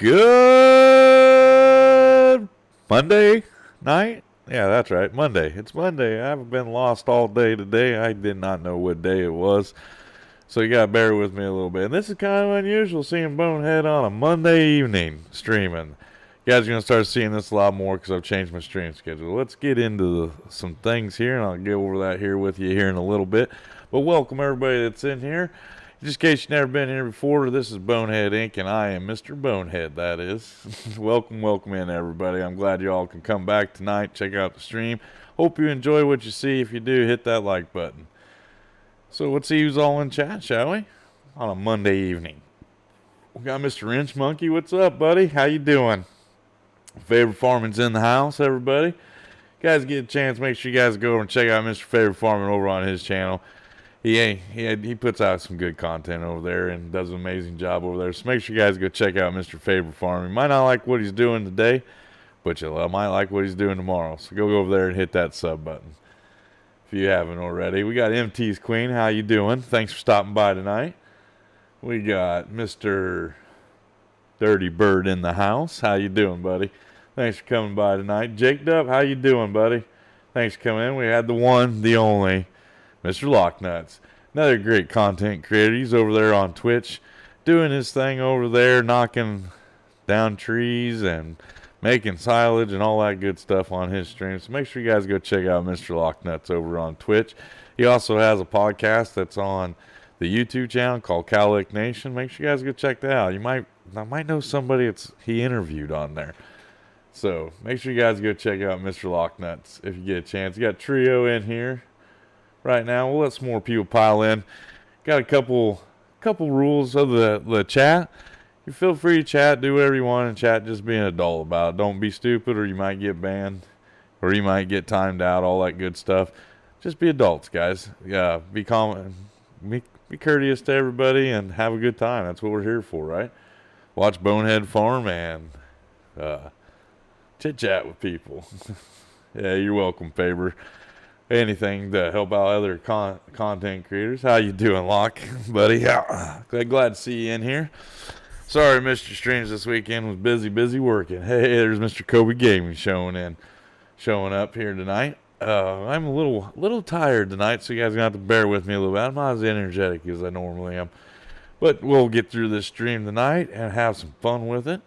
Good Monday night? Yeah, that's right. Monday. It's Monday. I haven't been lost all day today. I did not know what day it was. So you gotta bear with me a little bit. And this is kind of unusual seeing Bonehead on a Monday evening streaming. You guys are gonna start seeing this a lot more because I've changed my stream schedule. Let's get into some things here, and I'll get over that here with you here in a little bit. But welcome everybody that's in here. Just in case you've never been here before, this is Bonehead Inc., and I am Mr. Bonehead, that is. welcome in, everybody. I'm glad you all can come back tonight, check out the stream. Hope you enjoy what you see. If you do, hit that like button. So let's see who's all in chat, shall we? On a Monday evening. We got Mr. Inch Monkey. What's up, buddy? How you doing? Favorite Farming's in the house, everybody. Guys, get a chance, make sure you guys go over and check out Mr. Favorite Farming over on his channel. He puts out some good content over there and does an amazing job over there. So make sure you guys go check out Mr. Favorite Farming. You might not like what he's doing today, but you might like what he's doing tomorrow. So go over there and hit that sub button if you haven't already. We got MT's Queen. How you doing? Thanks for stopping by tonight. We got Mr. Dirty Bird in the house. How you doing, buddy? Thanks for coming by tonight. Jake Dub, how you doing, buddy? Thanks for coming in. We had the one, the only, Mr. Locknuts. Another great content creator. He's over there on Twitch doing his thing over there, knocking down trees and making silage and all that good stuff on his stream. So make sure you guys go check out Mr. Locknuts over on Twitch. He also has a podcast that's on the YouTube channel called Cowlick Nation. Make sure you guys go check that out. I might know somebody he interviewed on there. So make sure you guys go check out Mr. Locknuts if you get a chance. You got Trio in here right now. We'll let some more people pile in. Got a couple rules of the chat. You feel free to chat, do whatever you want in chat, just be an adult about it. Don't be stupid or you might get banned or you might get timed out, all that good stuff. Just be adults, guys. Yeah, be calm, be courteous to everybody and have a good time. That's what we're here for, right? Watch Bonehead Farm and chit chat with people. Yeah, you're welcome, Faber. Anything to help out other content creators. How you doing, Locke, buddy? Glad to see you in here. Sorry, Mr. Streams this weekend was busy working. Hey, there's Mr. Kobe Gaming showing up here tonight. I'm a little tired tonight, so you guys are gonna have to bear with me a little bit. I'm not as energetic as I normally am, but we'll get through this stream tonight and have some fun with it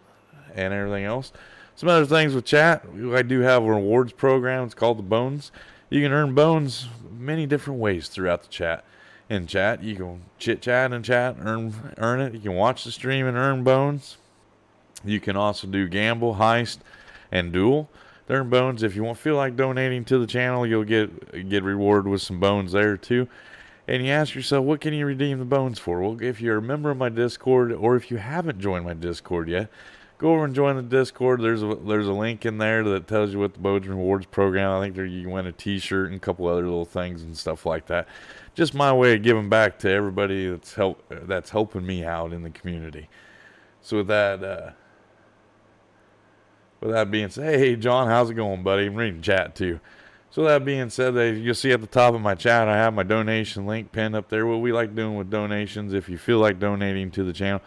and everything else. Some other things with chat. I do have a rewards program. It's called the Bones. You can earn bones many different ways throughout the chat. In chat, you can chit-chat and chat, earn it. You can watch the stream and earn bones. You can also do gamble, heist, and duel to earn bones. If you feel like donating to the channel, you'll get rewarded with some bones there too. And you ask yourself, what can you redeem the bones for? Well, if you're a member of my Discord, or if you haven't joined my Discord yet, go over and join the Discord. There's a link in there that tells you what the Bones Rewards program. I think you can win a T-shirt and a couple other little things and stuff like that. Just my way of giving back to everybody that's helping me out in the community. So with that being said, hey John, how's it going, buddy? I'm reading chat too. So that being said, you'll see at the top of my chat, I have my donation link pinned up there. What we like doing with donations, if you feel like donating to the channel,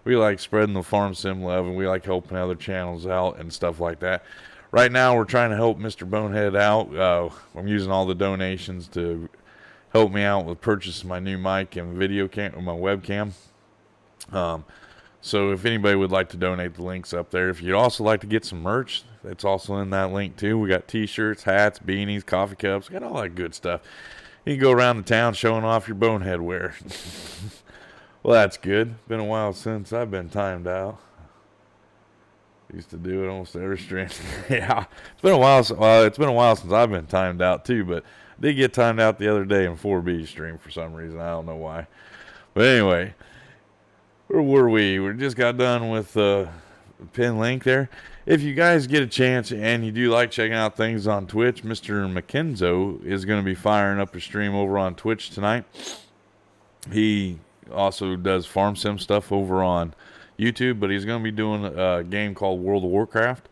we like spreading the farm sim love, and we like helping other channels out and stuff like that. Right now, we're trying to help Mr. Bonehead out. I'm using all the donations to help me out with purchasing my new mic and video cam, or my webcam. So if anybody would like to donate, the link's up there. If you'd also like to get some merch, it's also in that link too. We got T-shirts, hats, beanies, coffee cups. We got all that good stuff. You can go around the town showing off your Bonehead wear. Well, that's good. Been a while since I've been timed out. Used to do it almost every stream. Yeah, it's been a while. It's been a while since I've been timed out too. But I did get timed out the other day in 4B stream for some reason. I don't know why. But anyway, where were we? We just got done with the pin link there. If you guys get a chance and you do like checking out things on Twitch, Mr. McKenzo is going to be firing up a stream over on Twitch tonight. He also does farm sim stuff over on YouTube, but he's going to be doing a game called World of Warcraft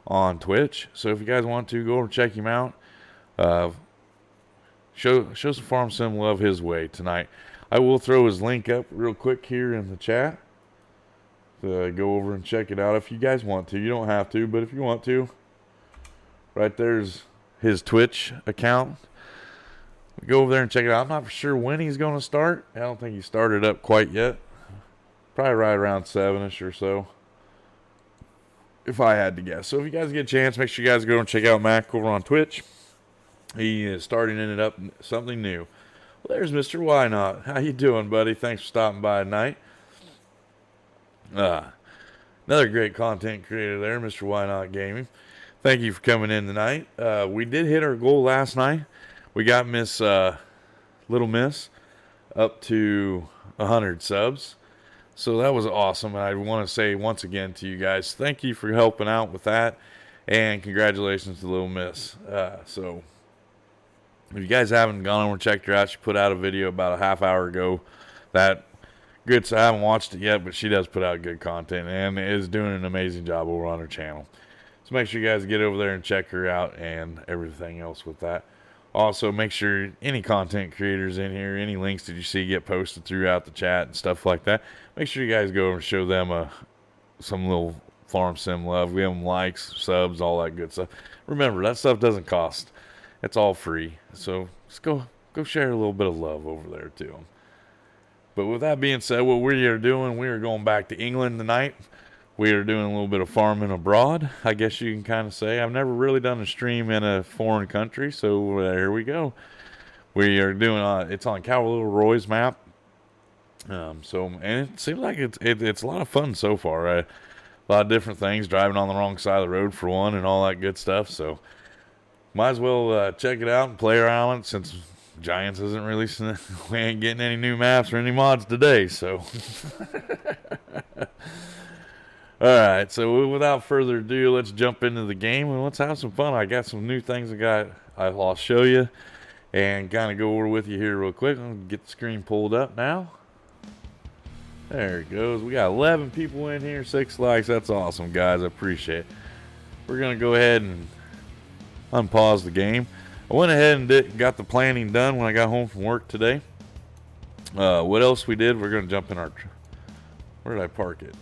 on Twitch. So if you guys want to, go over and check him out. Show some farm sim love his way tonight. I will throw his link up real quick here in the chat. Go over and check it out if you guys want to. You don't have to, but if you want to, right there's his Twitch account. Go over there and check it out. I'm not for sure when he's going to start. I don't think he started up quite yet. Probably right around 7ish or so, if I had to guess. So if you guys get a chance, make sure you guys go and check out Mac over on Twitch. He is starting it up something new. Well, there's Mr. Why Not. How you doing, buddy? Thanks for stopping by tonight. Another great content creator there, Mr. Why Not Gaming. Thank you for coming in tonight. We did hit our goal last night. We got Little Miss up to 100 subs. So that was awesome. And I want to say once again to you guys, thank you for helping out with that. And congratulations to Little Miss. So if you guys haven't gone over and checked her out, she put out a video about a half hour ago. That good. So I haven't watched it yet, but she does put out good content and is doing an amazing job over on her channel. So make sure you guys get over there and check her out and everything else with that. Also, make sure any content creators in here, any links that you see get posted throughout the chat and stuff like that, make sure you guys go and show them some little farm sim love. Give them likes, subs, all that good stuff. Remember, that stuff doesn't cost. It's all free. So just go share a little bit of love over there to them. But with that being said, what we are doing, we are going back to England tonight. We are doing a little bit of farming abroad, I guess you can kind of say. I've never really done a stream in a foreign country, so there we go. We are doing, it's on Little Roy's map. And it seems like it's a lot of fun so far, right? A lot of different things, driving on the wrong side of the road for one and all that good stuff. So might as well check it out and play around on it since Giants isn't releasing, we ain't getting any new maps or any mods today, so. Alright, so without further ado, let's jump into the game and let's have some fun. I got some new things I'll show you and kind of go over with you here real quick. I'm going to get the screen pulled up now. There it goes. We got 11 people in here, 6 likes. That's awesome, guys. I appreciate it. We're going to go ahead and unpause the game. I went ahead and got the planning done when I got home from work today. What else we did, we're going to jump in our... Where did I park it?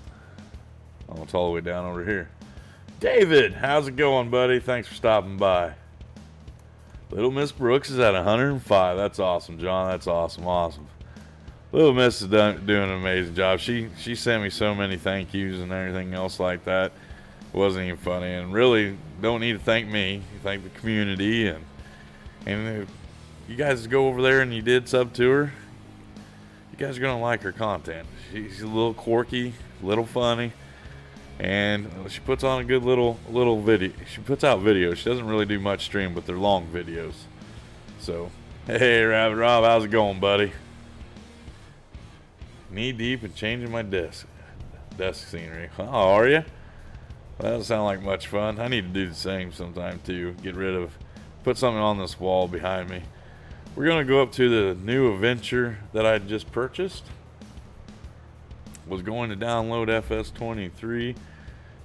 Oh, it's all the way down over here. David, how's it going, buddy? Thanks for stopping by. Little Miss Brooks is at 105. That's awesome, John. That's awesome. Awesome. Little Miss is doing an amazing job. She sent me so many thank yous and everything else like that. It wasn't even funny. And really, don't need to thank me. You thank the community. And if you guys go over there and you did sub to her, you guys are going to like her content. She's a little quirky, a little funny. And she puts on a good little video. She puts out videos. She doesn't really do much stream, but they're long videos. So, hey, Rabbit Rob, how's it going, buddy? Knee deep in changing my desk scenery. Oh, are you? Well, that doesn't sound like much fun. I need to do the same sometime too. Put something on this wall behind me. We're gonna go up to the new adventure that I just purchased. Was going to download FS23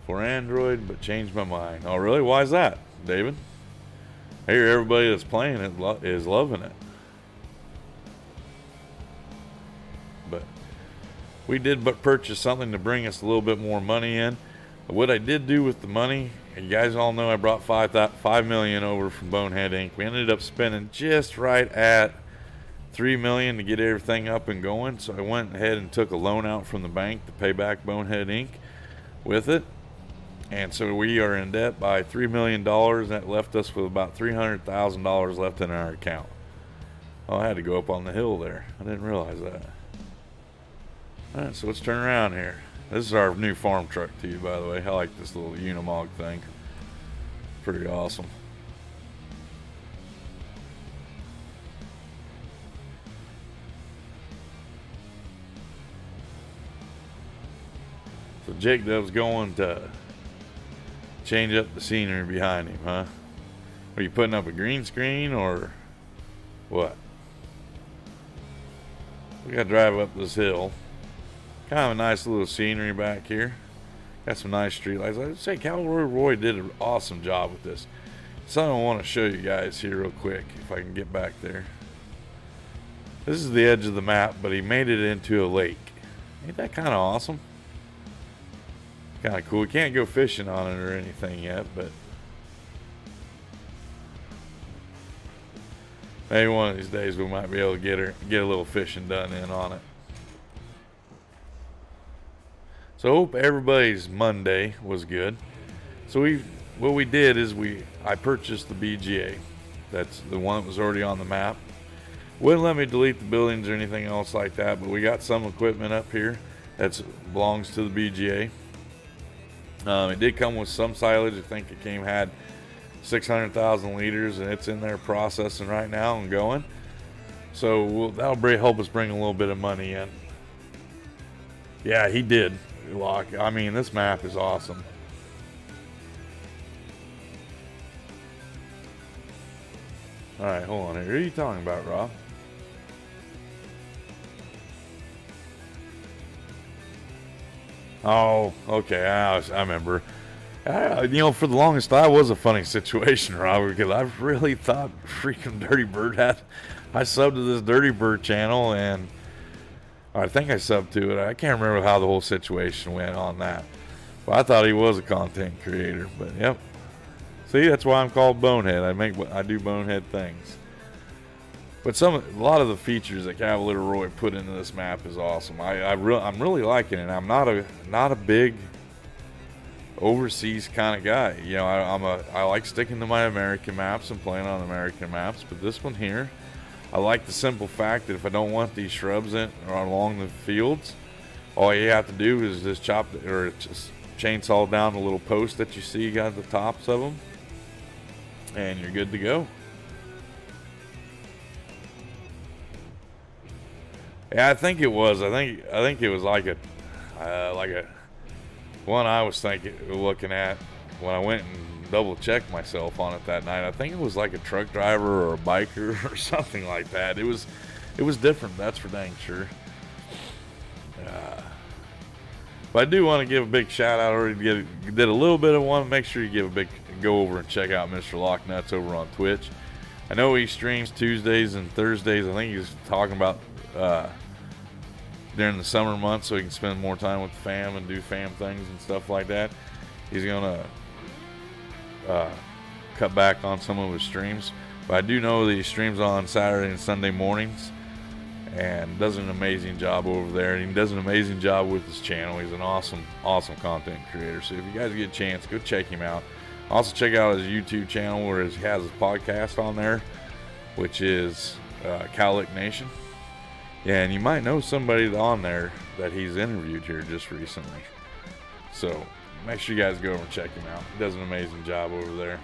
for Android, but changed my mind. Oh, really? Why is that, David? I hear everybody that's playing it is loving it. But we did purchase something to bring us a little bit more money in. What I did do with the money, you guys all know I brought $5 million over from Bonehead Inc. We ended up spending just right at $3 million to get everything up and going. So I went ahead and took a loan out from the bank to pay back Bonehead Inc. with it. And so we are in debt by $3 million. That left us with about $300,000 left in our account. Oh, I had to go up on the hill there. I didn't realize that. All right, so let's turn around here. This is our new farm truck to you, by the way. I like this little Unimog thing. Pretty awesome. So Jake Dove's going to change up the scenery behind him, huh? Are you putting up a green screen or what? We got to drive up this hill. Kind of a nice little scenery back here. Got some nice street lights. I'd say Roy did an awesome job with this. Something I want to show you guys here real quick, if I can get back there. This is the edge of the map, but he made it into a lake. Ain't that kind of awesome? Kind of cool. We can't go fishing on it or anything yet, but maybe one of these days we might be able to get a little fishing done in on it. So I hope everybody's Monday was good. So what we did is I purchased the BGA. That's the one that was already on the map. Wouldn't let me delete the buildings or anything else like that, but we got some equipment up here that belongs to the BGA. It did come with some silage. I think it had 600,000 liters, and it's in there processing right now and going. So that'll help us bring a little bit of money in. Yeah, he did. I mean, this map is awesome. All right, hold on here. Who are you talking about, Rob? Oh, okay. I remember. For the longest, that was a funny situation, Robert, because I really thought freaking Dirty Bird I subbed to this Dirty Bird channel, and I think I subbed to it. I can't remember how the whole situation went on that. But I thought he was a content creator. But yep. See, that's why I'm called Bonehead. I do bonehead things. But a lot of the features that Cavalier Roy put into this map is awesome. I'm really liking it. I'm not a big overseas kind of guy. I like sticking to my American maps and playing on American maps. But this one here, I like the simple fact that if I don't want these shrubs along the fields, all you have to do is just just chainsaw down the little post that you see got the tops of them, and you're good to go. Yeah, I think it was. I think it was like a one I was looking at when I went and double checked myself on it that night. I think it was like a truck driver or a biker or something like that. It was different. That's for dang sure. But I do want to give a big shout out. I already did a little bit of one. Make sure you go over and check out Mr. Locknuts over on Twitch. I know he streams Tuesdays and Thursdays. I think he's talking about during the summer months so he can spend more time with the fam and do fam things and stuff like that. He's gonna cut back on some of his streams, but I do know that he streams on Saturday and Sunday mornings and does an amazing job over there, and he does an amazing job with his channel. He's an awesome content creator. So if you guys get a chance, go check him out. Also check out his YouTube channel where he has his podcast on there, which is Cowlick Nation. Yeah, and you might know somebody on there that he's interviewed here just recently. So make sure you guys go over and check him out. He does an amazing job over there.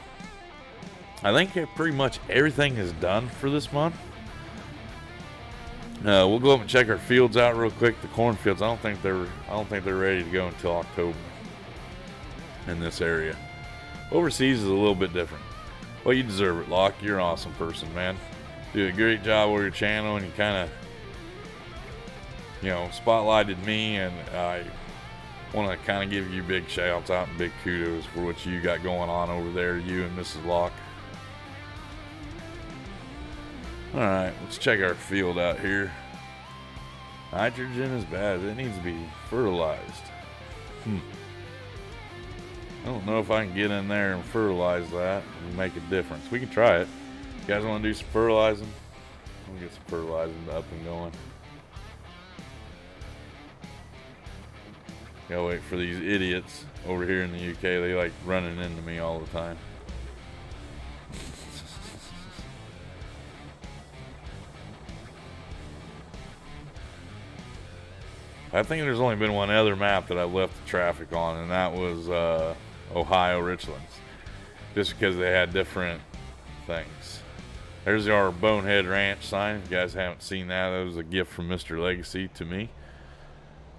I think pretty much everything is done for this month. We'll go up and check our fields out real quick. The cornfields, I don't think they're ready to go until October in this area. Overseas is a little bit different. Well, you deserve it, Locke. You're an awesome person, man. Do a great job with your channel, and you kind of, spotlighted me, and I want to kind of give you big shouts out and big kudos for what you got going on over there, you and Mrs. Locke. All right, let's check our field out here. Nitrogen is bad. It needs to be fertilized. I don't know if I can get in there and fertilize that and make a difference. We can try it. You guys want to do some fertilizing? We'll get some fertilizing up and going. Gotta wait for these idiots over here in the UK. They like running into me all the time. I think there's only been one other map that I've left the traffic on, and that was Ohio Richlands. Just because they had different things. There's our Bonehead Ranch sign. If you guys haven't seen that, that was a gift from Mr. Legacy to me.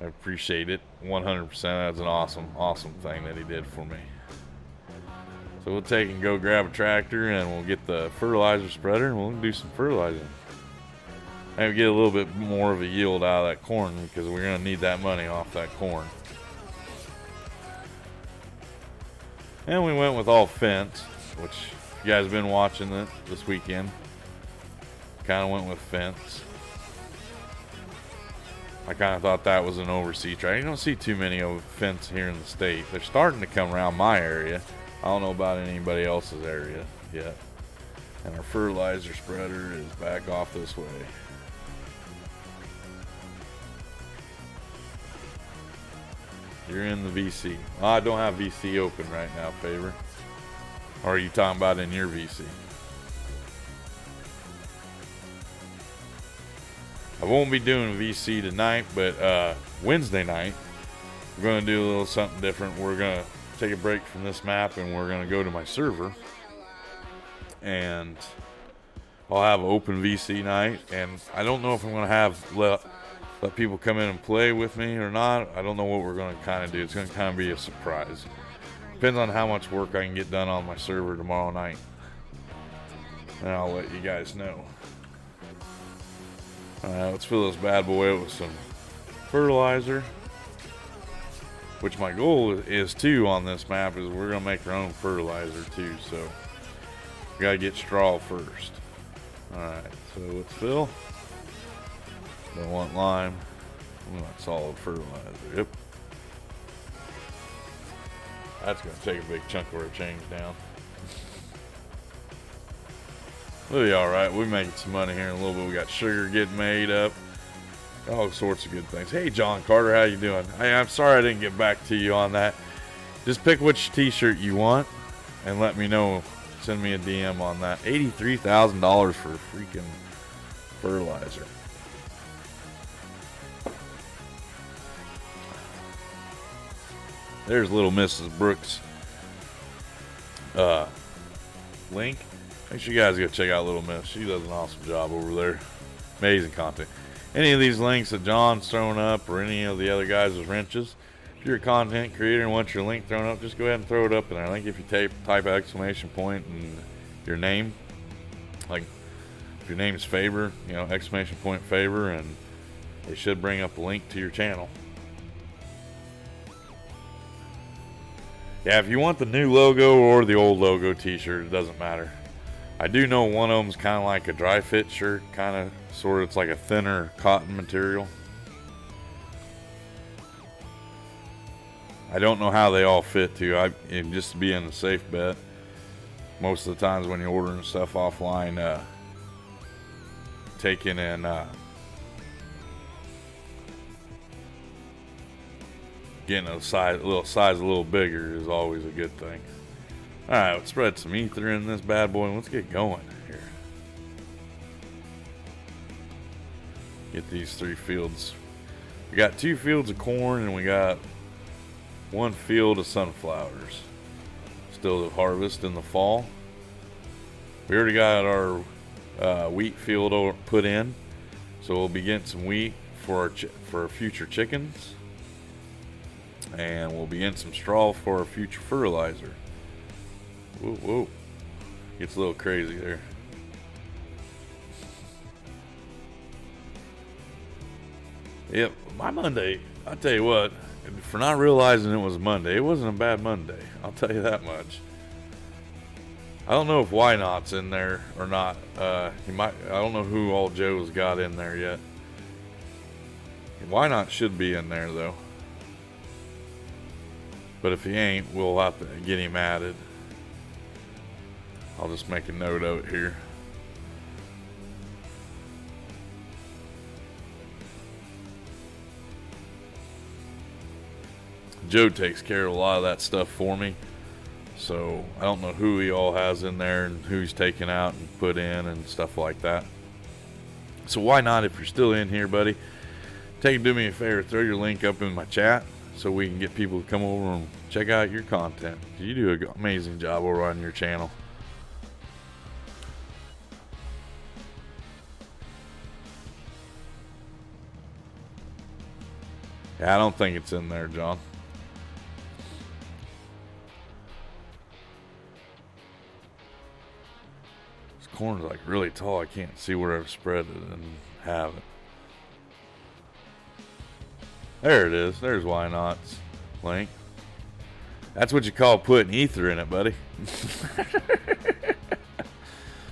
I appreciate it 100%. That's an awesome thing that he did for me. So we'll take and go grab a tractor, and we'll get the fertilizer spreader, and we'll do some fertilizing. Maybe get a little bit more of a yield out of that corn, because we're going to need that money off that corn. And we went with all fence, which you guys have been watching this weekend. Kind of went with fence. I kind of thought that was an overseas trade. You don't see too many of fence here in the state. They're starting to come around my area. I don't know about anybody else's area yet. And our fertilizer spreader is back off this way. You're in the VC. Oh, I don't have VC open right now, Favor. Or are you talking about in your VC? I won't be doing VC tonight, but Wednesday night, we're going to do a little something different. We're going to take a break from this map, and we're going to go to my server. And I'll have an open VC night. And I don't know if I'm going to have let people come in and play with me or not. I don't know what we're going to kind of do. It's going to kind of be a surprise. Depends on how much work I can get done on my server tomorrow night. And I'll let you guys know. Alright, let's fill this bad boy up with some fertilizer. Which my goal is too on this map is we're going to make our own fertilizer too. So we got to get straw first. Alright, so let's fill. Don't want lime. We want solid fertilizer. Yep. That's going to take a big chunk of our change down. We'll be alright. We're making some money here in a little bit. We got sugar getting made up. All sorts of good things. Hey, John Carter, how you doing? Hey, I'm sorry I didn't get back to you on that. Just pick which t-shirt you want and let me know. Send me a DM on that. $83,000 for freaking fertilizer. There's little Mrs. Brooks link. Make sure you guys go check out Little Miss. She does an awesome job over there. Amazing content. Any of these links that John's thrown up or any of the other guys' wrenches, if you're a content creator and want your link thrown up, just go ahead and throw it up in there. I think if you type exclamation point and your name, like if your name is Favor, you know, exclamation point Favor, and it should bring up a link to your channel. Yeah, if you want the new logo or the old logo t-shirt, it doesn't matter. I do know one of them's kind of like a dry fit shirt, kind of, sort of, it's like a thinner cotton material. I don't know how they all fit too. Just to be in the safe bet, most of the times when you're ordering stuff offline, taking and getting a size a little bigger is always a good thing. Alright, let's spread some ether in this bad boy and let's get going here. Get these 3 fields. We got 2 fields of corn and we got 1 field of sunflowers. Still to harvest in the fall. We already got our wheat field put in. So we'll be getting some wheat for our future chickens. And we'll be getting some straw for our future fertilizer. Whoa, whoa. Gets a little crazy there. Yep, my Monday, I'll tell you what, for not realizing it was Monday, it wasn't a bad Monday. I'll tell you that much. I don't know if Why Not's in there or not. I don't know who all Joe's got in there yet. Why Not should be in there though. But if he ain't, we'll have to get him added. I'll just make a note of it here. Joe takes care of a lot of that stuff for me. So I don't know who he all has in there and who he's taken out and put in and stuff like that. So why not, if you're still in here, buddy, do me a favor, throw your link up in my chat so we can get people to come over and check out your content. You do an amazing job over on your channel. Yeah, I don't think it's in there, John. This corn's like really tall. I can't see where I've spread it and have it. There it is. There's Why Not's link. That's what you call putting ether in it, buddy.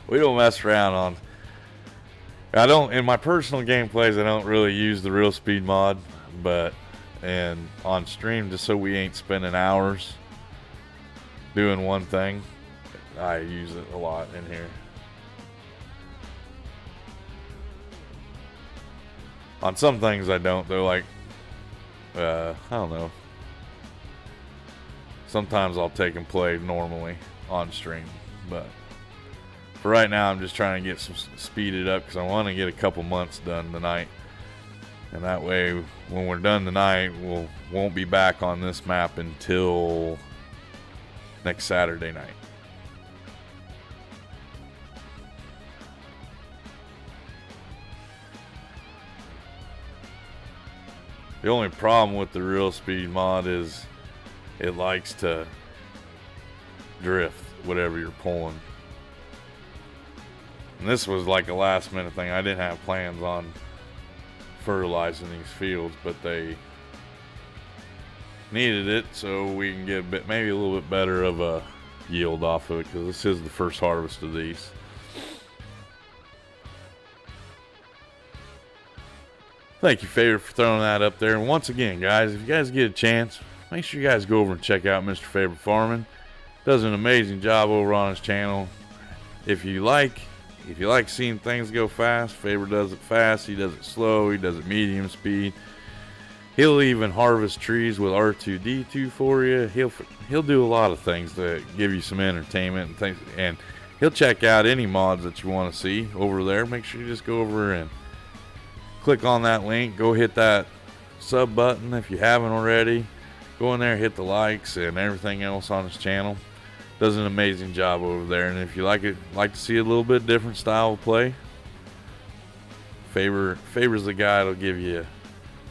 We don't mess around on. I don't, in my personal gameplays, I don't really use the real speed mod, but, and on stream, just so we ain't spending hours doing one thing, I use it a lot in here. On some things I don't, though, like, I don't know. Sometimes I'll take and play normally on stream, but for right now I'm just trying to get some speeded up because I want to get a couple months done tonight, and that way when we're done tonight won't be back on this map until next Saturday night. The only problem with the real speed mod is it likes to drift whatever you're pulling. And this was like a last minute thing. I didn't have plans on fertilizing these fields, but they needed it so we can get maybe a little bit better of a yield off of it, because this is the first harvest of these. Thank you, Favor, for throwing that up there. And once again, guys, if you guys get a chance, make sure you guys go over and check out Mr. Favor Farming. Does an amazing job over on his channel. If you like seeing things go fast, Favor does it fast. He does it slow. He does it medium speed. He'll even harvest trees with R2D2 for you. He'll do a lot of things to give you some entertainment and things. And he'll check out any mods that you want to see over there. Make sure you just go over and click on that link. Go hit that sub button if you haven't already. Go in there, hit the likes and everything else on his channel. Does an amazing job over there. And if you like to see a little bit different style of play, Favor's the guy that'll give you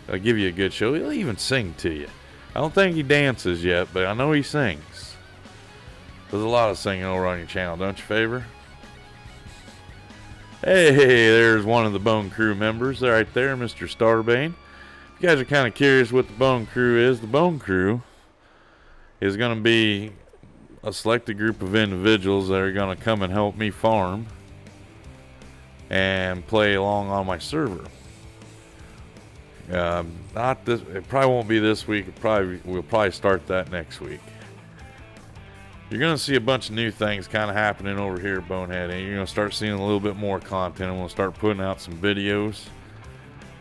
a good show. He'll even sing to you. I don't think he dances yet, but I know he sings. There's a lot of singing over on your channel, don't you, Favor? Hey, there's one of the Bone Crew members right there, Mr. Starbane. If you guys are kind of curious what the Bone Crew is, the Bone Crew is going to be a selected group of individuals that are going to come and help me farm and play along on my server. Not this. It probably won't be this week. We'll probably start that next week. You're going to see a bunch of new things kind of happening over here at Bonehead, and you're going to start seeing a little bit more content. I'm going to start putting out some videos.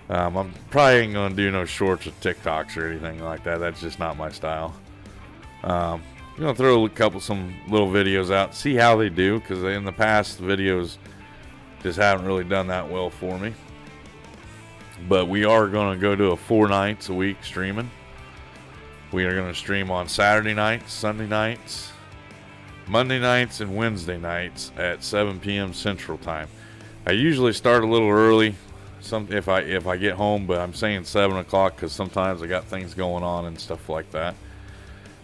I'm probably ain't going to do no shorts or TikToks or anything like that. That's just not my style. I'm going to throw some little videos out, see how they do, because in the past the videos just haven't really done that well for me. But we are going to go to 4 nights a week streaming. We are going to stream on Saturday nights, Sunday nights, Monday nights, and Wednesday nights at 7 p.m. Central Time. I usually start a little early if I get home, but I'm saying 7 o'clock because sometimes I got things going on and stuff like that.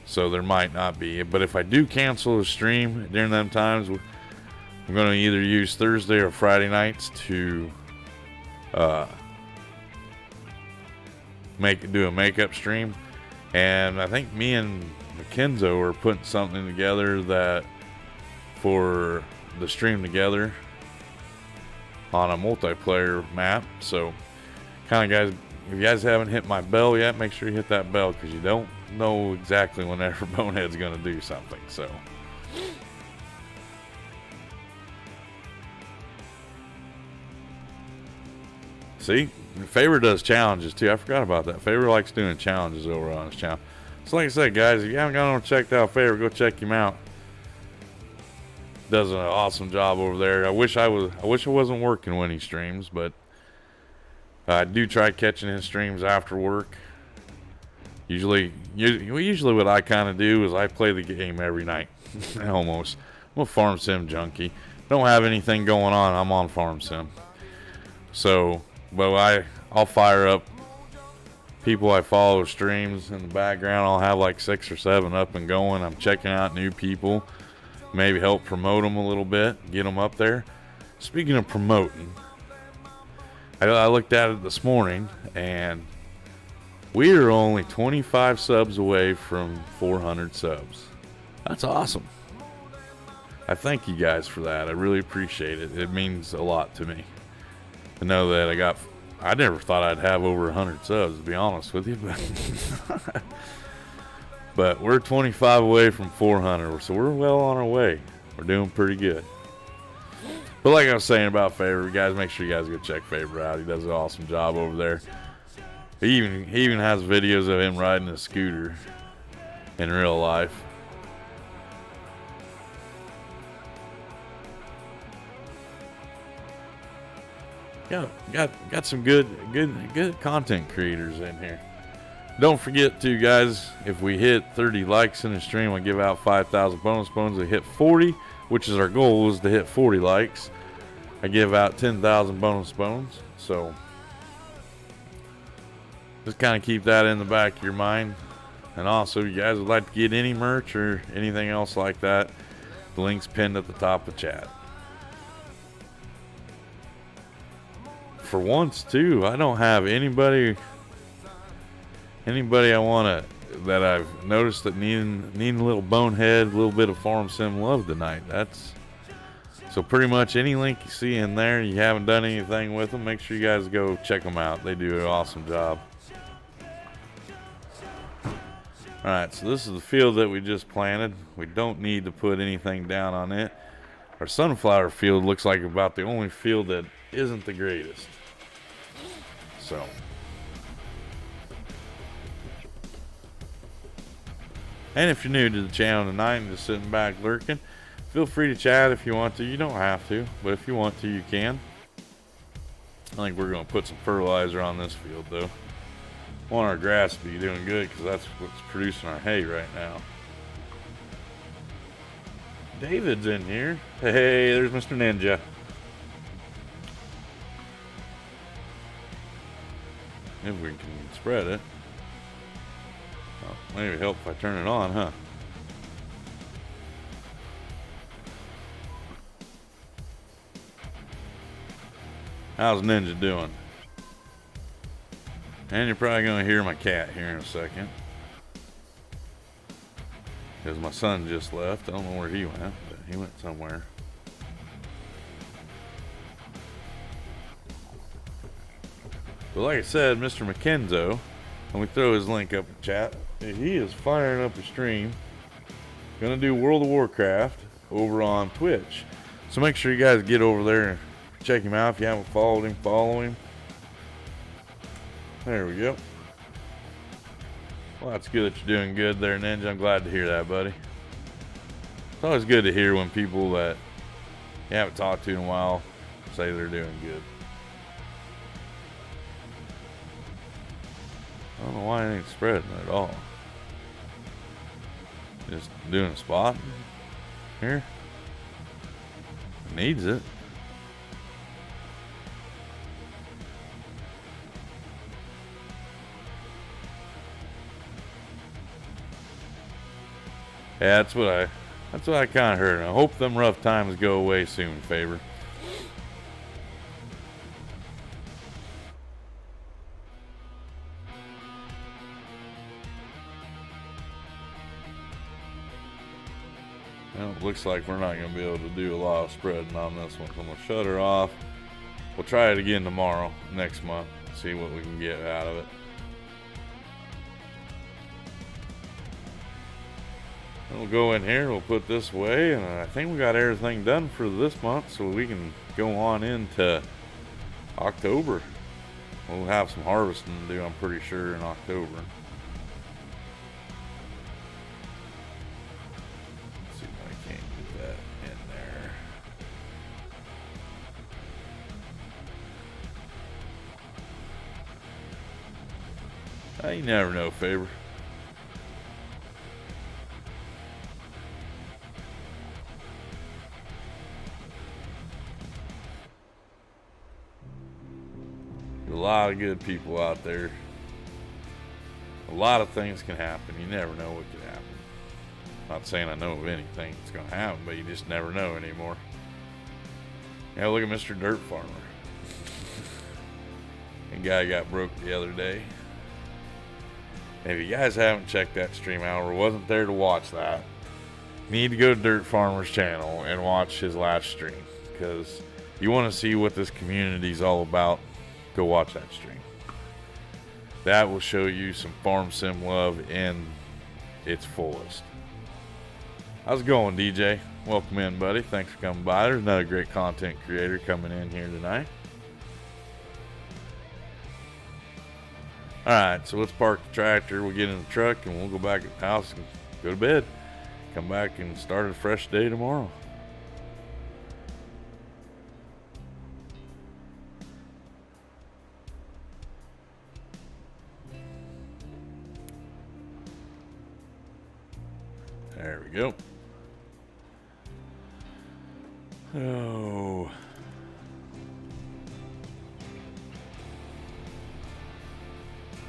So there might not be. But if I do cancel a stream during them times, I'm going to either use Thursday or Friday nights to do a makeup stream. And I think me and Mackenzo are putting something together that for the stream together on a multiplayer map. So kind of, guys, if you guys haven't hit my bell yet, make sure you hit that bell, because you don't know exactly whenever Bonehead's going to do something. So see, Favor does challenges too. I forgot about that. Favor likes doing challenges over on his channel. So like I said, guys, if you haven't gone over and checked out Favor, go check him out. Does an awesome job over there. I wish I wasn't working when he streams, but I do try catching his streams after work. Usually what I kind of do is I play the game every night, almost. I'm a farm sim junkie. Don't have anything going on, I'm on farm sim. So, but I'll fire up people I follow streams in the background. I'll have like 6 or 7 up and going. I'm checking out new people, maybe help promote them a little bit, get them up there. Speaking of promoting, I looked at it this morning, and we are only 25 subs away from 400 subs. That's awesome. I thank you guys for that. I really appreciate it. It means a lot to me. to know that I never thought I'd have over 100 subs, to be honest with you, but we're 25 away from 400, so we're well on our way. We're doing pretty good. But like I was saying about Faber, guys, make sure you guys go check Faber out. He does an awesome job over there. He even has videos of him riding a scooter in real life. Got some good content creators in here. Don't forget to, guys, if we hit 30 likes in the stream, I'll give out 5,000 bonus bones. We hit 40, which is our goal, is to hit 40 likes. I give out 10,000 bonus bones. So just kind of keep that in the back of your mind. And also, you guys would like to get any merch or anything else like that, the link's pinned at the top of chat. For once, too, I don't have anybody I want to, that I've noticed that needing a little bonehead, a little bit of farm sim love tonight. So pretty much any link you see in there, you haven't done anything with them, make sure you guys go check them out. They do an awesome job. Alright, so this is the field that we just planted. We don't need to put anything down on it. Our sunflower field looks like about the only field that isn't the greatest. So and if you're new to the channel tonight and just sitting back lurking, feel free to chat if you want to. You don't have to, but if you want to, you can. I think we're going to put some fertilizer on this field, though. I want our grass to be doing good because that's what's producing our hay right now. David's in here. Hey, there's Mr. Ninja. If we can spread it. Oh, maybe help if I turn it on, huh? How's Ninja doing? And you're probably going to hear my cat here in a second. Because my son just left. I don't know where he went, but he went somewhere. But like I said, Mr. McKenzo, let me throw his link up in chat. He is firing up a stream. Gonna do World of Warcraft over on Twitch. So make sure you guys get over there and check him out. If you haven't followed him, follow him. There we go. Well, that's good that you're doing good there, Ninja. I'm glad to hear that, buddy. It's always good to hear when people that you haven't talked to in a while say they're doing good. I don't know why it ain't spreading at all. Just doing a spot here. It needs it. Yeah, that's what I kind of heard. I hope them rough times go away soon, Faber. Well, it looks like we're not going to be able to do a lot of spreading on this one. So I'm going to shut her off. We'll try it again tomorrow, next month, see what we can get out of it. We'll go in here, we'll put this away, and I think we got everything done for this month, so we can go on into October. We'll have some harvesting to do, I'm pretty sure, in October. Let's see if I can't get that in there. You never know, Faber. A lot of good people out there. A lot of things can happen. You never know what could happen. Not saying I know of anything that's going to happen, but you just never know anymore. Yeah, look at Mr. Dirt Farmer. The guy got broke the other day. If you guys haven't checked that stream out or wasn't there to watch that, you need to go to Dirt Farmer's channel and watch his last stream, because You want to see what this community is all about, go watch that stream. That will show you some farm sim love in its fullest. How's it going, DJ? Welcome in, buddy. Thanks for coming by. There's another great content creator coming in here tonight. Alright, so let's park the tractor, we'll get in the truck, and we'll go back at the house and go to bed. Come back and start a fresh day tomorrow. There we go. Oh.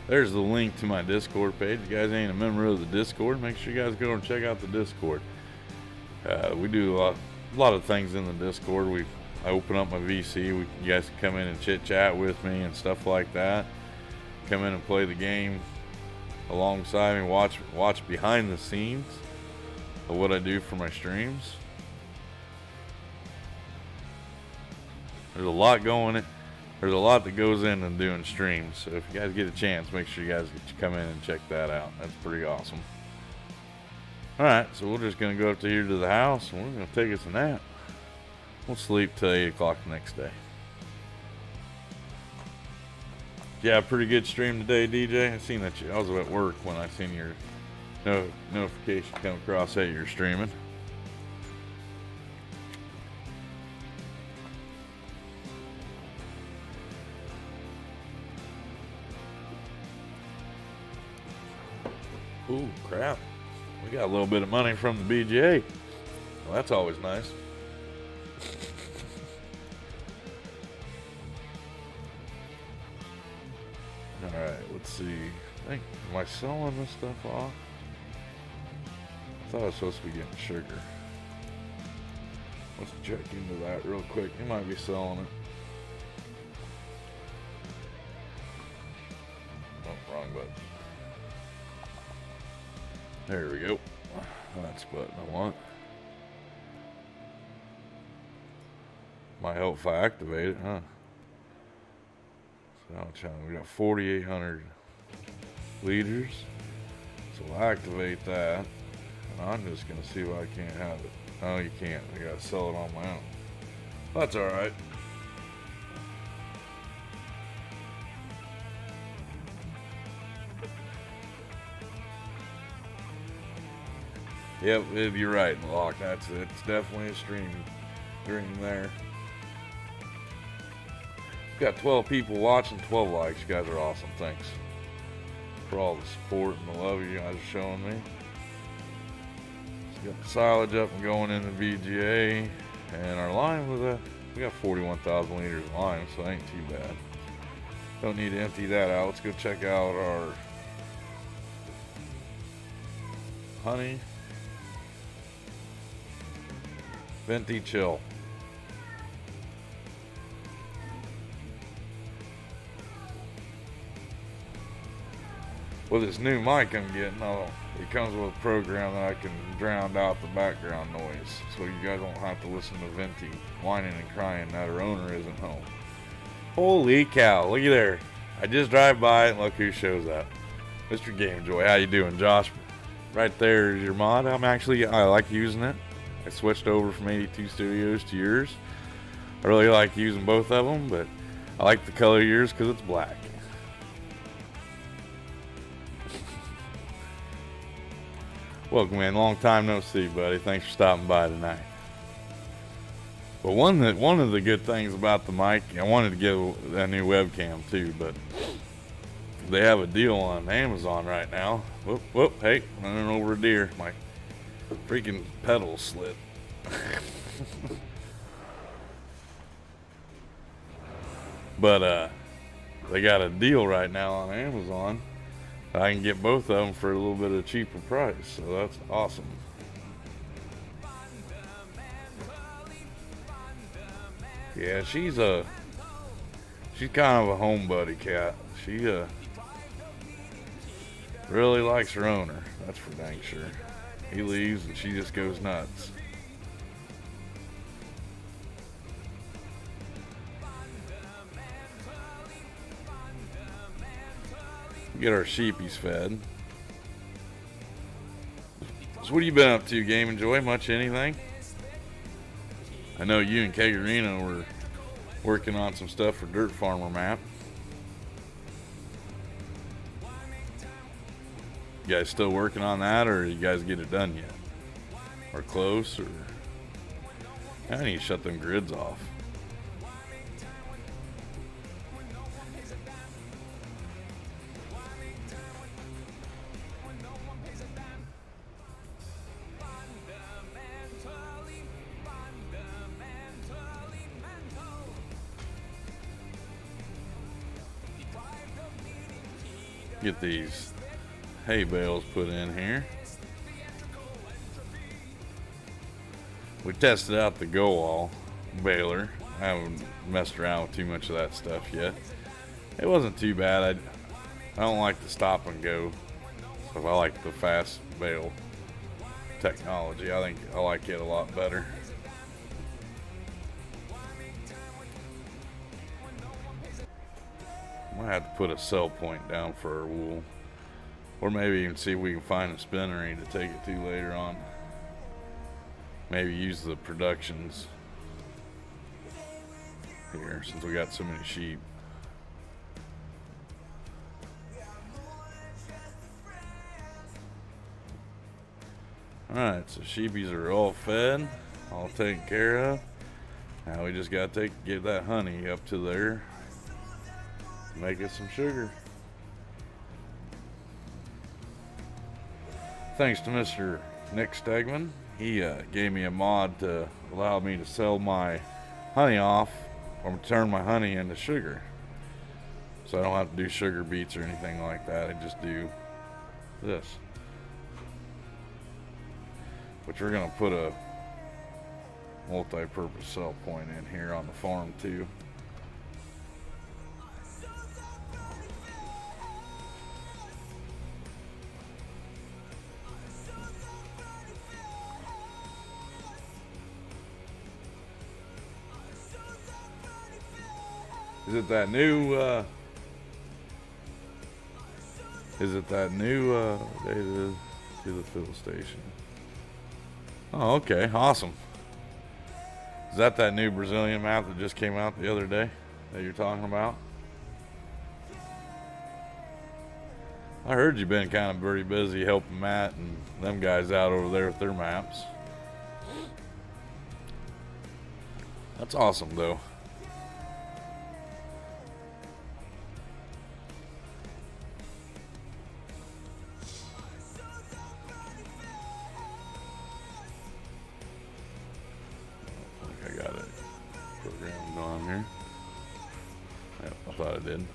There's the link to my Discord page. If you guys ain't a member of the Discord, make sure you guys go and check out the Discord. We do a lot of things in the Discord. I open up my VC. You guys can come in and chit chat with me and stuff like that. Come in and play the game alongside me. Watch behind the scenes of what I do for my streams. There's a lot There's a lot that goes into doing streams. So if you guys get a chance, make sure you guys come in and check that out. That's pretty awesome. Alright, so we're just going to go up to here to the house and we're going to take us a nap. We'll sleep till 8 o'clock the next day. Yeah, pretty good stream today, DJ. I seen that I was at work when I seen your notification come across that you're streaming. Ooh, crap. We got a little bit of money from the BGA. Well, that's always nice. Alright, let's see. Am I selling this stuff off? I thought I was supposed to be getting sugar. Let's check into that real quick. He might be selling it. Oh, wrong button. There we go. That's the button I want. Might help if I activate it, huh? So we got 4,800 liters. So we'll activate that. And I'm just going to see why I can't have it. Oh, you can't. I got to sell it on my own. That's alright. Yep, you're right, Locke. It's definitely a stream there. We've got 12 people watching, 12 likes. You guys are awesome. Thanks for all the support and the love you guys are showing me. So got the silage up and going in the VGA, and our lime we got 41,000 liters of lime, so that ain't too bad. Don't need to empty that out. Let's go check out our honey. Venti chill. With this new mic I'm getting, it comes with a program that I can drown out the background noise, so you guys don't have to listen to Venti whining and crying that her owner isn't home. Holy cow! Look at there. I just drive by and look who shows up. Mr. Gamejoy, how you doing, Josh? Right there is your mod. I like using it. I switched over from 82 Studios to yours. I really like using both of them, but I like the color of yours because it's black. Welcome in. Long time no see, buddy. Thanks for stopping by tonight. But one of the good things about the mic, I wanted to get a new webcam too, but they have a deal on Amazon right now. Whoop, hey, running over a deer. My freaking pedal slid. But they got a deal right now on Amazon. I can get both of them for a little bit of a cheaper price, so that's awesome. Yeah, she's kind of a home buddy cat. She really likes her owner. That's for dang sure. He leaves and she just goes nuts. Get our sheepies fed. So what have you been up to, Game Enjoy? Much anything? I know you and Kagarina were working on some stuff for Dirt Farmer Map. You guys still working on that, or you guys get it done yet? Or close, or... I need to shut them grids off. Get these hay bales put in here. We tested out the go-all baler. I haven't messed around with too much of that stuff yet. It wasn't too bad. I don't like the stop and go, so I like the fast bale technology. I think I like it a lot better. I might have to put a sell point down for our wool, or maybe even see if we can find a spinnery to take it to later on. Maybe use the productions here since we got so many sheep. Alright, so sheepies are all fed, all taken care of. Now we just gotta get that honey up to there, make it some sugar. Thanks to Mr. Nick Stegman. He gave me a mod to allow me to sell my honey off, or turn my honey into sugar. So I don't have to do sugar beets or anything like that. I just do this. Which we're gonna put a multi-purpose cell point in here on the farm too. Is it that new data to the fill station? Oh, okay, awesome. Is that new Brazilian map that just came out the other day that you're talking about? I heard you've been kind of very busy helping Matt and them guys out over there with their maps. That's awesome, though. I did.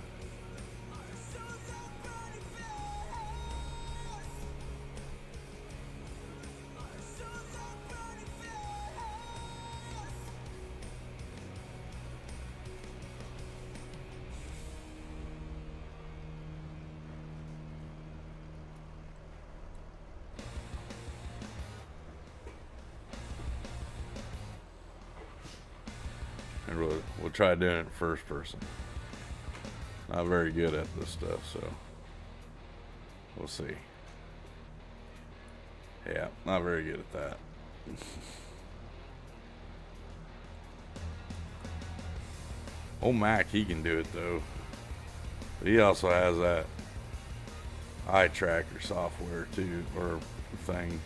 And we'll try doing it first person. Not very good at this stuff, so we'll see. Yeah, not very good at that. Old Mac, he can do it though. But he also has that eye tracker software too, or thing.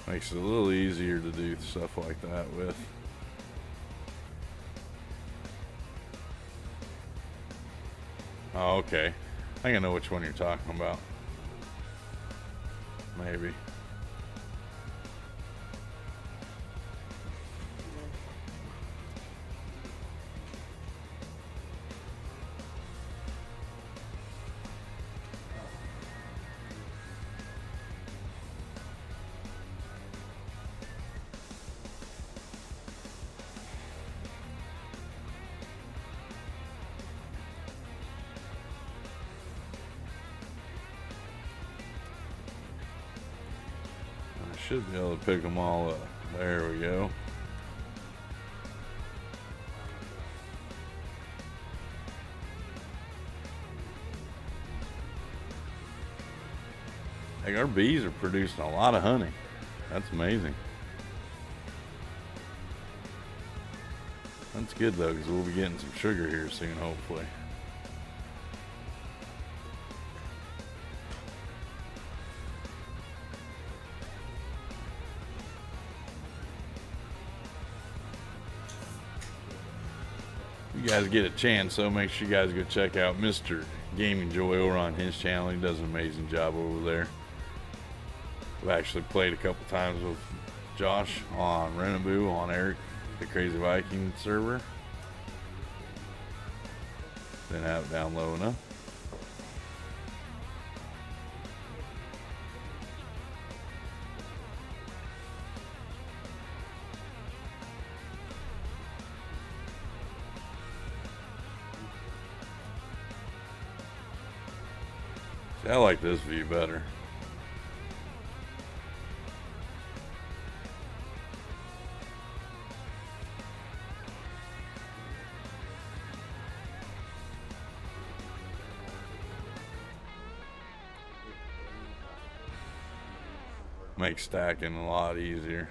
Makes it a little easier to do stuff like that with. Oh, okay. I think I know which one you're talking about. Maybe. Should be able to pick them all up. There we go. Like, our bees are producing a lot of honey. That's amazing. That's good though, because we'll be getting some sugar here soon, hopefully. You guys get a chance, so make sure you guys go check out Mr. Gaming Joy over on his channel. He does an amazing job over there. I've actually played a couple times with Josh on Riverview on Eric the Crazy Viking server. Didn't have it down low enough. See, I like this view better. Makes stacking a lot easier.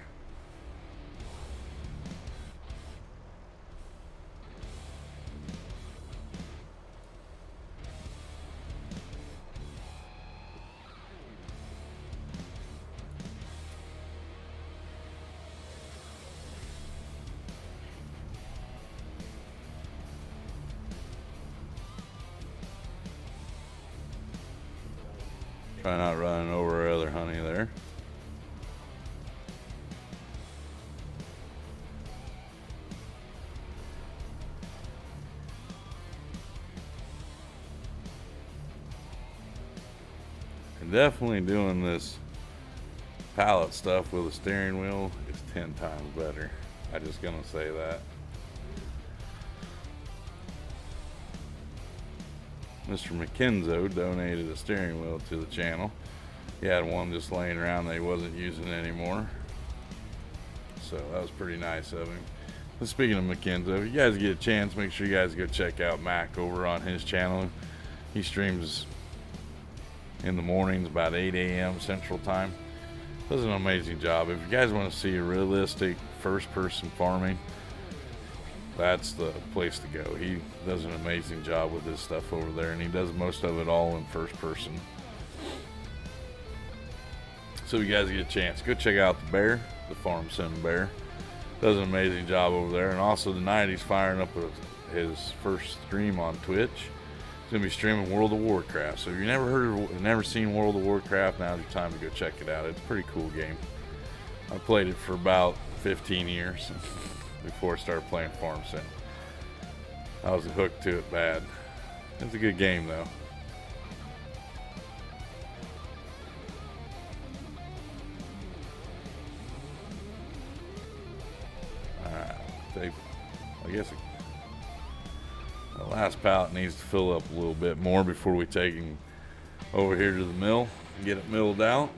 Try not running over other honey there. And definitely doing this pallet stuff with a steering wheel is 10 times better. I'm just gonna say that. Mr. McKenzo donated a steering wheel to the channel. He had one just laying around that he wasn't using anymore. So that was pretty nice of him. But speaking of McKenzo, if you guys get a chance, make sure you guys go check out Mac over on his channel. He streams in the mornings about 8 a.m. Central Time. Does an amazing job. If you guys want to see a realistic first-person farming, that's the place to go. He does an amazing job with this stuff over there, and he does most of it all in first person. So if you guys get a chance, go check out the bear, the Farm Sim Bear. Does an amazing job over there. And also tonight he's firing up his first stream on Twitch. He's gonna be streaming World of Warcraft. So if you've never seen World of Warcraft, now's your time to go check it out. It's a pretty cool game. I played it for about 15 years. Before I started playing Farm Sim. I was hooked to it bad. It's a good game though. Alright, I guess the last pallet needs to fill up a little bit more before we take him over here to the mill and get it milled out.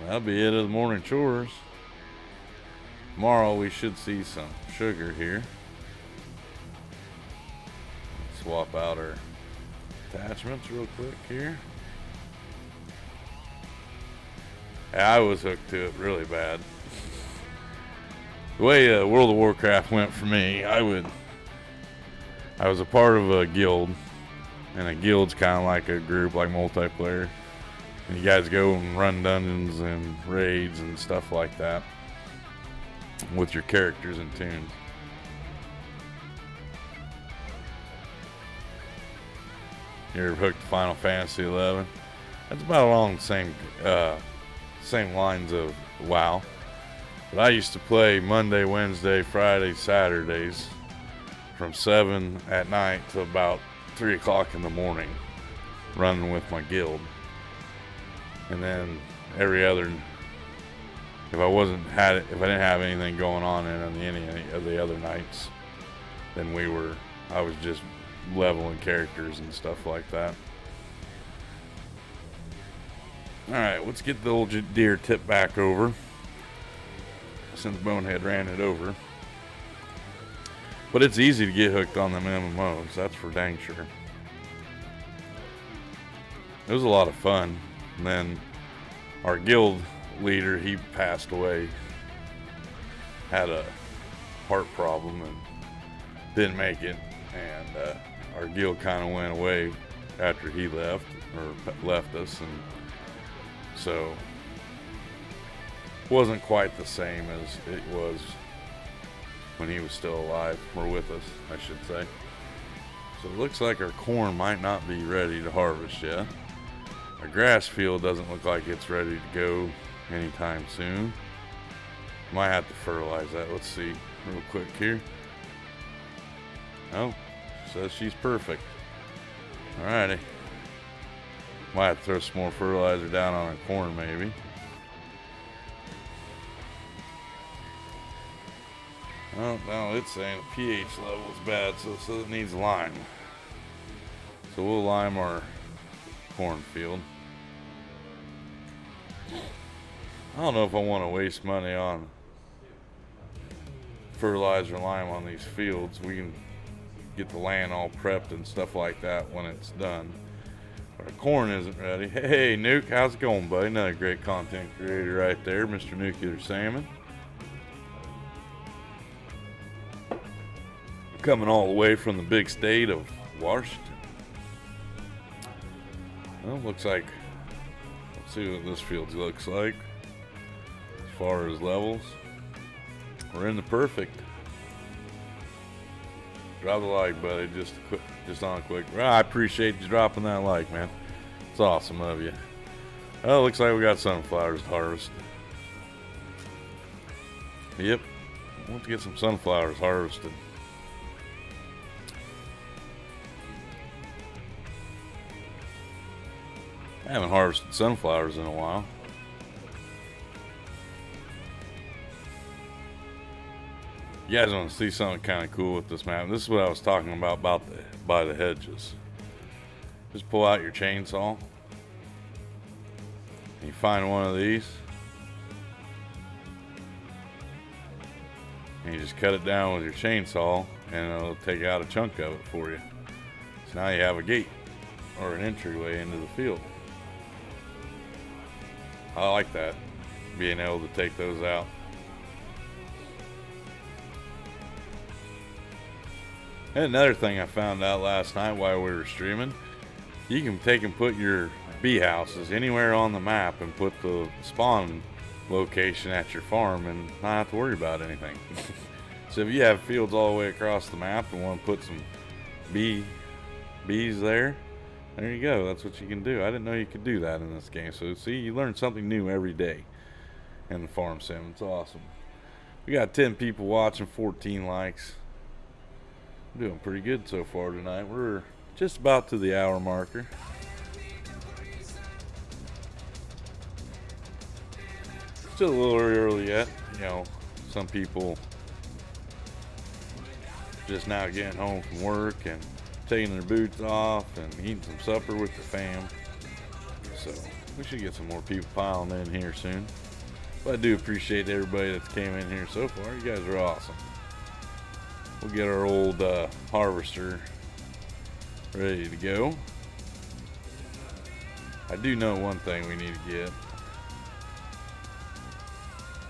That'll be it of the morning chores. Tomorrow we should see some sugar here. Swap out our attachments real quick here. Yeah, I was hooked to it really bad. The way World of Warcraft went for me, I was a part of a guild, and a guild's kind of like a group, like multiplayer. And you guys go and run dungeons and raids and stuff like that with your characters and tunes. You're hooked to Final Fantasy 11. That's about along the same lines of WoW. But I used to play Monday, Wednesday, Friday, Saturdays from 7 at night to about 3 o'clock in the morning, running with my guild. And then every other, if I didn't have anything going on in any of the other nights, then I was just leveling characters and stuff like that. Alright, let's get the old deer tip back over, since Bonehead ran it over. But it's easy to get hooked on them MMOs, that's for dang sure. it was a lot of fun. And then our guild leader, he passed away, had a heart problem and didn't make it, and our guild kind of went away after he left us, and so wasn't quite the same as it was when he was still alive, or with us, I should say. So it looks like our corn might not be ready to harvest yet. Our grass field doesn't look like it's ready to go anytime soon. Might have to fertilize that. Let's see real quick here. Oh, says she's perfect. Alrighty. Might have to throw some more fertilizer down on our corn maybe. Oh, no, it's saying the pH level is bad, so it needs lime. So we'll lime our cornfield. I don't know if I want to waste money on fertilizer and lime on these fields. We can get the land all prepped and stuff like that when it's done. But our corn isn't ready. Hey, Nuke, how's it going, buddy? Another great content creator right there, Mr. Nuclear Salmon. Coming all the way from the big state of Washington. Well, looks like, let's see what this field looks like as far as levels. We're in the perfect. Drop the like, buddy, just on a quick. Well, I appreciate you dropping that like, man. It's awesome of you. Well, looks like we got sunflowers to harvest. Yep, I want to get some sunflowers harvested. I haven't harvested sunflowers in a while. You guys want to see something kind of cool with this map? This is what I was talking about by the hedges. Just pull out your chainsaw. And you find one of these. And you just cut it down with your chainsaw, and it'll take out a chunk of it for you. So now you have a gate or an entryway into the field. I like that, being able to take those out. And another thing I found out last night while we were streaming, you can take and put your bee houses anywhere on the map and put the spawn location at your farm and not have to worry about anything. So if you have fields all the way across the map and want to put some bees there you go. That's what you can do. I didn't know you could do that in this game. So see, you learn something new every day in the farm sim. It's awesome. We got 10 people watching, 14 likes. We're doing pretty good so far tonight. We're just about to the hour marker. Still a little early yet. You know, some people just now getting home from work and taking their boots off and eating some supper with the fam. So we should get some more people piling in here soon. But I do appreciate everybody that's came in here so far. You guys are awesome. We'll get our old harvester ready to go. I do know one thing we need to get.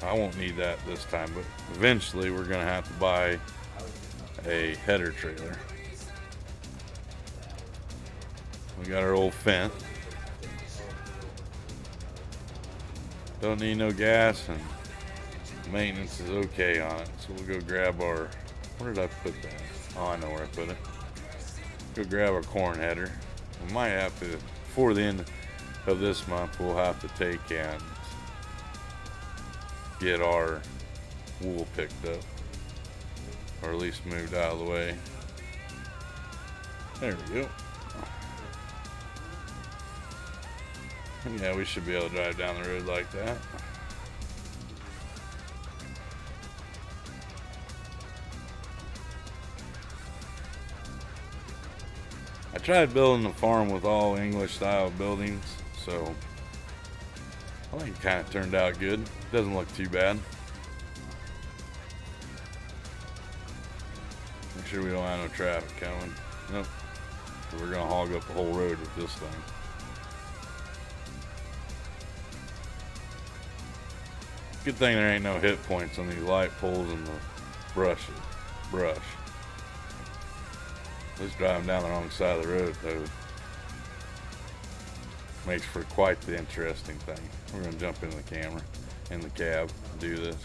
I won't need that this time, but eventually we're going to have to buy a header trailer. We got our old fence. Don't need no gas, and maintenance is okay on it. So we'll go grab our, where did I put that? Oh, I know where I put it. Go grab our corn header. We might have to, before the end of this month, we'll have to take and get our wool picked up, or at least moved out of the way. There we go. Yeah, we should be able to drive down the road like that. I tried building a farm with all English style buildings, so I think it kind of turned out good. Doesn't look too bad. Make sure we don't have no traffic coming. Nope. So we're gonna hog up the whole road with this thing. Good thing there ain't no hit points on these light poles and the brush. Just driving down the wrong side of the road, though, makes for quite the interesting thing. We're gonna jump in the camera, in the cab, and do this.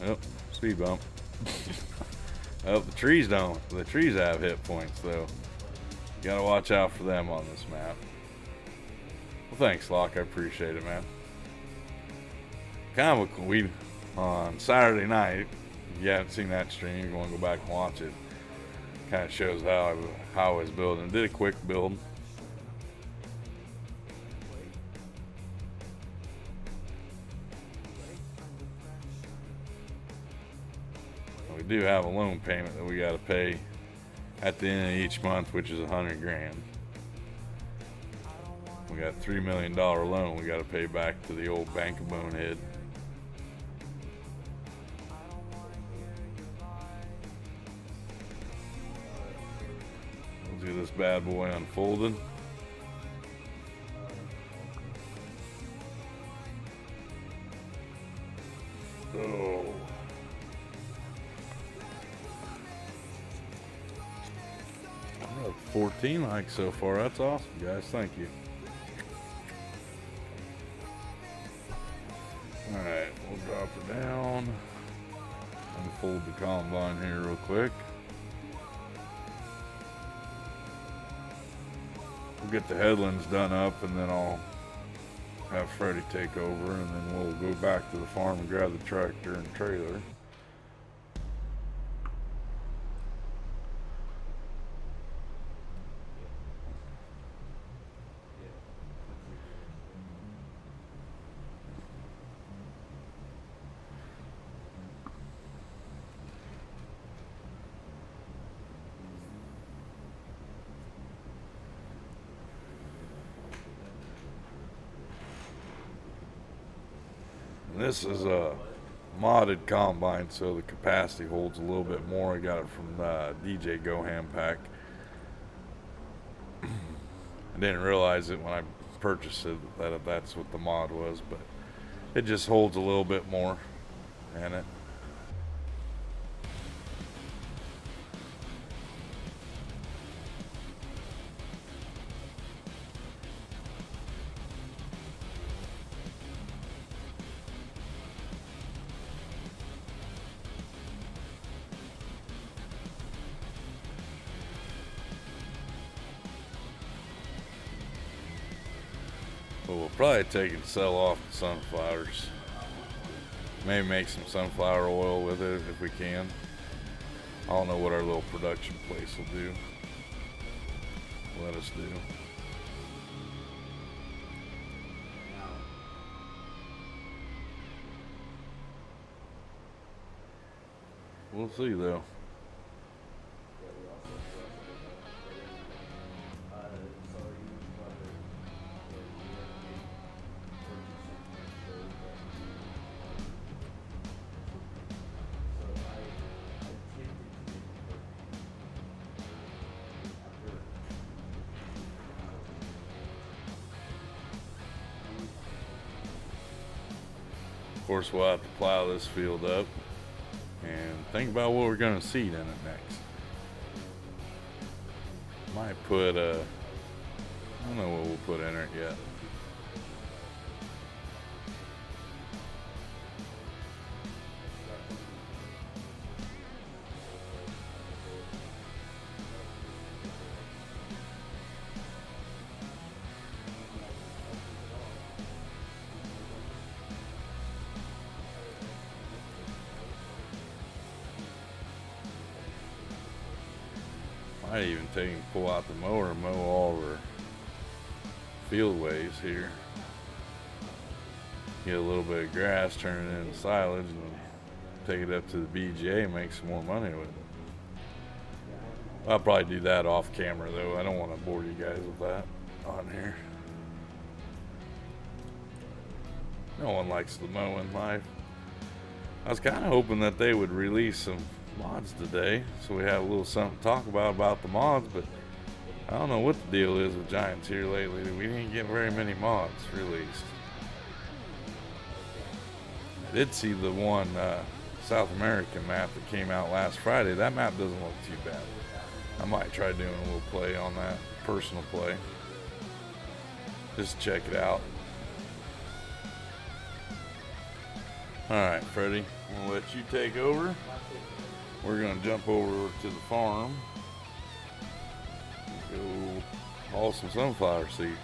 Oh, speed bump. Oh, the trees don't. The trees have hit points, though. You gotta watch out for them on this map. Well, thanks, Locke. I appreciate it, man. Kind of we on Saturday night. If you haven't seen that stream, you're going to go back and watch it. Kind of shows how I was building. Did a quick build. We do have a loan payment that we got to pay at the end of each month, which is $100 grand. We got a $3 million loan we got to pay back to the old Bank of Bonehead. We'll do this bad boy unfolded. Oh. 14 likes so far. That's awesome, guys. Thank you. Alright, we'll drop her down. Unfold the combine here real quick. We'll get the headlands done up, and then I'll have Freddie take over, and then we'll go back to the farm and grab the tractor and trailer. This is a modded combine, so the capacity holds a little bit more. I got it from DJ Goham Pack. I didn't realize it when I purchased it that that's what the mod was, but it just holds a little bit more in it. But we'll probably take and sell off the sunflowers. Maybe make some sunflower oil with it if we can. I don't know what our little production place will do. Let us do. We'll see though. Of course, we'll have to plow this field up and think about what we're going to seed in it next. Might put I don't know what we'll put in it yet. Might even take and pull out the mower and mow all our fieldways here. Get a little bit of grass, turn it into silage, and take it up to the BJ and make some more money with it. I'll probably do that off camera though. I don't want to bore you guys with that on here. No one likes the mowing life. I was kind of hoping that they would release some mods today, so we have a little something to talk about the mods, but I don't know what the deal is with Giants here lately. We didn't get very many mods released. I did see the one South American map that came out last Friday. That map doesn't look too bad. I might try doing a little play on that, personal play. Just check it out. Alright, Freddie, I'm going to let you take over. We're going to jump over to the farm. Go haul some sunflower seeds.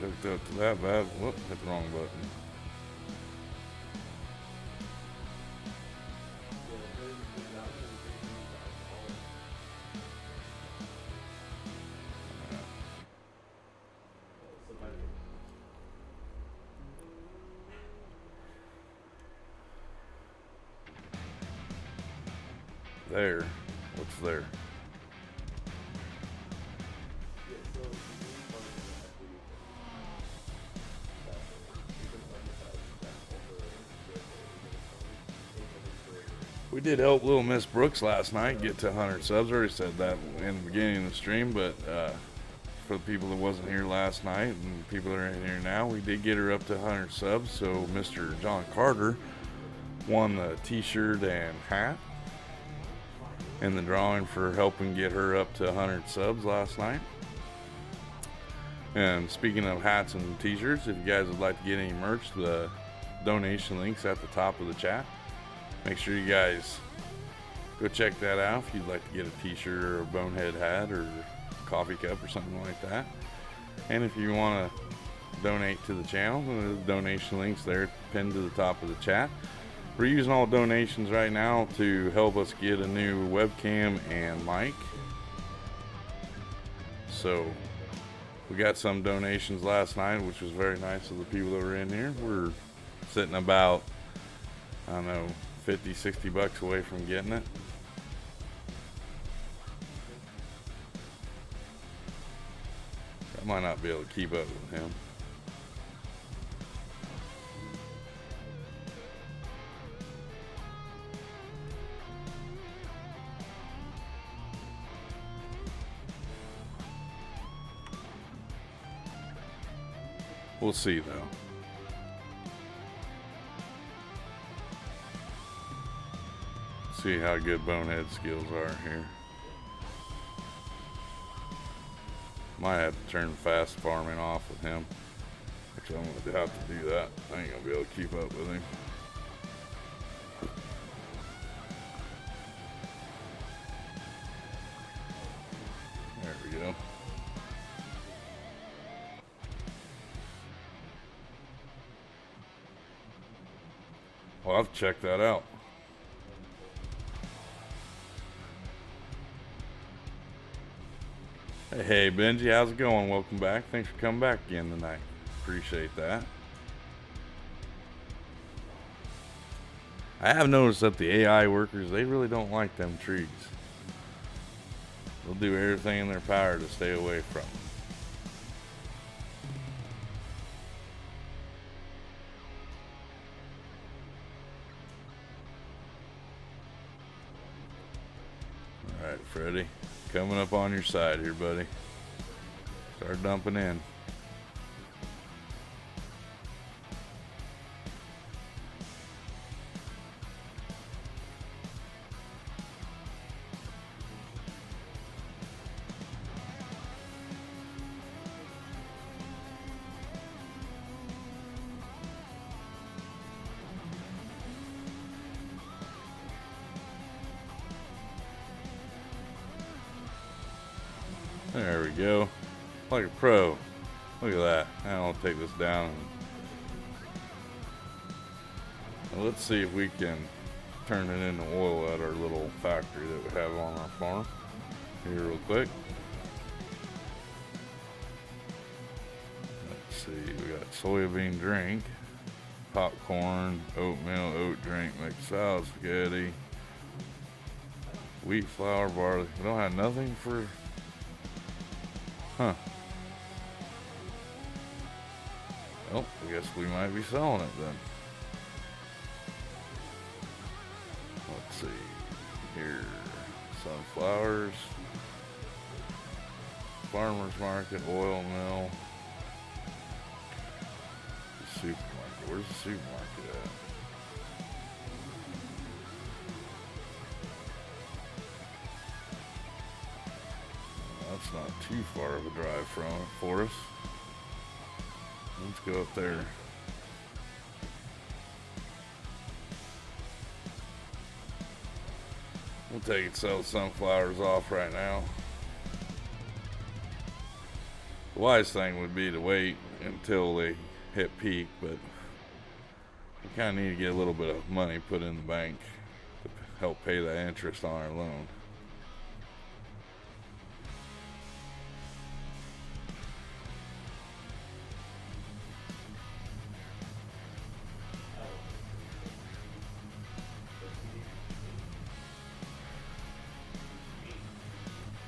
Hooked up to that bad. Whoop, hit the wrong button. There. What's there? We did help Little Miss Brooks last night get to 100 subs. I already said that in the beginning of the stream, but for the people that wasn't here last night and people that are in here now, we did get her up to 100 subs. So Mr. John Carter won the t-shirt and hat in the drawing for helping get her up to 100 subs last night. And speaking of hats and t-shirts, if you guys would like to get any merch, the donation link's at the top of the chat. Make sure you guys go check that out if you'd like to get a t-shirt or a bonehead hat or a coffee cup or something like that. And if you want to donate to the channel, the donation link's there pinned to the top of the chat. We're using all donations right now to help us get a new webcam and mic. So we got some donations last night, which was very nice of the people that were in here. We're sitting about, I don't know, 50, 60 bucks away from getting it. I might not be able to keep up with him. We'll see though. See how good bonehead skills are here. Might have to turn fast farming off with him, which I'm going to have to do that. I ain't going to be able to keep up with him. There we go. Well, I'll have to check that out. Hey Benji, how's it going? Welcome back. Thanks for coming back again tonight. Appreciate that. I have noticed that the AI workers, they really don't like them trees. They'll do everything in their power to stay away from them. Alright, Freddy. Coming up on your side here, buddy. Start dumping in. There we go. Like a pro. Look at that. Now I'll take this down. Now let's see if we can turn it into oil at our little factory that we have on our farm. Here real quick. Let's see. We got soybean drink, popcorn, oatmeal, oat drink, mixed salad, spaghetti, wheat flour, barley. We don't have nothing for... Huh. Well, I guess we might be selling it then. Let's see. Here. Sunflowers. Farmer's market, oil mill. The supermarket. Where's the supermarket at? That's not too far of a drive for us. Let's go up there. We'll take it, sell the sunflowers off right now. The wise thing would be to wait until they hit peak, but we kind of need to get a little bit of money put in the bank to help pay that interest on our loan.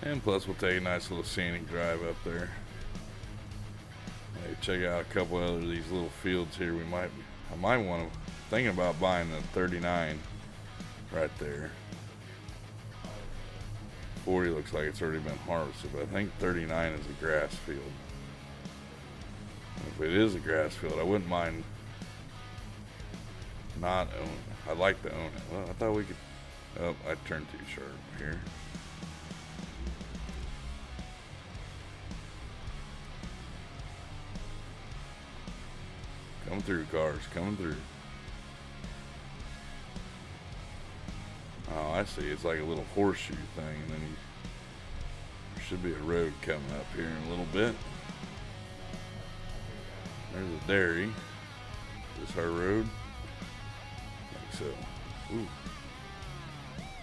And plus we'll take a nice little scenic drive up there. Hey, check out a couple other of these little fields here. I might want to, thinking about buying the 39 right there. 40 looks like it's already been harvested, but I think 39 is a grass field. If it is a grass field, I wouldn't mind not owning it. I'd like to own it. Well, I thought we could, oh, I turned too sharp here. Coming through, cars, coming through. Oh, I see. It's like a little horseshoe thing, and then there should be a road coming up here in a little bit. There's a dairy. Is this our road? I think so. Ooh.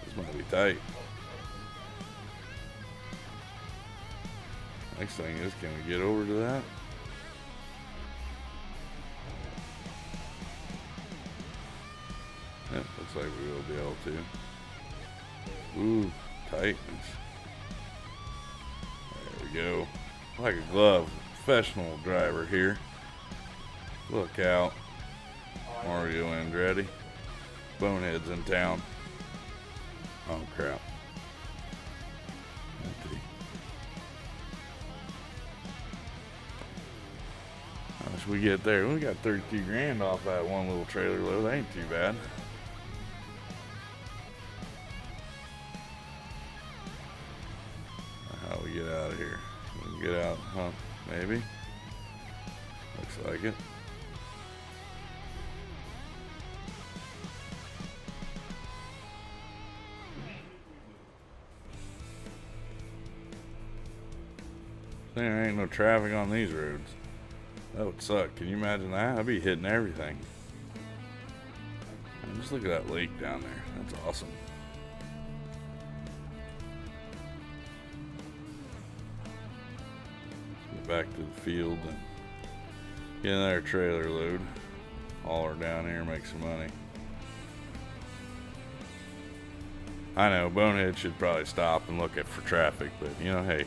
This might be tight. Next thing is, can we get over to that? Yeah, looks like we will be able to. Ooh, tightness. There we go. Like a glove. Professional driver here. Look out. Mario Andretti. Bonehead's in town. Oh crap. Empty. How much we get there? We got 32 grand off that one little trailer load. That ain't too bad. How we get out of here? We can get out, huh? Maybe. Looks like it. There ain't no traffic on these roads. That would suck. Can you imagine that? I'd be hitting everything. And just look at that lake down there. That's awesome. Get back to the field and get another trailer load. Haul her down here and make some money. I know, Bonehead should probably stop and look for traffic, but you know, hey,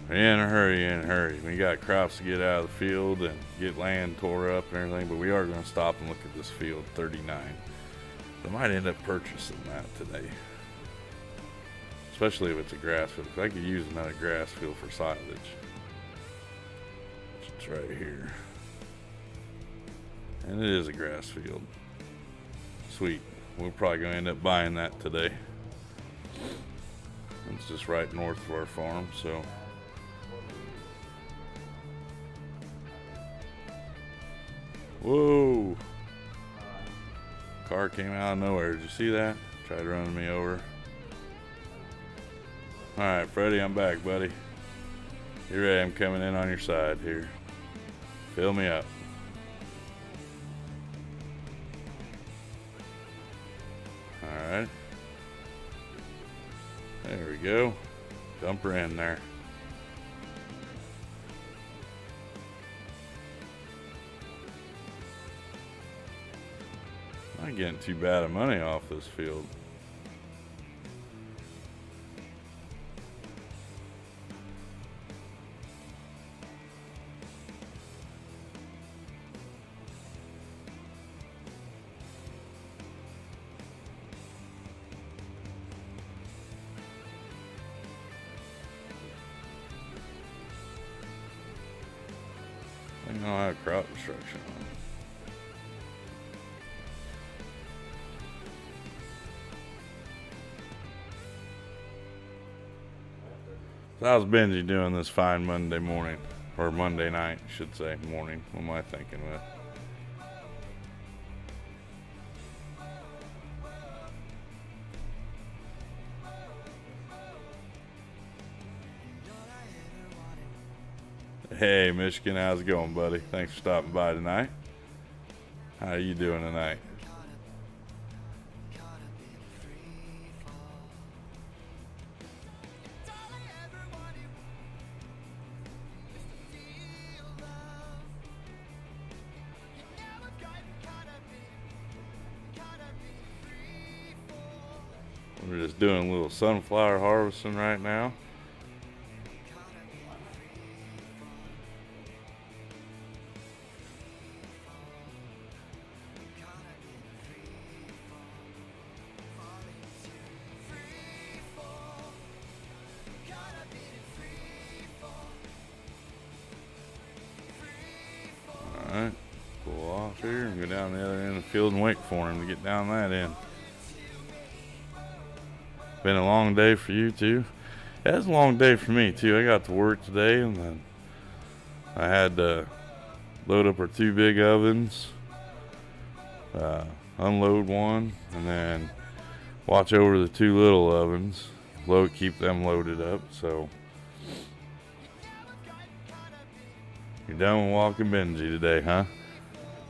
you're in a hurry, We got crops to get out of the field and get land tore up and everything, but we are going to stop and look at this field 39. I might end up purchasing that today. Especially if it's a grass field, because I could use another grass field for silage. It's right here. And it is a grass field. Sweet. We're probably going to end up buying that today. It's just right north of our farm, so. Whoa. Car came out of nowhere. Did you see that? Tried running me over. Alright, Freddie, I'm back, buddy. You ready? I'm coming in on your side here. Fill me up. Alright. There we go. Dump her in there. Not getting too bad of money off this field. You don't have crop destruction on. So how's Benji doing this fine Monday morning? Or Monday night, I should say. Morning. What am I thinking with? Hey, Michigan, how's it going, buddy? Thanks for stopping by tonight. How are you doing tonight? We're just doing a little sunflower harvesting right now. Alright, pull off here and go down the other end of the field and wait for him to get down that end. Been a long day for you too. Yeah, it was a long day for me too. I got to work today and then I had to load up our 2 big ovens, unload one, and then watch over the 2 little ovens, keep them loaded up. So you're done with walking Benji today, huh?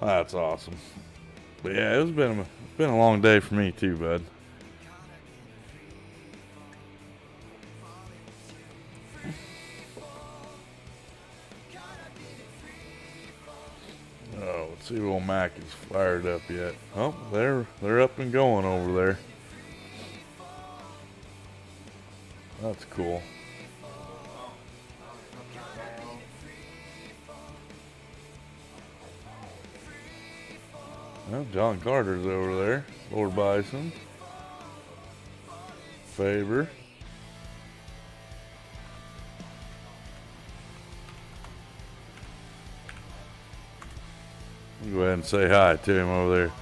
Well, that's awesome. But yeah, it's been a long day for me too, bud. Oh, let's see if old Mac is fired up yet. Oh, they're up and going over there. That's cool. Well, John Carter's over there. Lord Bison. Faber. Go ahead and say hi to him over there.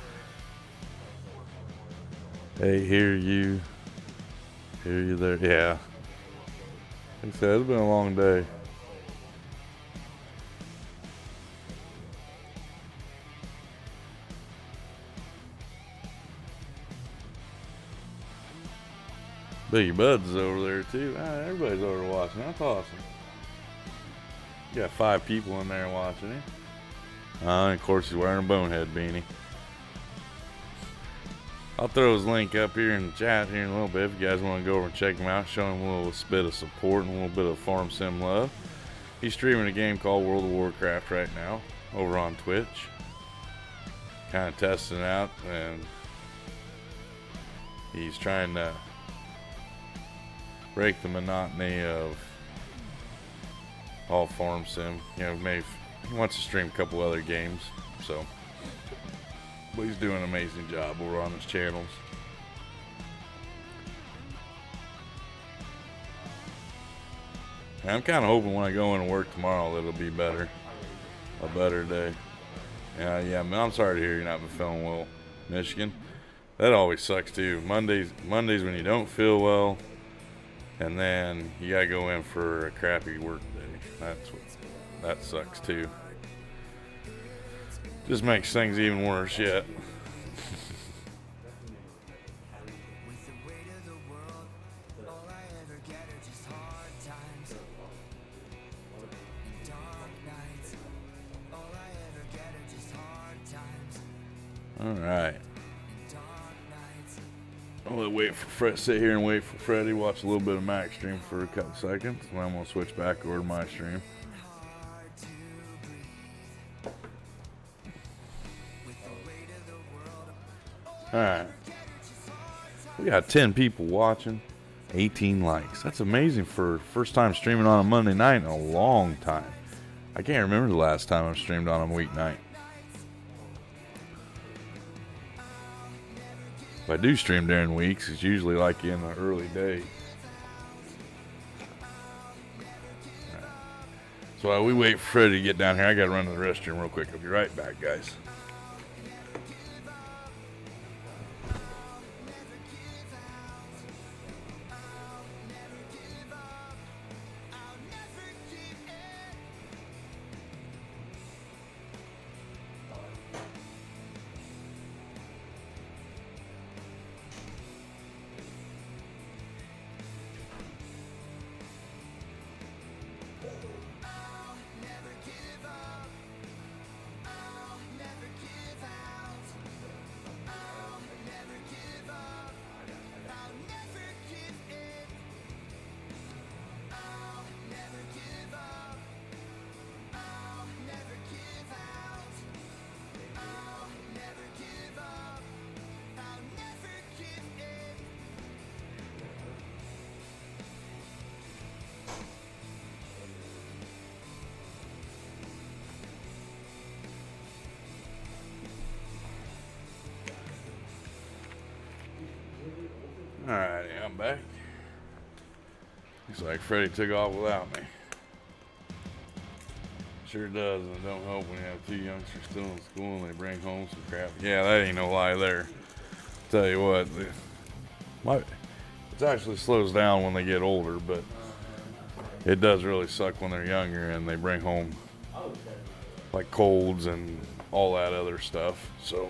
Hey, hear you there. Yeah. Like I said, it's been a long day. Biggie Buds is over there too. Everybody's over watching. That's awesome. You got 5 people in there watching it. And of course he's wearing a bonehead beanie. I'll throw his link up here in the chat here in a little bit if you guys want to go over and check him out, show him a little bit of support and a little bit of farm sim love. He's streaming a game called World of Warcraft right now over on Twitch. Kind of testing it out, and he's trying to break the monotony of all farm sim. You know, maybe he wants to stream a couple other games, so. But he's doing an amazing job over on his channels. And I'm kind of hoping when I go into work tomorrow that it'll be better. A better day. Yeah, man, I'm sorry to hear you're not been feeling well, Michigan. That always sucks too. Mondays when you don't feel well, and then you gotta go in for a crappy work day. That sucks too. Just makes things even worse yet. Alright. I'll wait for Fred, sit here and wait for Freddie, watch a little bit of Mac's stream for a couple seconds, and I'm going to switch back over to my stream. Alright. We got 10 people watching, 18 likes. That's amazing for first time streaming on a Monday night in a long time. I can't remember the last time I've streamed on a weeknight. If I do stream during weeks, it's usually like in the early days. Right. So while we wait for Freddie to get down here, I gotta run to the restroom real quick. I'll be right back, guys. Alright, I'm back. Looks like Freddie took off without me. Sure does, and it don't help when you have two youngsters still in school and they bring home some crap. Yeah, that ain't no lie there. Tell you what, it actually slows down when they get older, but it does really suck when they're younger and they bring home like colds and all that other stuff. So,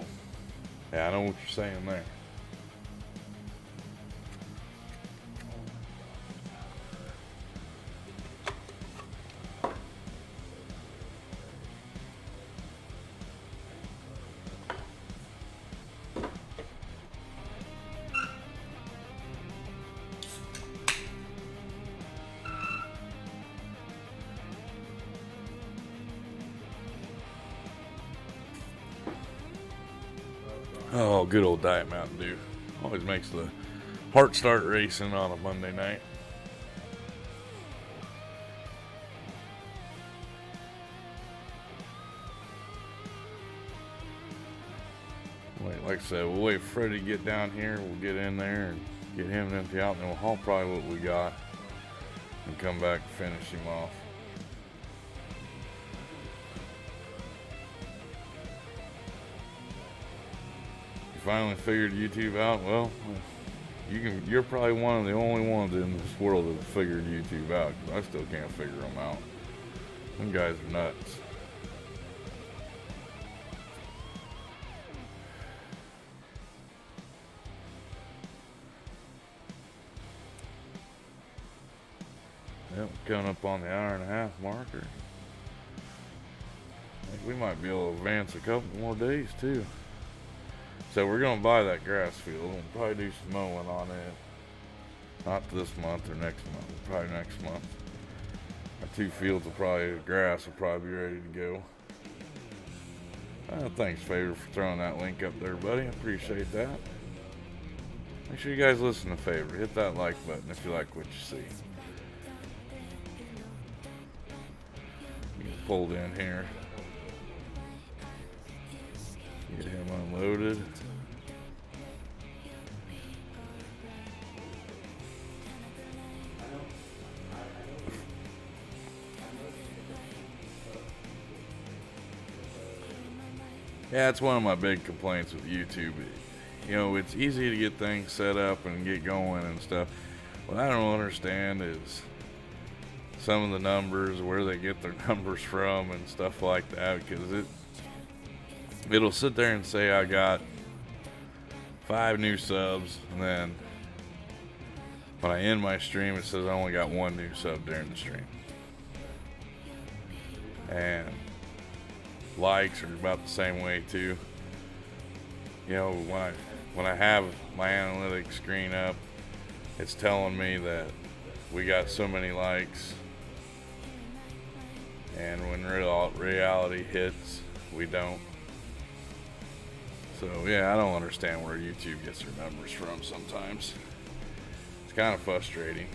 yeah, I know what you're saying there. Oh, good old Diet Mountain Dew. Always makes the heart start racing on a Monday night. Like I said, we'll wait for Freddie to get down here. We'll get in there and get him to empty out, and then we'll haul probably what we got and come back and finish him off. Finally figured YouTube out. Well, you're probably one of the only ones in this world that figured YouTube out, because I still can't figure them out. Them guys are nuts. Yep, coming up on the hour-and-a-half marker. I think we might be able to advance a couple more days too. So we're going to buy that grass field. We'll probably do some mowing on it. Not this month or next month. Probably next month. Our two fields will probably, grass will probably be ready to go. Thanks, Favor, for throwing that link up there, buddy. I appreciate that. Make sure you guys listen to Favor. Hit that like button if you like what you see. Get pulled in here. Get him unloaded. Yeah, it's one of my big complaints with YouTube. You know, it's easy to get things set up and get going and stuff. What I don't understand is some of the numbers, where they get their numbers from and stuff like that, because it'll sit there and say I got 5 new subs, and then when I end my stream it says I only got 1 new sub during the stream. And likes are about the same way too. You know, when I have my analytics screen up, it's telling me that we got so many likes, and when reality hits, we don't. So yeah, I don't understand where YouTube gets their numbers from sometimes. It's kind of frustrating.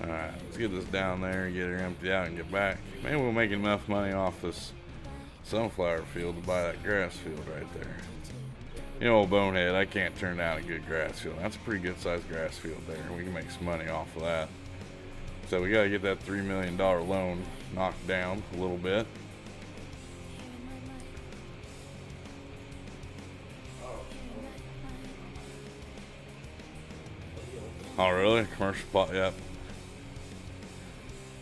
Alright, let's get this down there and get her emptied out and get back. Maybe we'll make enough money off this sunflower field to buy that grass field right there. You know, Bonehead, I can't turn down a good grass field. That's a pretty good sized grass field there. We can make some money off of that. So we got to get that $3 million loan knocked down a little bit. Oh, really? Commercial plot? Yep.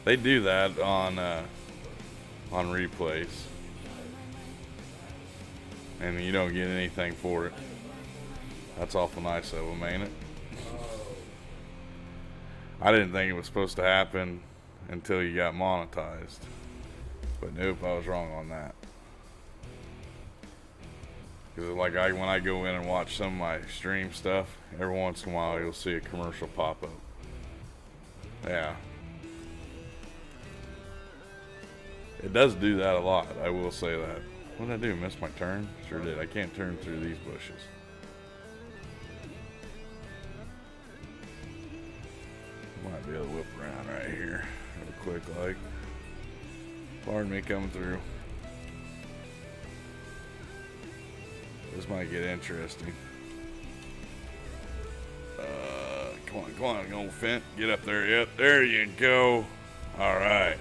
They do that on replays, and you don't get anything for it. That's awful nice of them, ain't it? I didn't think it was supposed to happen until you got monetized, but nope, I was wrong on that. Because like when I go in and watch some of my stream stuff, every once in a while you'll see a commercial pop up. Yeah. It does do that a lot, I will say that. What did I do? Miss my turn? Sure did. I can't turn through these bushes. Might be able to whip around right here real quick like. Pardon me coming through. This might get interesting. Come on, old Fent. Get up there. Yep, there you go. All right.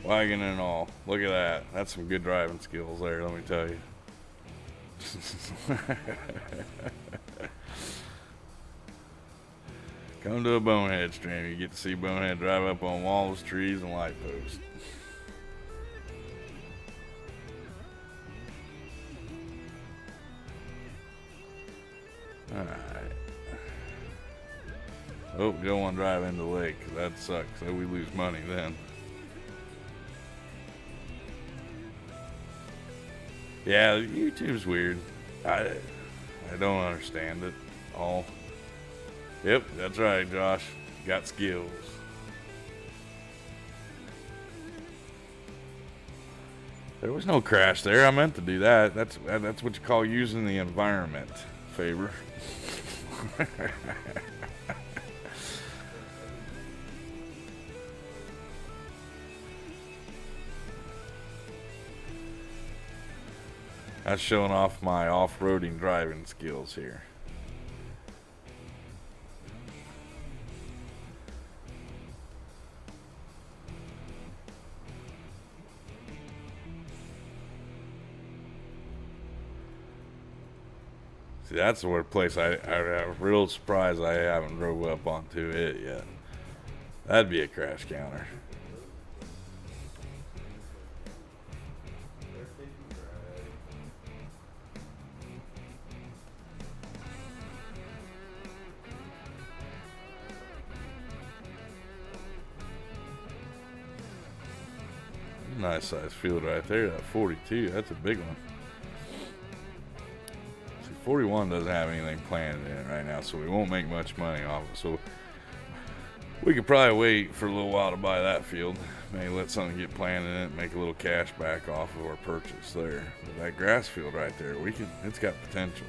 Wagon and all. Look at that. That's some good driving skills there, let me tell you. Come to a Bonehead stream. You get to see Bonehead drive up on walls, trees, and light posts. Alright. Oh, you don't want to drive into the lake, because that sucks. So we lose money then. Yeah, YouTube's weird. I don't understand it all. Yep, that's right, Josh. Got skills. There was no crash there. I meant to do that. That's what you call using the environment, Faber. That's showing off my off-roading driving skills here. See, that's the word place I'm real surprised I haven't drove up onto it yet. That'd be a crash counter. Nice size field right there. That 42, that's a big one. 41 doesn't have anything planned in it right now, so we won't make much money off it. So we could probably wait for a little while to buy that field. Maybe let something get planted in it, make a little cash back off of our purchase there. But that grass field right there, it's got potential.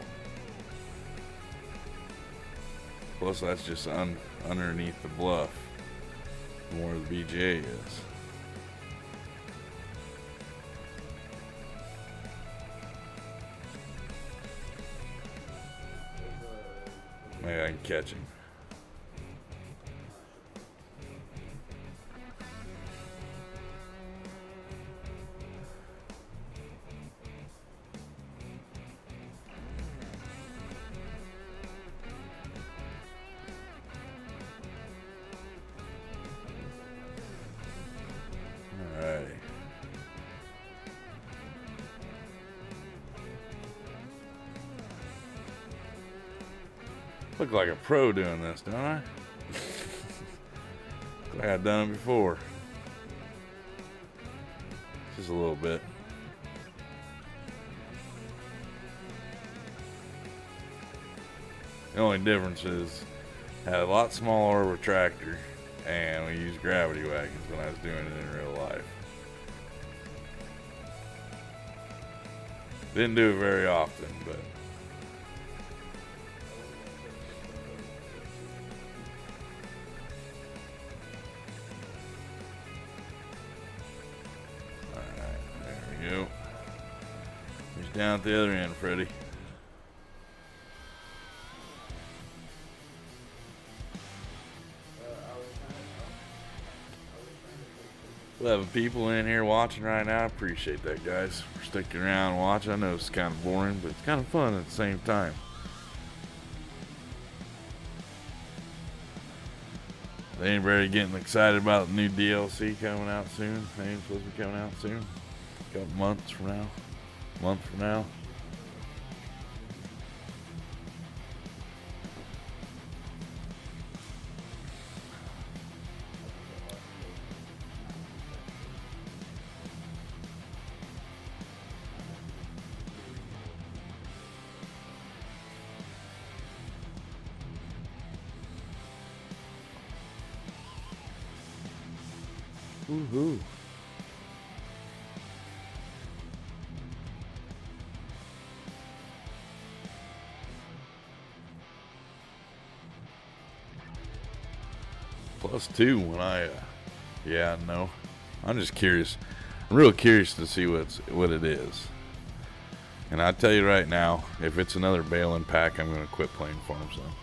Plus that's just underneath the bluff from where the BGA is. Maybe I can catch him. Alrighty. Look like a pro doing this, don't I? Like I've done it before. Just a little bit. The only difference is I had a lot smaller of a tractor and we used gravity wagons when I was doing it in real life. Didn't do it very often, but down at the other end, Freddie. 11 people in here watching right now. I appreciate that, guys, for sticking around and watching. I know it's kind of boring, but it's kind of fun at the same time. Anybody getting excited about the new DLC coming out soon? Ain't supposed to be coming out soon. A couple months from now. A month from now. Woohoo. +2 when I, yeah, no. I'm just curious. I'm real curious to see what it is. And I tell you right now, if it's another Balin pack, I'm going to quit playing Farm Zone.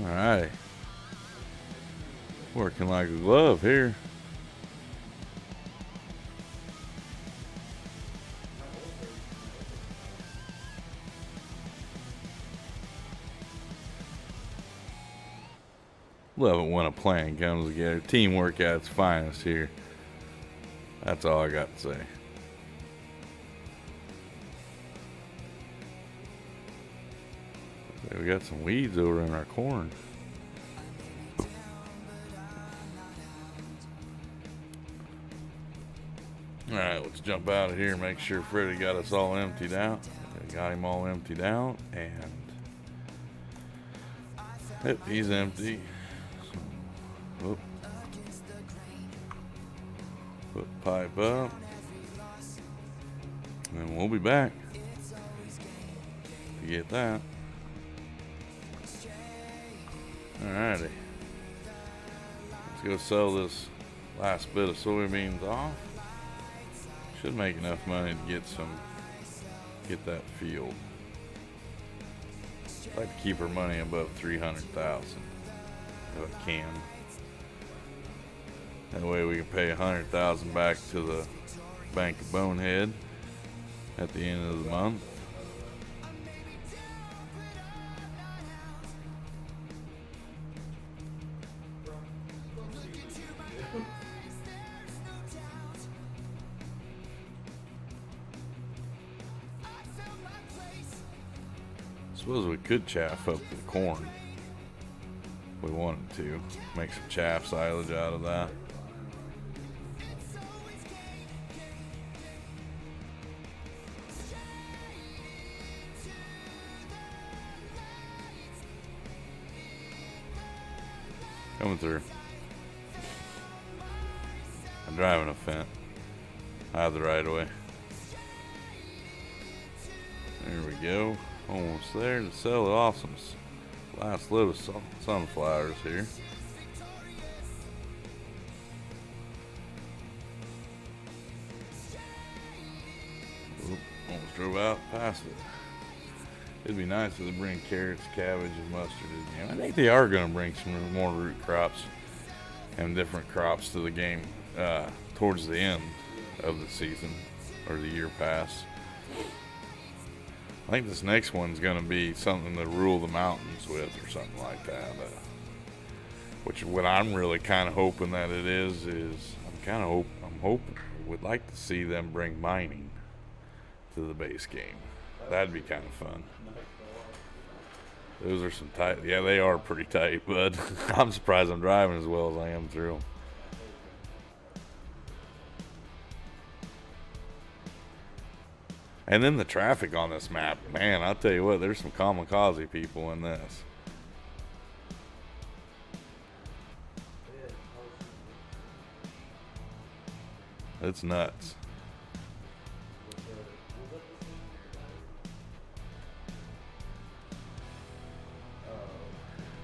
Alright. Working like a glove here. Love it when a plan comes together. Teamwork at its finest here. That's all I got to say. We got some weeds over in our corn. Alright, let's jump out of here and make sure Freddy got us all emptied out. Got him all emptied out, and yep, he's empty. So, whoop. Put pipe up. And we'll be back to get that. Alrighty. Let's go sell this last bit of soybeans off. Should make enough money to get that field. I'd like to keep our money above 300,000 if I can. That way we can pay 100,000 back to the Bank of Bonehead at the end of the month. Suppose we could chaff up the corn if we wanted to. Make some chaff silage out of that. Coming through. I'm driving a Fent. I have the right of way. There we go. Almost there to sell it off some last load of sunflowers here. Oop, almost drove out past it. It'd be nice if they bring carrots, cabbage, and mustard in here. I think they are going to bring some more root crops and different crops to the game towards the end of the season or the year pass. I think this next one's going to be something to rule the mountains with or something like that. Which what I'm really kind of hoping that it is I'm hoping would like to see them bring mining to the base game. That'd be kind of fun. Those are some tight, yeah, they are pretty tight, bud. I'm surprised I'm driving as well as I am through them. And then the traffic on this map, man, I'll tell you what, there's some kamikaze people in this. It's nuts.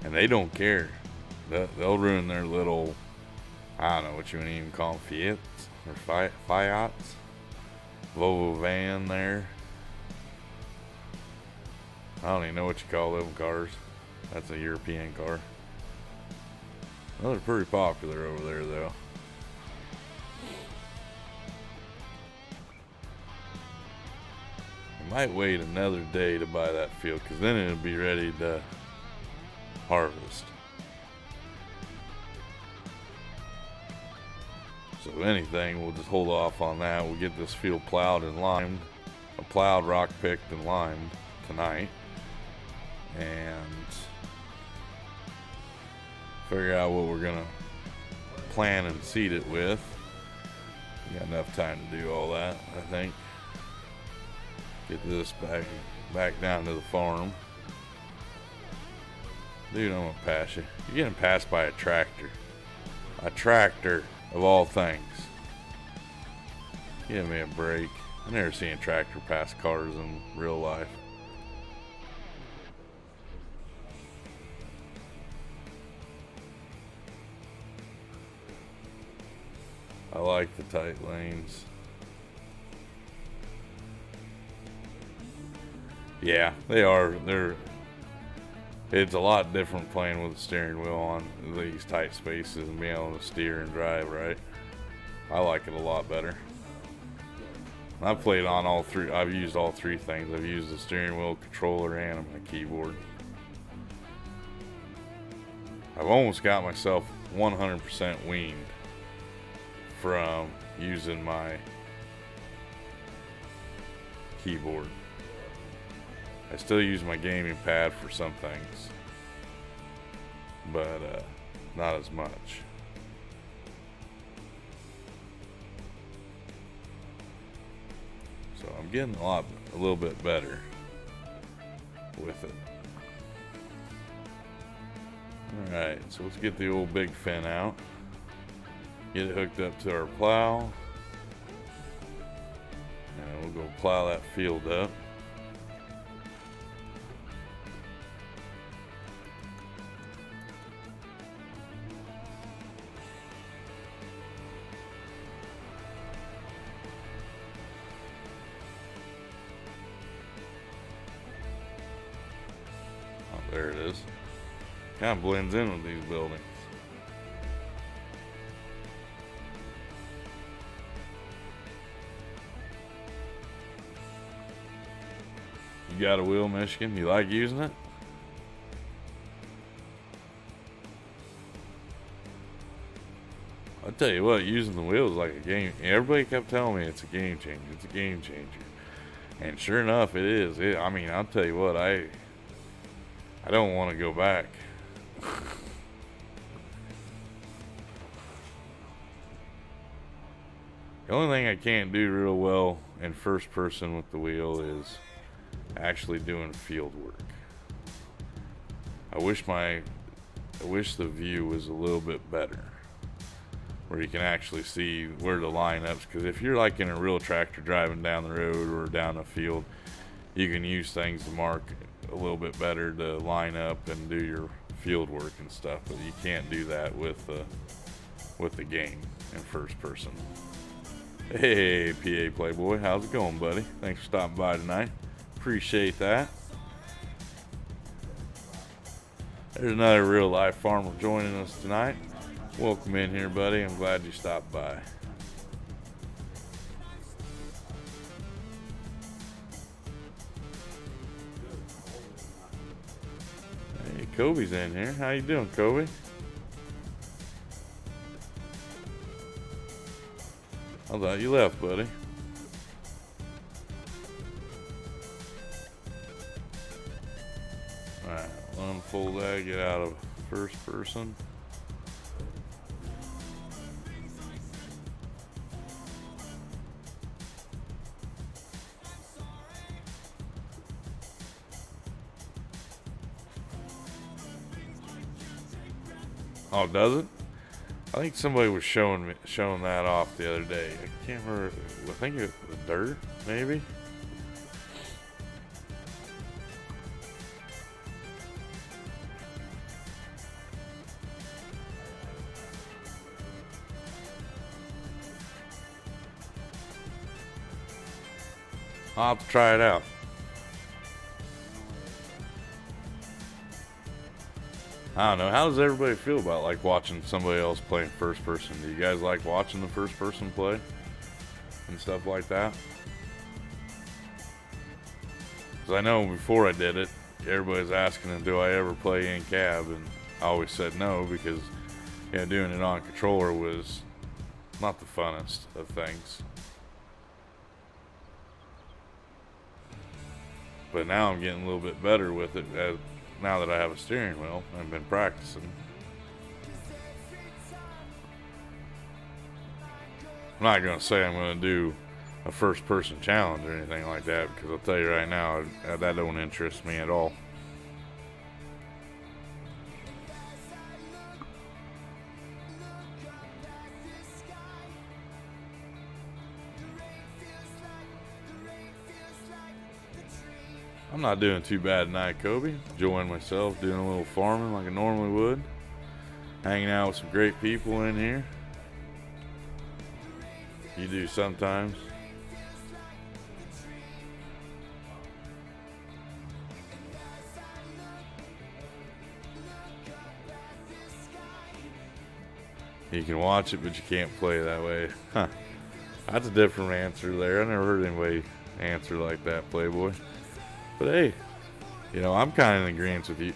And they don't care. They'll ruin their little, I don't know what you would even call them, Fiats or Fiats, Volvo van there. I don't even know what you call them cars. That's a European car. Well, they're pretty popular over there, though. I might wait another day to buy that field, because then it'll be ready to harvest. So if anything, we'll just hold off on that. We'll get this field plowed and limed, plowed, rock picked, and limed tonight, and figure out what we're gonna plant and seed it with. We got enough time to do all that, I think. Get this back down to the farm. Dude, I'm gonna pass you. You're getting passed by a tractor. A tractor, of all things. Give me a break. I've never seen a tractor pass cars in real life. I like the tight lanes. Yeah, they are. It's a lot different playing with the steering wheel on these tight spaces and being able to steer and drive, right? I like it a lot better. I've played on all three. I've used all three things. I've used the steering wheel, controller, and my keyboard. I've almost got myself 100% weaned from using my keyboard. I still use my gaming pad for some things, but not as much. So I'm getting a little bit better with it. Alright, so let's get the old big fin out. Get it hooked up to our plow. And we'll go plow that field up. There it is. Kind of blends in with these buildings. You got a wheel, Michigan? You like using it? I'll tell you what, using the wheel is like a game. Everybody kept telling me it's a game changer. It's a game changer. And sure enough, it is. I mean, I'll tell you what, I don't want to go back. The only thing I can't do real well in first person with the wheel is actually doing field work. I wish the view was a little bit better, where you can actually see where the lineups. Because if you're like in a real tractor driving down the road or down a field, you can use things to mark a little bit better to line up and do your field work and stuff, but you can't do that with the game in first person. Hey, PA Playboy, how's it going, buddy? Thanks for stopping by tonight. Appreciate that. There's another real life farmer joining us tonight. Welcome in here, buddy. I'm glad you stopped by. Hey, Kobe's in here. How you doing, Kobe? I thought you left, buddy. Alright, unfold that, get out of first person. Oh, does it? I think somebody was showing that off the other day. I can't remember. I think it was the dirt, maybe. I'll have to try it out. I don't know. How does everybody feel about like watching somebody else playing first person? Do you guys like watching the first person play and stuff like that? Because I know before I did it, everybody's asking, do I ever play in cab? And I always said no because doing it on controller was not the funnest of things. But now I'm getting a little bit better with it now that I have a steering wheel and I've been practicing. I'm not going to say I'm going to do a first person challenge or anything like that, because I'll tell you right now, that don't interest me at all. I'm not doing too bad tonight, Kobe. Enjoying myself, doing a little farming like I normally would. Hanging out with some great people in here. You do sometimes. You can watch it, but you can't play that way. Huh. That's a different answer there. I never heard anybody answer like that, Playboy. But hey, I'm kind of in agreement with you.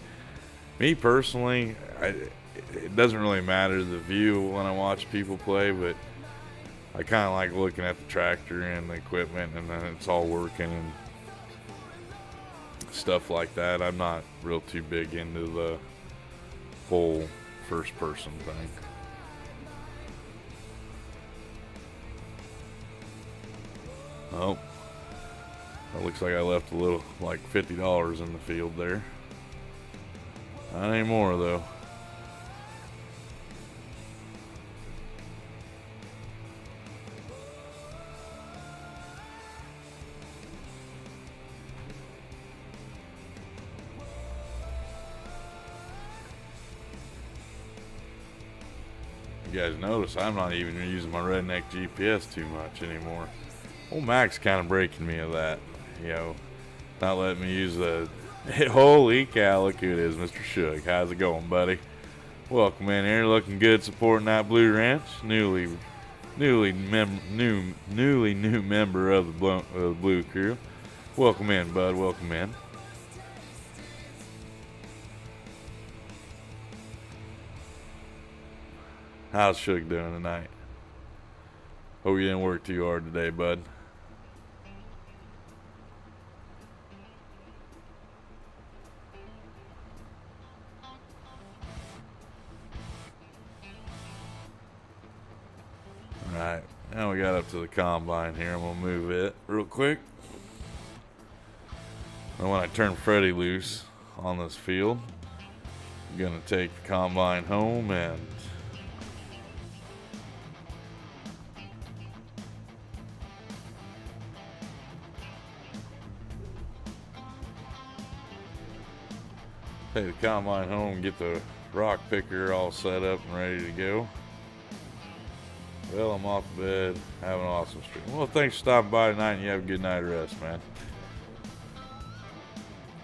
Me personally, it doesn't really matter the view when I watch people play, but I kind of like looking at the tractor and the equipment, and then it's all working and stuff like that. I'm not real too big into the whole first person thing. Oh. It looks like I left a little, like $50 in the field there. Not anymore, though. You guys notice I'm not even using my redneck GPS too much anymore. Old Mac's kind of breaking me of that. Not letting me use the holy cow. Look who it is, Mr. Shug. How's it going, buddy? Welcome in here, looking good, supporting that Blue Ranch. Newly new member of the Blue Crew. Welcome in, bud. Welcome in. How's Shug doing tonight? Hope you didn't work too hard today, bud. Alright, now we got up to the combine here. I'm going to move it real quick. And when I turn Freddie loose on this field, I'm going to take the combine home and take the combine home and get the rock picker all set up and ready to go. Well, I'm off to bed. Have an awesome stream. Well, thanks for stopping by tonight, and you have a good night of rest, man.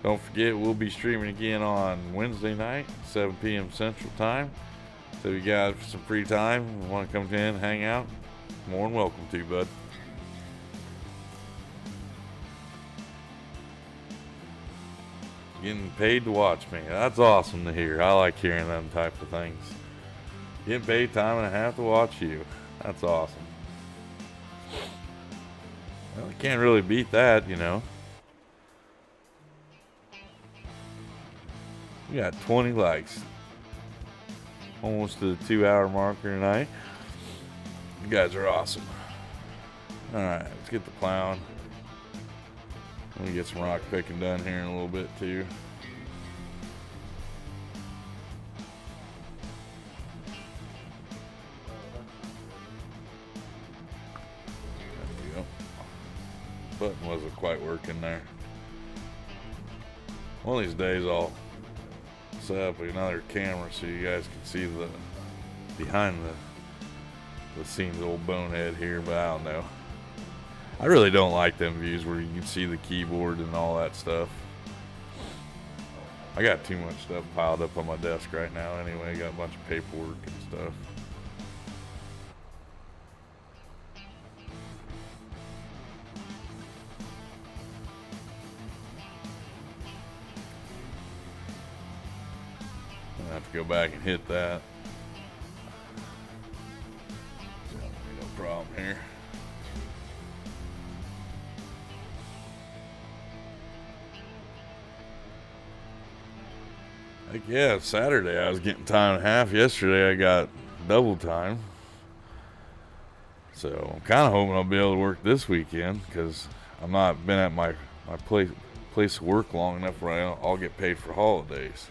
Don't forget, we'll be streaming again on Wednesday night, 7 p.m. Central Time. So if you got some free time, want to come in, hang out, more than welcome to, bud. Getting paid to watch me. That's awesome to hear. I like hearing them type of things. Getting paid time and a half to watch you. That's awesome. Well, I can't really beat that, We got 20 likes. Almost to the 2-hour marker tonight. You guys are awesome. Alright, let's get the plowing. Let me get some rock picking done here in a little bit too. quite working there. One of these days I'll set up another camera so you guys can see the behind the scenes old bonehead here, but I don't know. I really don't like them views where you can see the keyboard and all that stuff. I got too much stuff piled up on my desk right now anyway. I got a bunch of paperwork and stuff. I have to go back and hit that. No problem here. Like, yeah, Saturday I was getting time and a half. Yesterday I got double time. So I'm kind of hoping I'll be able to work this weekend because I've not been at my place of work long enough where I'll get paid for holidays.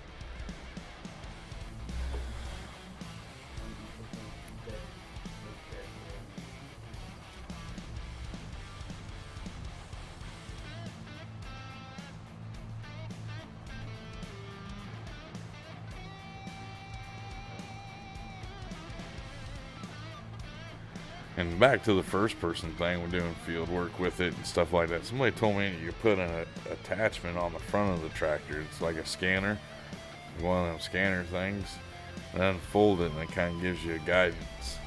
And back to the first person thing, we're doing field work with it and stuff like that. Somebody told me you put an attachment on the front of the tractor. It's like a scanner, one of them scanner things. And unfold it and it kind of gives you a guidance.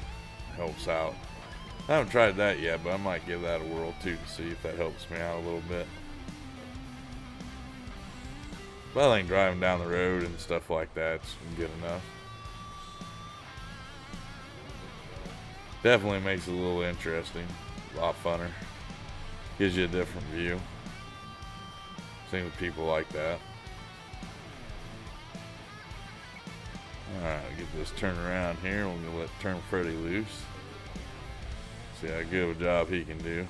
Helps out. I haven't tried that yet, but I might give that a whirl too to see if that helps me out a little bit. But I think driving down the road and stuff like that's good enough. Definitely makes it a little interesting, a lot funner. Gives you a different view. Same with people like that. Alright, get this turned around here. We're gonna turn Freddie loose. See how good of a job he can do.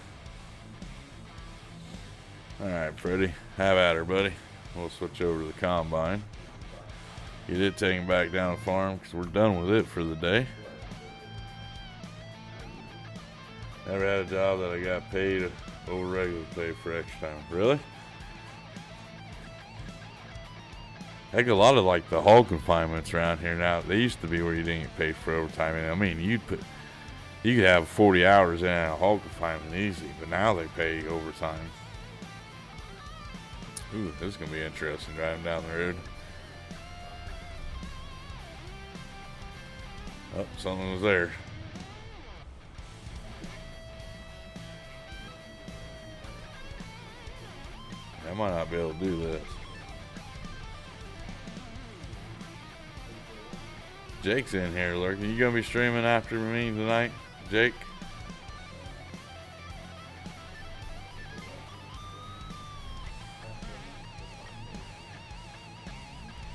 Alright, Freddie, have at her, buddy. We'll switch over to the combine. You did take him back down the farm because we're done with it for the day. Never had a job that I got paid over regular pay for extra time. Really? Heck, a lot of like the hog confinements around here now, they used to be where you didn't get paid for overtime. And I mean, you could have 40 hours in a hog confinement easy, but now they pay overtime. Ooh, this is gonna be interesting driving down the road. Oh, something was there. I might not be able to do this. Jake's in here lurking. You gonna be streaming after me tonight, Jake?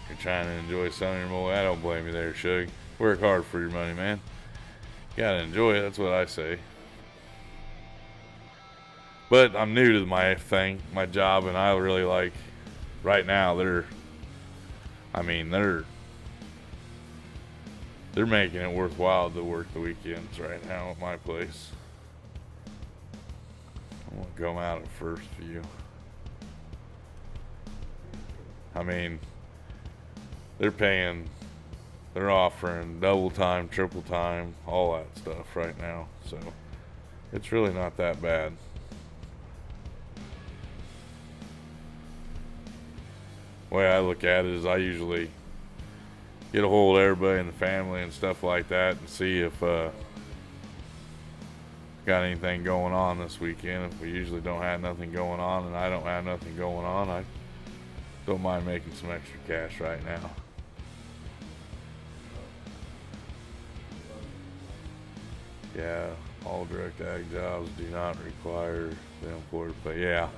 You're trying to enjoy some of your boy. I don't blame you there, Shug. Work hard for your money, man. You gotta enjoy it. That's what I say. But I'm new to my thing, my job, and I really like, right now, they're making it worthwhile to work the weekends right now at my place. I'm going to come out at first view. I mean, they're offering double time, triple time, all that stuff right now. So, it's really not that bad. The way I look at it is I usually get a hold of everybody in the family and stuff like that and see if got anything going on this weekend. If we usually don't have nothing going on and I don't have nothing going on, I don't mind making some extra cash right now. Yeah, all direct ag jobs do not require the employer to pay. Yeah,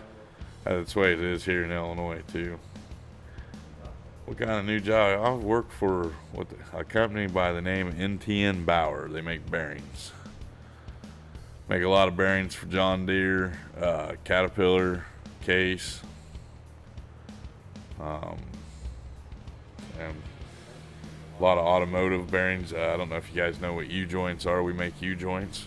that's the way it is here in Illinois too. What kind of new job? I work for a company by the name of NTN Bauer. They make bearings. Make a lot of bearings for John Deere, Caterpillar, Case, and a lot of automotive bearings. I don't know if you guys know what U-joints are. We make U-joints.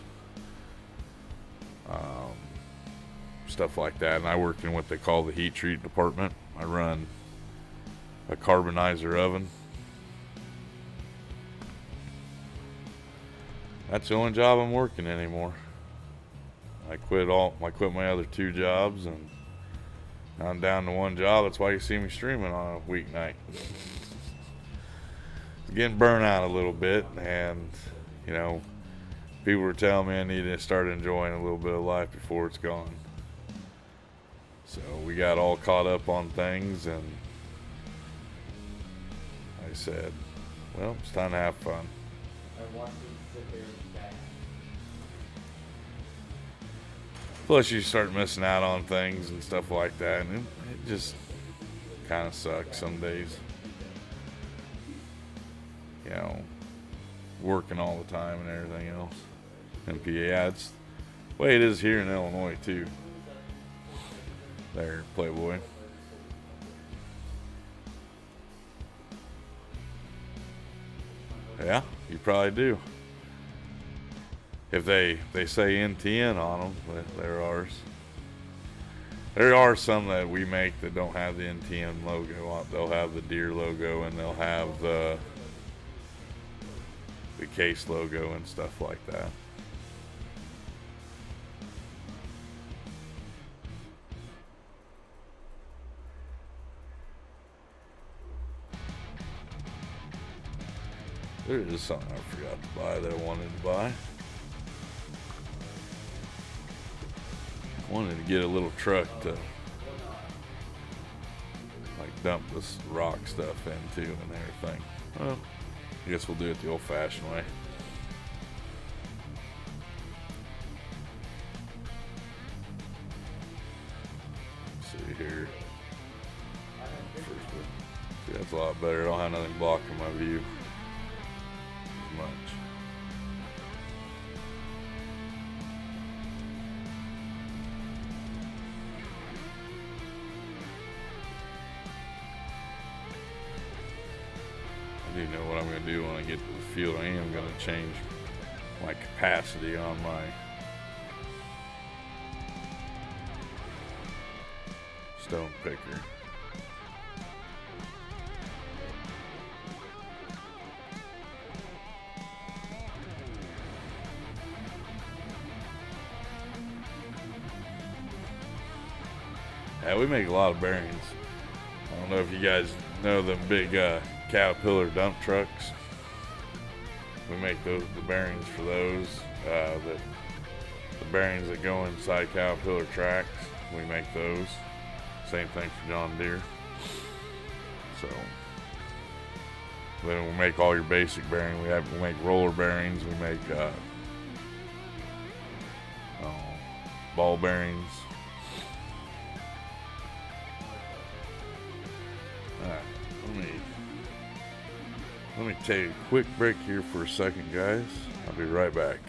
stuff like that. And I work in what they call the heat treat department. I run a carbonizer oven. That's the only job I'm working anymore. I quit my other 2 jobs, and I'm down to 1 job. That's why you see me streaming on a weeknight. Getting burnt out a little bit, and you know, people were telling me I need to start enjoying a little bit of life before it's gone. So we got all caught up on things, and I said, well, it's time to have fun. I want to sit there and back. Plus, you start missing out on things and stuff like that, and it just kind of sucks some days. You know, working all the time and everything else. And yeah, it's the way it is here in Illinois, too. There, Playboy. Yeah, you probably do. If they say NTN on them, they're ours. There are some that we make that don't have the NTN logo on. They'll have the deer logo, and they'll have the case logo and stuff like that. There is something I forgot to buy that I wanted to buy. I wanted to get a little truck to like dump this rock stuff into and everything. Well, I guess we'll do it the old-fashioned way. Let's see here. See, that's a lot better. I don't have nothing blocking my view as much. I do know what I'm going to do when I get to the field. I am going to change my capacity on my stone picker. Yeah, we make a lot of bearings. I don't know if you guys know them big Caterpillar dump trucks. We make the bearings for those. The bearings that go inside Caterpillar tracks, we make those. Same thing for John Deere. So then we make all your basic bearing. We make roller bearings. We make ball bearings. Let me take a quick break here for a second, guys. I'll be right back.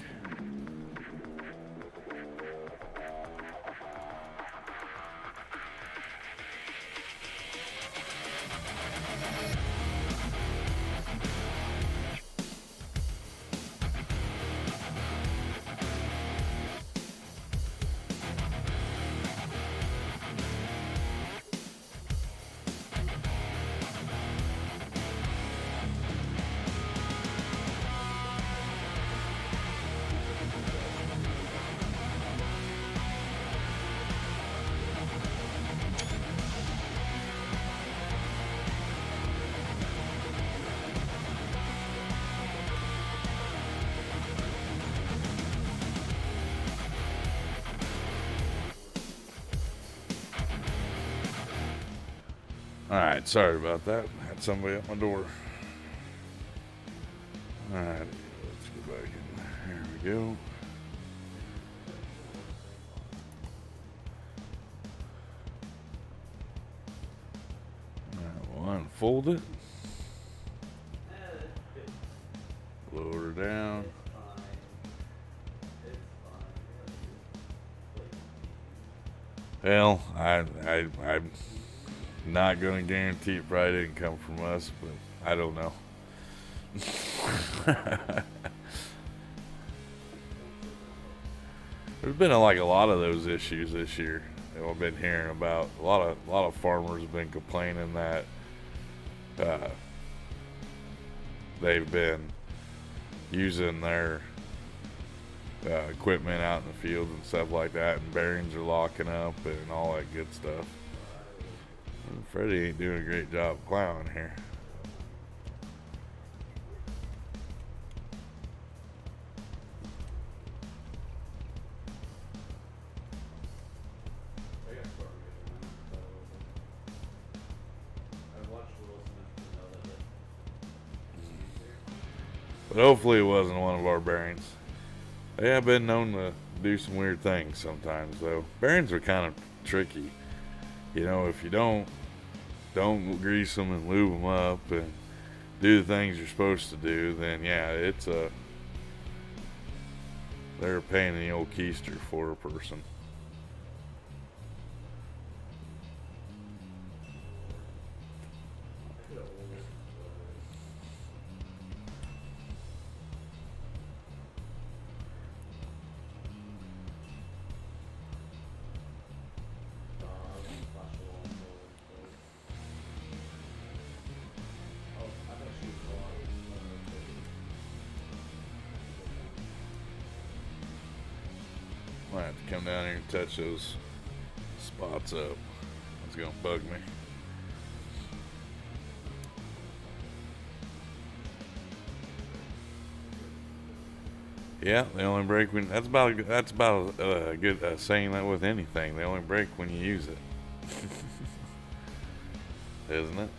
Alright, sorry about that. I had somebody at my door. Alright, let's go back in there. Here we go. Alright, we'll unfold it. Lower her down. Well, I'm not going to guarantee it probably didn't come from us, but I don't know. There's been like a lot of those issues this year that I've been hearing about. A lot of farmers have been complaining that uh, they've been using their equipment out in the fields and stuff like that, and bearings are locking up and all that good stuff. And Freddie ain't doing a great job plowing here. But hopefully it wasn't one of our bearings. They have been known to do some weird things sometimes, though. Bearings are kind of tricky. You know, if you don't grease them and lube them up and do the things you're supposed to do, then yeah, they're a pain in the old keister for a person. Might have to come down here and touch those spots up. It's gonna bug me. Yeah, they only break when that's about a good saying that with anything. They only break when you use it, isn't it?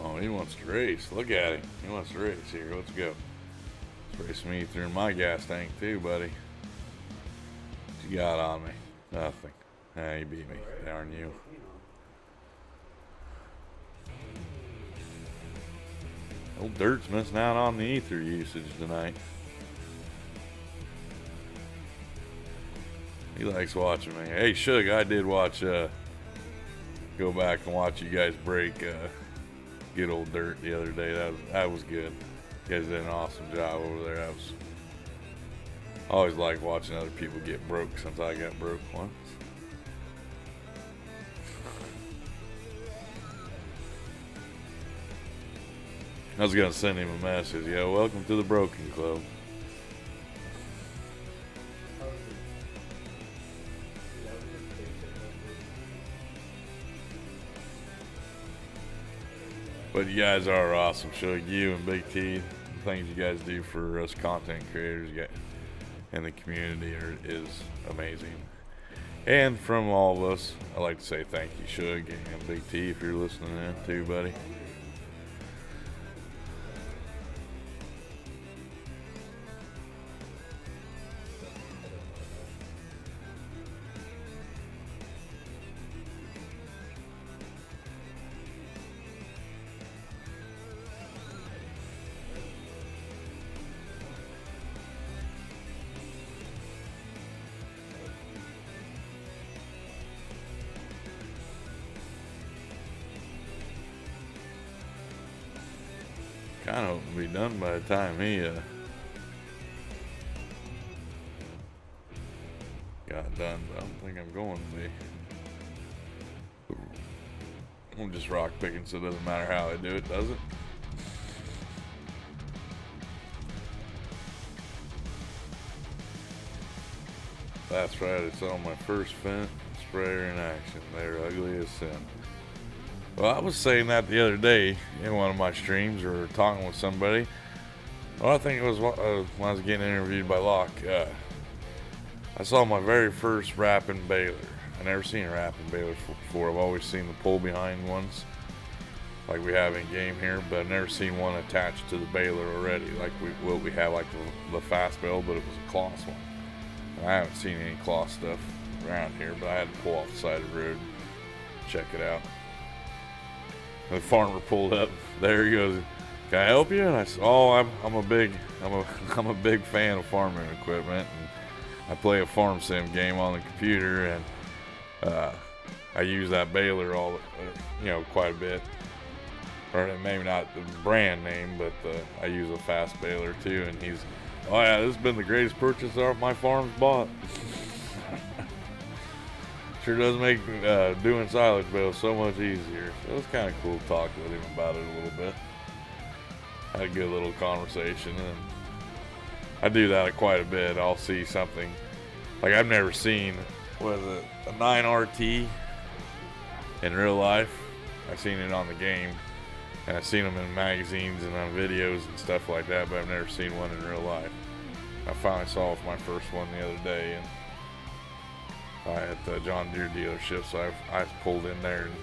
Oh, he wants to race. Look at him. He wants to race here. Let's go. Let's race me through my gas tank too, buddy. What you got on me? Nothing. Ah, you beat me. Darn you. Old Dirt's missing out on the ether usage tonight. He likes watching me. Hey, Shug, I did watch, go back and watch you guys break, Get Old Dirt the other day. That was good. You guys did an awesome job over there. I always like watching other people get broke since I got broke once. I was gonna send him a message. Yo, welcome to the Broken Club. But you guys are awesome. Shug, you and Big T, the things you guys do for us content creators in the community is amazing. And from all of us, I'd like to say thank you, Shug and Big T, if you're listening in too, buddy. Kind of hoping to be done by the time he got done, but I don't think I'm going to be. I'm just rock picking, so it doesn't matter how I do it, does it? That's right, it's on my first Fent sprayer in action. They're ugly as sin. Well, I was saying that the other day in one of my streams or talking with somebody. Well, I think it was when I was getting interviewed by Locke. I saw my very first wrapping baler. I never seen a wrapping baler before. I've always seen the pull behind ones like we have in game here, but I've never seen one attached to the baler already like we have like the fast bale, but it was a cloth one. And I haven't seen any cloth stuff around here, but I had to pull off the side of the road, check it out. The farmer pulled up. There he goes. can I help you? And I said, oh, I'm a big I'm a big fan of farming equipment, and I play a farm sim game on the computer, and I use that baler quite a bit. Or maybe not the brand name, but I use a fast baler too. And he's, oh yeah, this has been the greatest purchase my farm's bought. Sure does make doing silage bales so much easier. So it was kind of cool to talk with him about it a little bit. Had a good little conversation, and I do that quite a bit. I'll see something like I've never seen, what is it, a 9RT in real life. I've seen it on the game. And I've seen them in magazines and on videos and stuff like that, but I've never seen one in real life. I finally saw my first one the other day, and at the John Deere dealership, so I pulled in there and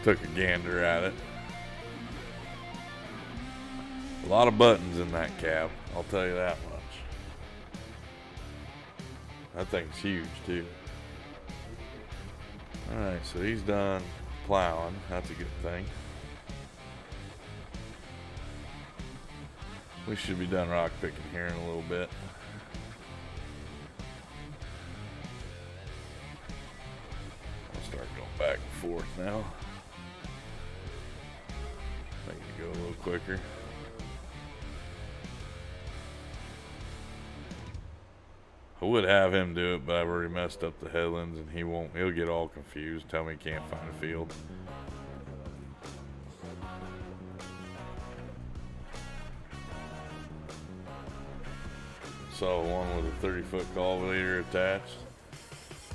took a gander at it. A lot of buttons in that cab, I'll tell you that much. That thing's huge too. Alright, so he's done plowing, that's a good thing. We should be done rock picking here in a little bit. I'll start going back and forth now. Make it go a little quicker. I would have him do it, but I've already messed up the headlands, and he'll get all confused, tell me he can't find a field. Saw one with a 30-foot cultivator attached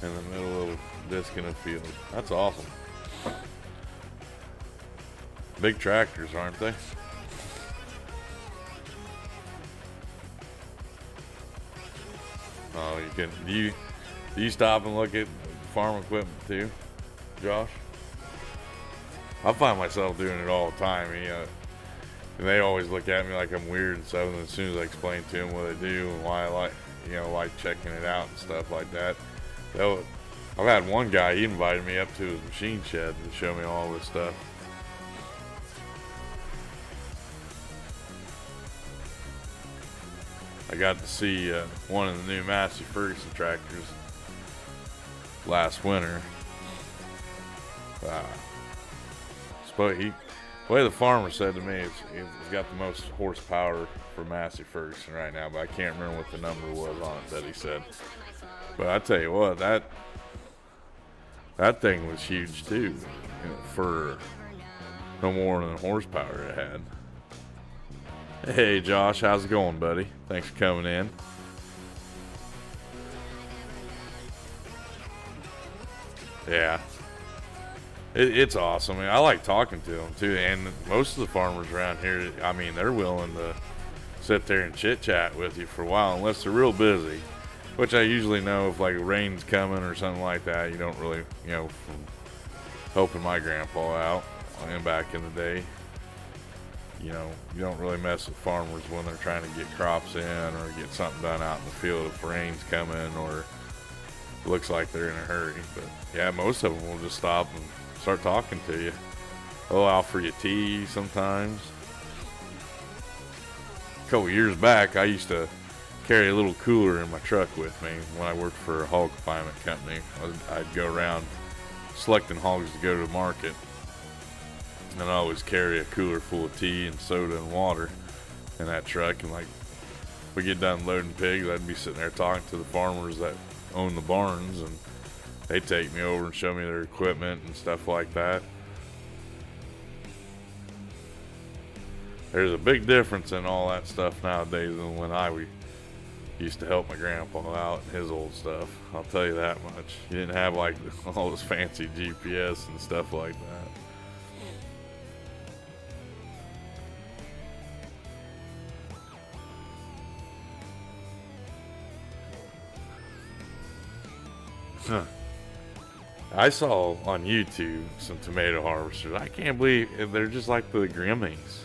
in the middle of a disc in a field. That's awesome. Big tractors, aren't they? Oh, you can. Do you stop and look at farm equipment too, Josh? I find myself doing it all the time. And they always look at me like I'm weird and stuff. And as soon as I explain to them what I do and why I like checking it out and stuff like that, I've had one guy, he invited me up to his machine shed to show me all this stuff. I got to see one of the new Massey Ferguson tractors last winter. The way the farmer said to me, it's got the most horsepower for Massey Ferguson right now, but I can't remember what the number was on it that he said. But I tell you what, that thing was huge too, for no more than the horsepower it had. Hey Josh, how's it going, buddy? Thanks for coming in. Yeah. It's awesome. I like talking to them too, and most of the farmers around here, I mean, they're willing to sit there and chit chat with you for a while, unless they're real busy, which I usually know if like rain's coming or something like that. You don't really, from helping my grandpa out and back in the day, you don't really mess with farmers when they're trying to get crops in or get something done out in the field if rain's coming or it looks like they're in a hurry. But yeah, most of them will just stop and start talking to you. They'll offer you tea sometimes. A couple years back, I used to carry a little cooler in my truck with me when I worked for a hog confinement company. I'd go around selecting hogs to go to the market, and I always carry a cooler full of tea and soda and water in that truck. And like we get done loading pigs, I'd be sitting there talking to the farmers that own the barns, and they take me over and show me their equipment and stuff like that. There's a big difference in all that stuff nowadays than when I used to help my grandpa out and his old stuff. I'll tell you that much. You didn't have like all this fancy GPS and stuff like that. Huh. I saw on YouTube some tomato harvesters. I can't believe they're just like the Grimmings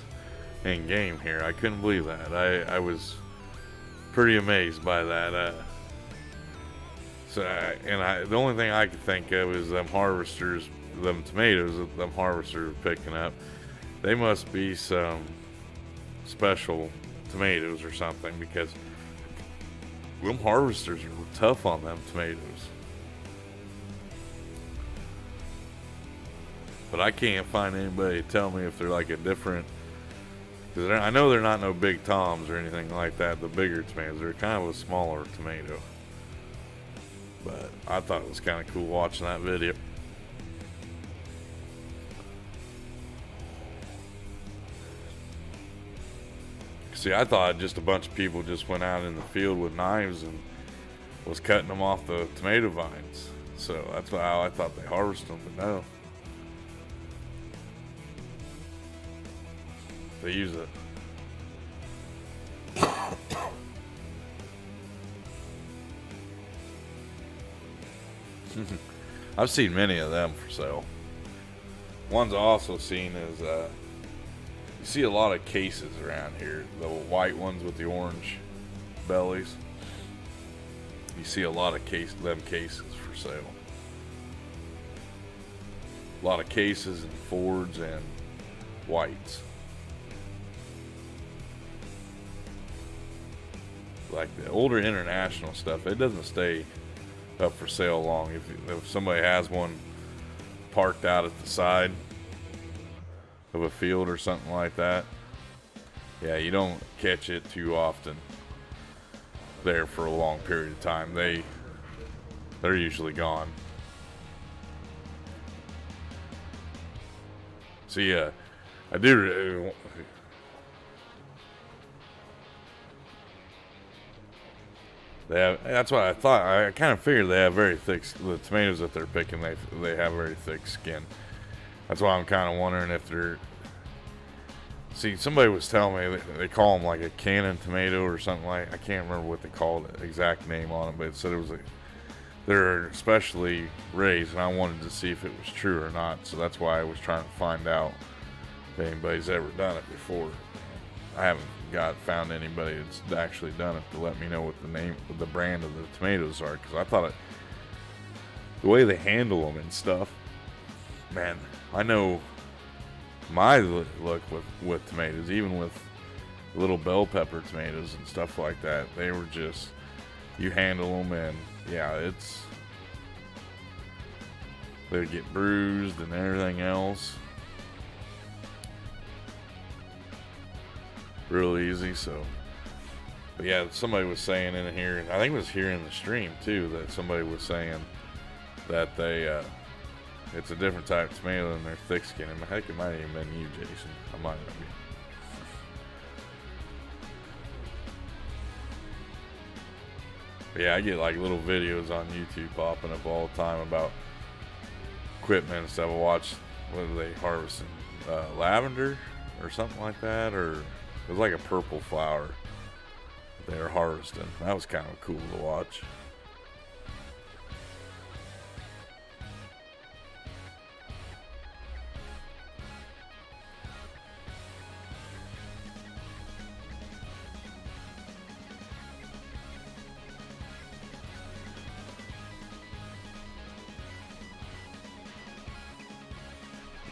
in game here. I couldn't believe that. I was pretty amazed by that. The only thing I could think of is them harvesters, them tomatoes that them harvesters are picking up. they must be some special tomatoes or something, because them harvesters are tough on them tomatoes. But I can't find anybody to tell me if they're like a different, because I know they're not no big toms or anything like that. The bigger tomatoes, they're kind of a smaller tomato. But I thought it was kind of cool watching that video. See, I thought just a bunch of people just went out in the field with knives and was cutting them off the tomato vines. So that's how I thought they harvested them, but no. They use it. I've seen many of them for sale. Ones I also seen is you see a lot of cases around here, the white ones with the orange bellies. You see a lot of cases for sale. A lot of cases and Fords and whites. Like the older international stuff, it doesn't stay up for sale long. If somebody has one parked out at the side of a field or something like that, yeah, you don't catch it too often there for a long period of time. They're usually gone. So yeah, I do. That's what I thought. I kind of figured they have very thick. The tomatoes that they're picking, they have very thick skin. That's why I'm kind of wondering if they're. See, somebody was telling me they call them like a cannon tomato or something like. I can't remember what they called it, exact name on it, but it said it was they're specially raised, and I wanted to see if it was true or not. So that's why I was trying to find out if anybody's ever done it before. I haven't found anybody that's actually done it to let me know what the brand of the tomatoes are, because I thought the way they handle them and stuff, man, I know my look with tomatoes, even with little bell pepper tomatoes and stuff like that, they were just, you handle them and yeah, they get bruised and everything else real easy. So, but yeah, somebody was saying in here, I think it was here in the stream too, that somebody was saying that it's a different type of tomato than their thick skin. And heck, it might have even been you, Jason. I might not be. But yeah, I get like little videos on YouTube popping up all the time about equipment and stuff. I watch, what are they harvesting? Lavender or something like that, or it was like a purple flower they were harvesting. That was kind of cool to watch.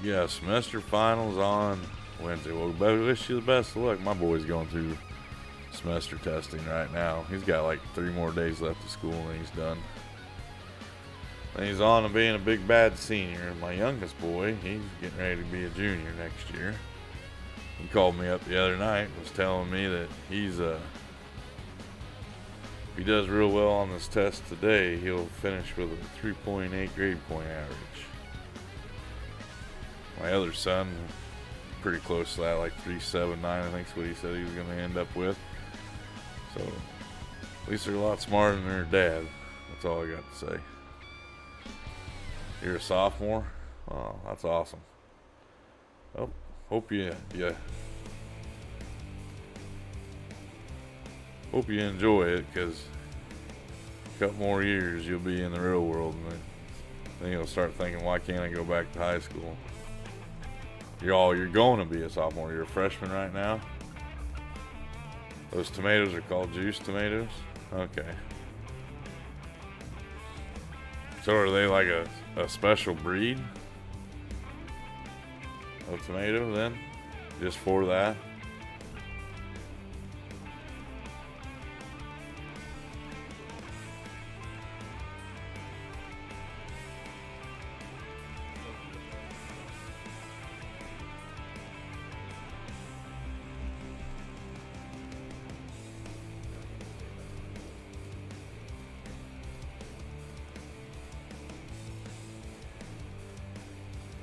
Yeah, semester finals on Wednesday. Well, wish you the best of luck. My boy's going through semester testing right now. He's got like 3 more days left of school and he's done. And he's on to being a big bad senior. My youngest boy, he's getting ready to be a junior next year. He called me up the other night and was telling me that if he does real well on this test today, he'll finish with a 3.8 grade point average. My other son, pretty close to that, like 3.79, I think is what he said he was going to end up with. So, at least they're a lot smarter than their dad. That's all I got to say. You're a sophomore? Oh, that's awesome. Well, hope you enjoy it, because a couple more years you'll be in the real world, and then you'll start thinking, why can't I go back to high school? You're going to be a sophomore. You're a freshman right now. Those tomatoes are called juice tomatoes? Okay. So are they like a special breed of tomato then? just for that.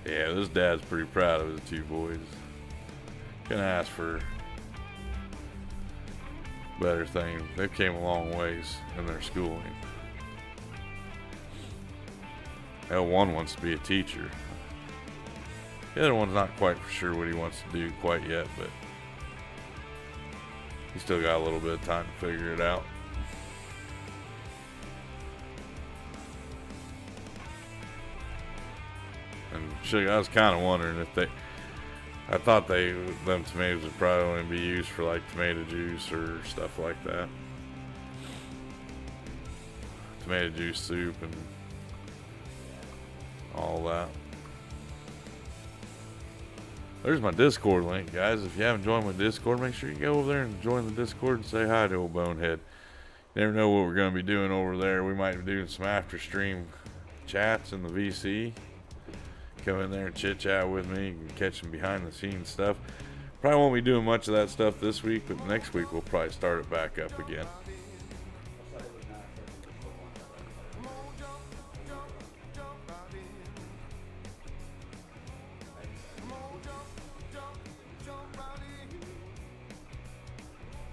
Yeah, this dad's pretty proud of his two boys. Couldn't ask for better things. They've came a long ways in their schooling. Hell, one wants to be a teacher. The other one's not quite for sure what he wants to do quite yet, but he's still got a little bit of time to figure it out. And sugar, I was kind of wondering if I thought them tomatoes would probably only be used for like tomato juice or stuff like that. Tomato juice soup and all that. There's my Discord link, guys. If you haven't joined my Discord, make sure you go over there and join the Discord and say hi to old Bonehead. You never know what we're going to be doing over there. We might be doing some after stream chats in the VC. Come in there and chit chat with me and catch some behind the scenes stuff. Probably won't be doing much of that stuff this week, but next week we'll probably start it back up again.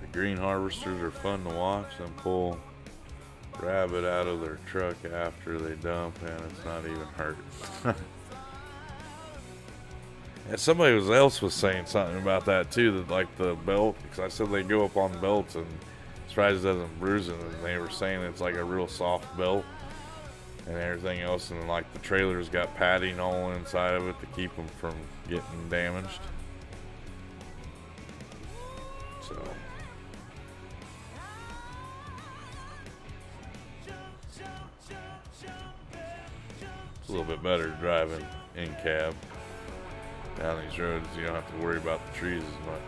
The green harvesters are fun to watch. Them pull rabbit out of their truck after they dump, and it's not even hurt. And somebody else was saying something about that too, that like the belt, because I said they go up on belts and surprised it doesn't bruise it, and they were saying it's like a real soft belt and everything else, and like the trailer's got padding all inside of it to keep them from getting damaged. So it's a little bit better driving in cab. Down these roads, you don't have to worry about the trees as much.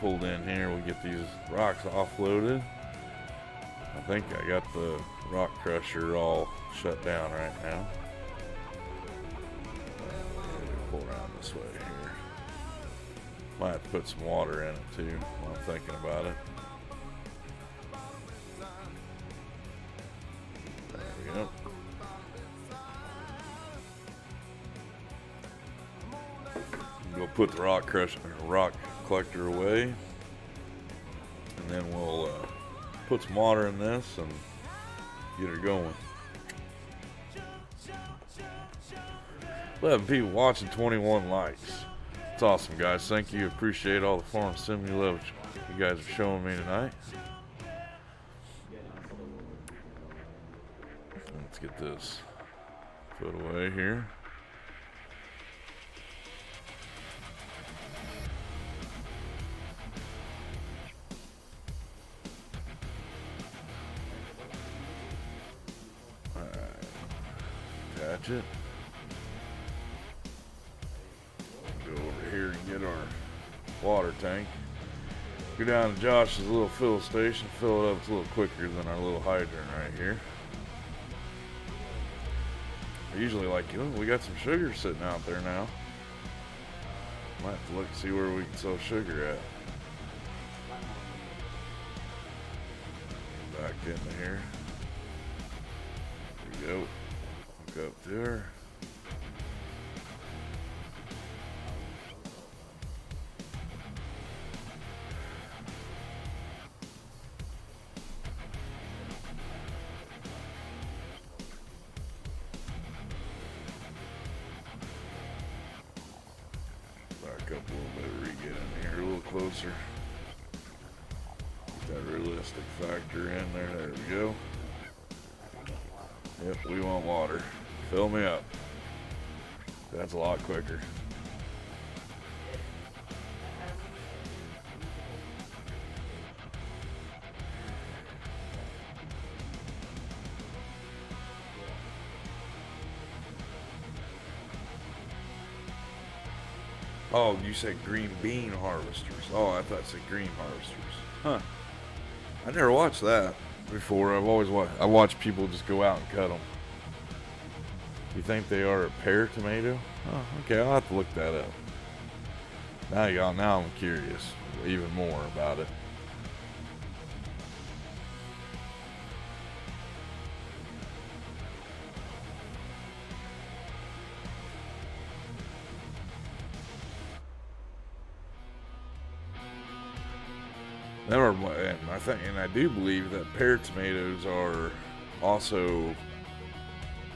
Pulled in here, we get these rocks offloaded. I think I got the rock crusher all shut down right now. Pull around this way here. Might have to put some water in it too while I'm thinking about it. Yep. Go put the rock collector away, and then we'll put some water in this and get her going. 11 people watching, 21 likes. It's awesome, guys. Thank you. Appreciate all the farm sim you love you guys are showing me tonight. Let's get this put away here. All right, attach it. Go over here and get our water tank. Go down to Josh's little fill station, fill it up. It's a little quicker than our little hydrant right here. I usually like, we got some sugar sitting out there now. Might have to look and see where we can sell sugar at. Back into here. There we go. Hook up there. Back up a little bit, re-get in here a little closer. Get that realistic factor in there. There we go. Yep, we want water. Fill me up. That's a lot quicker. Oh, you said green bean harvesters. Oh, I thought it said green harvesters. Huh. I never watched that before. I've always watched people just go out and cut them. You think they are a pear tomato? Oh, okay. I'll have to look that up. Now I'm curious even more about it. And I do believe that pear tomatoes are also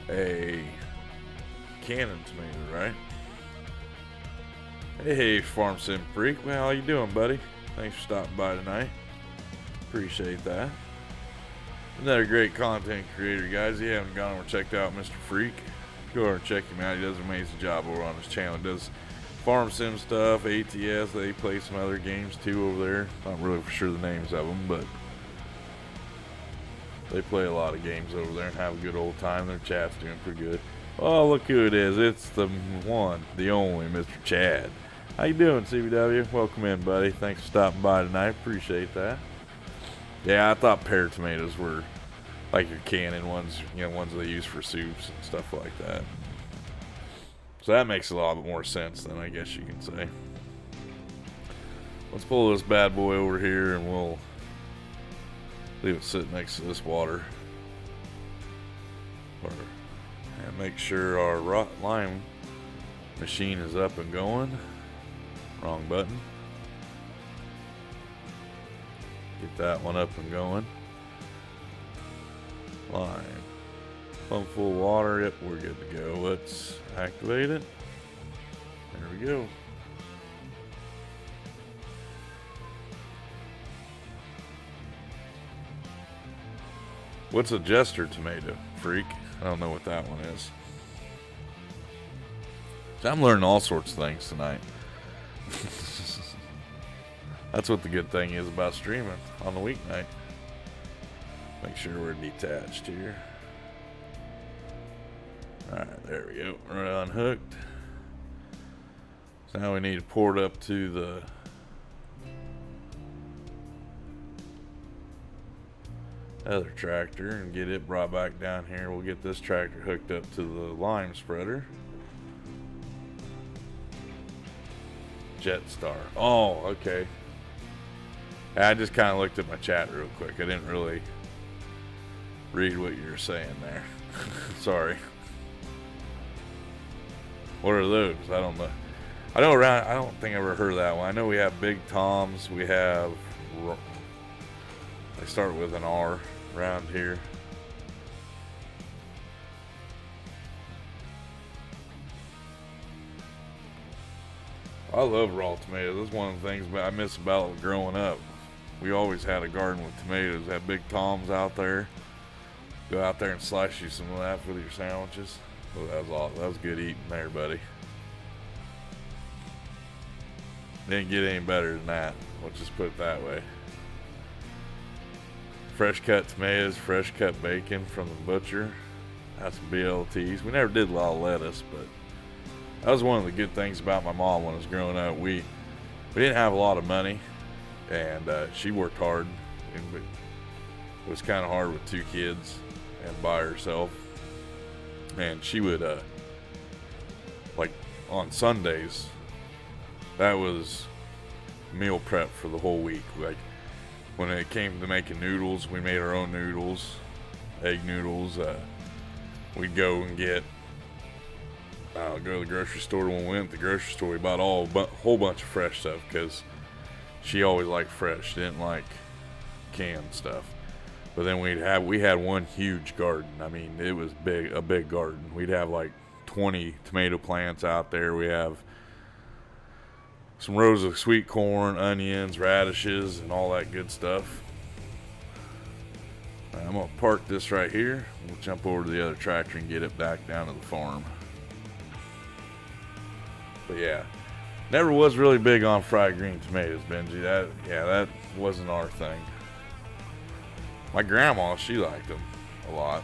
a cannon tomato, right? Hey, Farm Sim Freak. Well, how you doing, buddy? Thanks for stopping by tonight. Appreciate that. Another great content creator, guys. If you haven't gone over and checked out Mr. Freak, go over and check him out. He does an amazing job over on his channel. He does farm sim stuff, ATS. They play some other games too over there. Not really for sure the names of them, but they play a lot of games over there and have a good old time. Their chat's doing pretty good. Oh, look who it is. It's the one, the only Mr. Chad. How you doing, CBW? Welcome in, buddy. Thanks for stopping by tonight. Appreciate that. Yeah, I thought pear tomatoes were like your cannon ones, ones they use for soups and stuff like that. So that makes a lot more sense then, I guess you can say. Let's pull this bad boy over here and we'll leave it sit next to this water. And make sure our lime machine is up and going. Wrong button. Get that one up and going. Lime. Pump full of water. Yep, we're good to go. Let's activate it. There we go. What's a jester tomato, Freak? I don't know what that one is. So I'm learning all sorts of things tonight. That's what the good thing is about streaming on the weeknight. Make sure we're detached here. Alright, there we go. We're unhooked. So now we need to pour it up to the other tractor and get it brought back down here. We'll get this tractor hooked up to the lime spreader. Jetstar. Oh, okay. I just kind of looked at my chat real quick. I didn't really read what you were saying there. Sorry. What are those? I don't know. I don't think I ever heard of that one. I know we have Big Toms. We have. They start with an R around here. I love raw tomatoes. That's one of the things I miss about growing up. We always had a garden with tomatoes. Had Big Toms out there. Go out there and slice you some of that with your sandwiches. Oh, that was awesome. That was good eating there, buddy. Didn't get any better than that. Let's just put it that way. Fresh cut tomatoes, fresh cut bacon from the butcher. That's some BLTs. We never did a lot of lettuce, but that was one of the good things about my mom when I was growing up. We didn't have a lot of money, and she worked hard. And it was kind of hard with 2 kids and by herself. And she would, like on Sundays, that was meal prep for the whole week. Like when it came to making noodles, we made our own noodles, egg noodles. We'd go and go to the grocery store. When we went to the grocery store, we bought a whole bunch of fresh stuff because she always liked fresh. She didn't like canned stuff. But then we had one huge garden. I mean, it was a big garden. We'd have like 20 tomato plants out there. We have some rows of sweet corn, onions, radishes, and all that good stuff. I'm gonna park this right here. We'll jump over to the other tractor and get it back down to the farm. But yeah, never was really big on fried green tomatoes, Benji. That wasn't our thing. My grandma, she liked them a lot.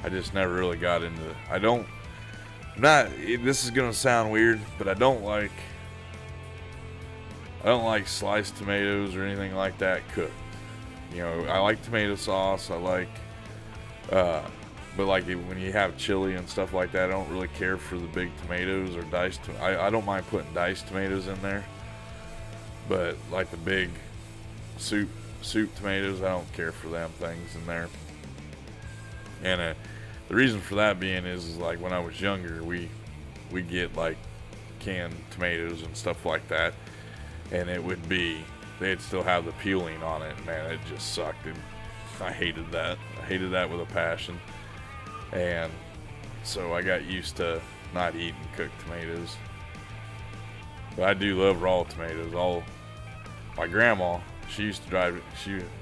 I just never really got into. This is gonna sound weird, but I don't like sliced tomatoes or anything like that cooked. You know, I like tomato sauce. I like, but like when you have chili and stuff like that, I don't really care for the big tomatoes or diced. I don't mind putting diced tomatoes in there, but like the big soup tomatoes, I don't care for them things in there. And the reason for that being is like when I was younger, we get like canned tomatoes and stuff like that, and they'd still have the peeling on it. Man, it just sucked. And I hated that. I hated that with a passion. And so I got used to not eating cooked tomatoes. But I do love raw tomatoes. My grandma, she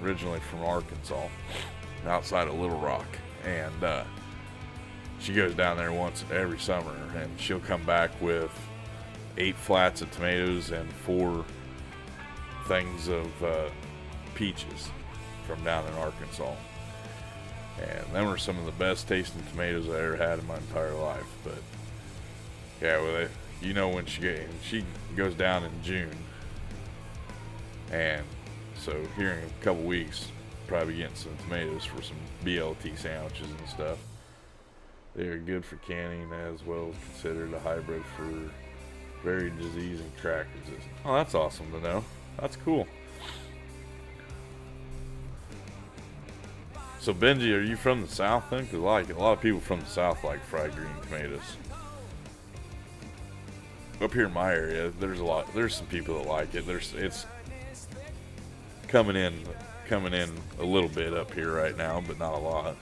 originally from Arkansas, outside of Little Rock. And she goes down there once every summer, and she'll come back with 8 flats of tomatoes and 4 things of peaches from down in Arkansas. And them were some of the best tasting tomatoes I ever had in my entire life. But yeah, when she goes down in June, and so here in a couple weeks, probably getting some tomatoes for some BLT sandwiches and stuff. They are good for canning, as well as considered a hybrid for varied disease and crack resistance. Oh, that's awesome to know. That's cool. So Benji, are you from the South then? Because a lot of people from the South like fried green tomatoes. Up here in my area, there's some people that like it. It's coming in a little bit up here right now, but not a lot.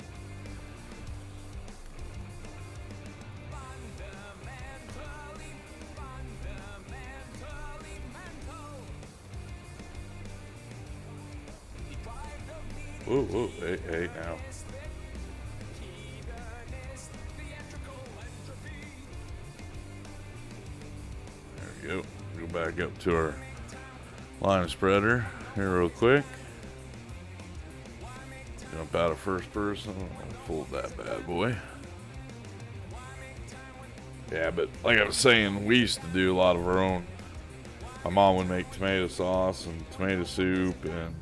Whoa, hey now. There we go. Go back up to our line spreader here real quick. Jump out of first person. I'll fold that bad boy. Yeah, but like I was saying, we used to do a lot of our own. My mom would make tomato sauce and tomato soup and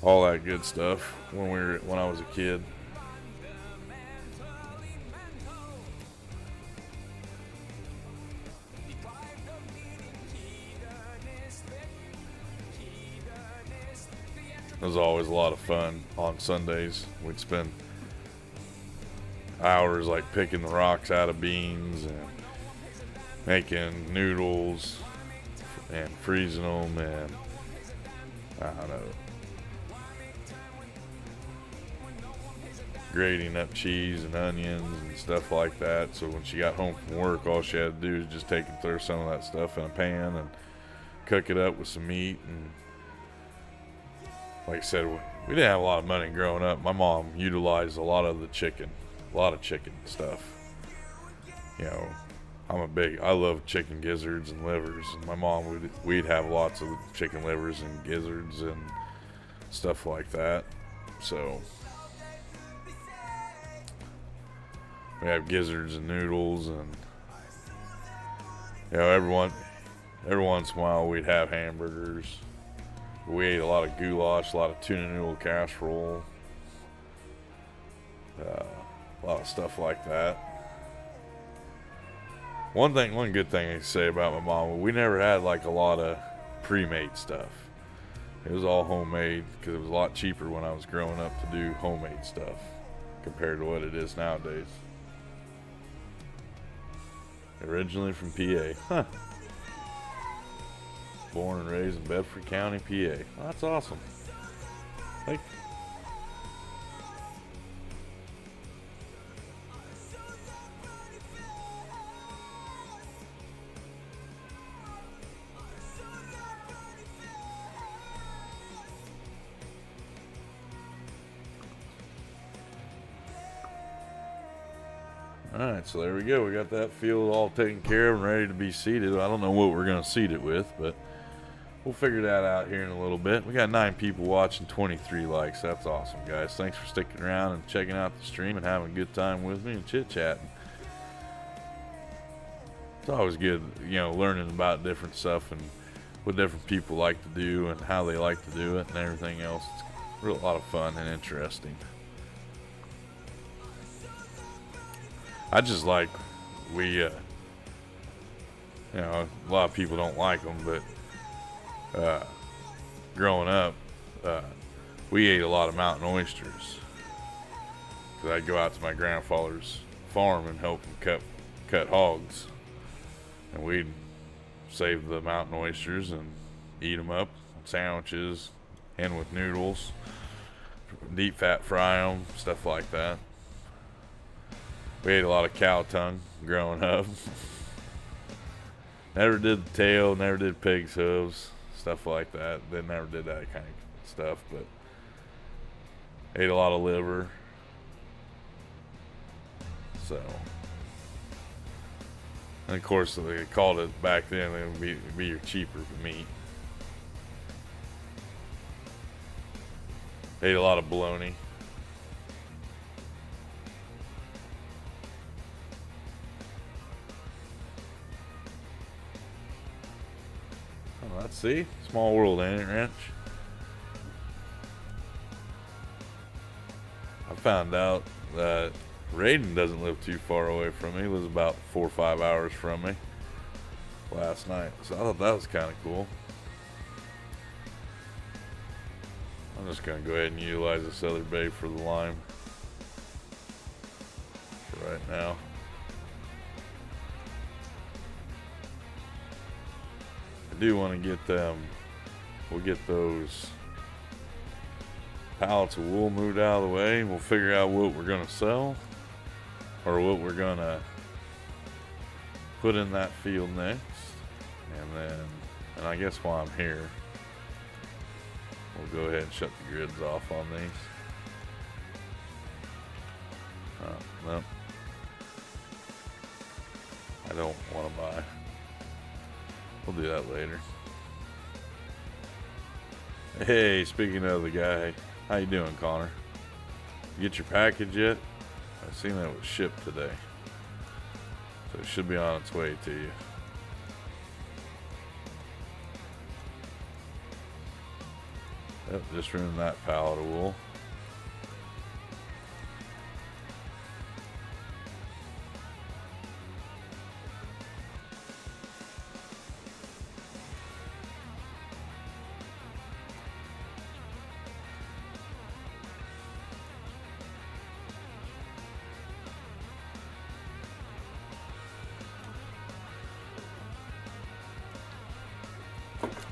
all that good stuff when I was a kid. It was always a lot of fun on Sundays. We'd spend hours like picking the rocks out of beans and making noodles and freezing them, and I don't know, grating up cheese and onions and stuff like that. So when she got home from work, all she had to do was just take and throw some of that stuff in a pan and cook it up with some meat. And like I said, we didn't have a lot of money growing up. My mom utilized a lot of chicken stuff. You know, I love chicken gizzards and livers, and my mom we'd have lots of chicken livers and gizzards and stuff like that. So we have gizzards and noodles, and you know, every once in a while we'd have hamburgers. We ate a lot of goulash, a lot of tuna noodle casserole, a lot of stuff like that. One good thing I can say about my mom, we never had like a lot of pre-made stuff. It was all homemade, because it was a lot cheaper when I was growing up to do homemade stuff compared to what it is nowadays. Originally from PA. Huh. Born and raised in Bedford County, PA. Well, that's awesome. Like, alright, so there we go. We got that field all taken care of and ready to be seeded. I don't know what we're going to seed it with, but we'll figure that out here in a little bit. We got 9 people watching, 23 likes. That's awesome, guys. Thanks for sticking around and checking out the stream and having a good time with me and chit-chatting. It's always good, learning about different stuff and what different people like to do and how they like to do it and everything else. It's a lot of fun and interesting. I just like a lot of people don't like them, but growing up, we ate a lot of mountain oysters. Cause I'd go out to my grandfather's farm and help him cut hogs, and we'd save the mountain oysters and eat them up, sandwiches, and with noodles, deep fat fry them, stuff like that. We ate a lot of cow tongue growing up. Never did the tail, never did pig's hooves, stuff like that. They never did that kind of stuff, but ate a lot of liver. So, and of course they called it back then, it would be your cheaper meat. Ate a lot of bologna. Oh, let's see. Small world, ain't it, Ranch? I found out that Raiden doesn't live too far away from me. He lives about 4 or 5 hours from me last night. So I thought that was kind of cool. I'm just going to go ahead and utilize this other bay for the lime for right now. I do want to get them. We'll get those pallets of wool moved out of the way. We'll figure out what we're going to sell or what we're going to put in that field next. And I guess while I'm here, we'll go ahead and shut the grids off on these. No. I don't want to buy. We'll do that later. Hey, speaking of the guy, how you doing, Connor? You get your package yet? I seen that it was shipped today, so it should be on its way to you. Yep, just ruined that pallet of wool.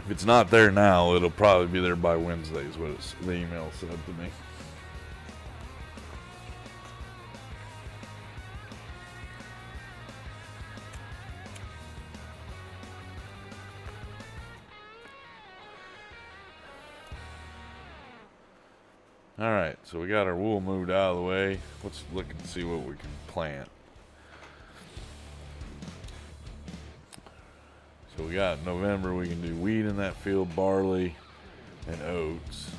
If it's not there now, it'll probably be there by Wednesday, is what the email said to me. Alright, so we got our wool moved out of the way. Let's look and see what we can plant. So we got November, we can do wheat in that field, barley, and oats.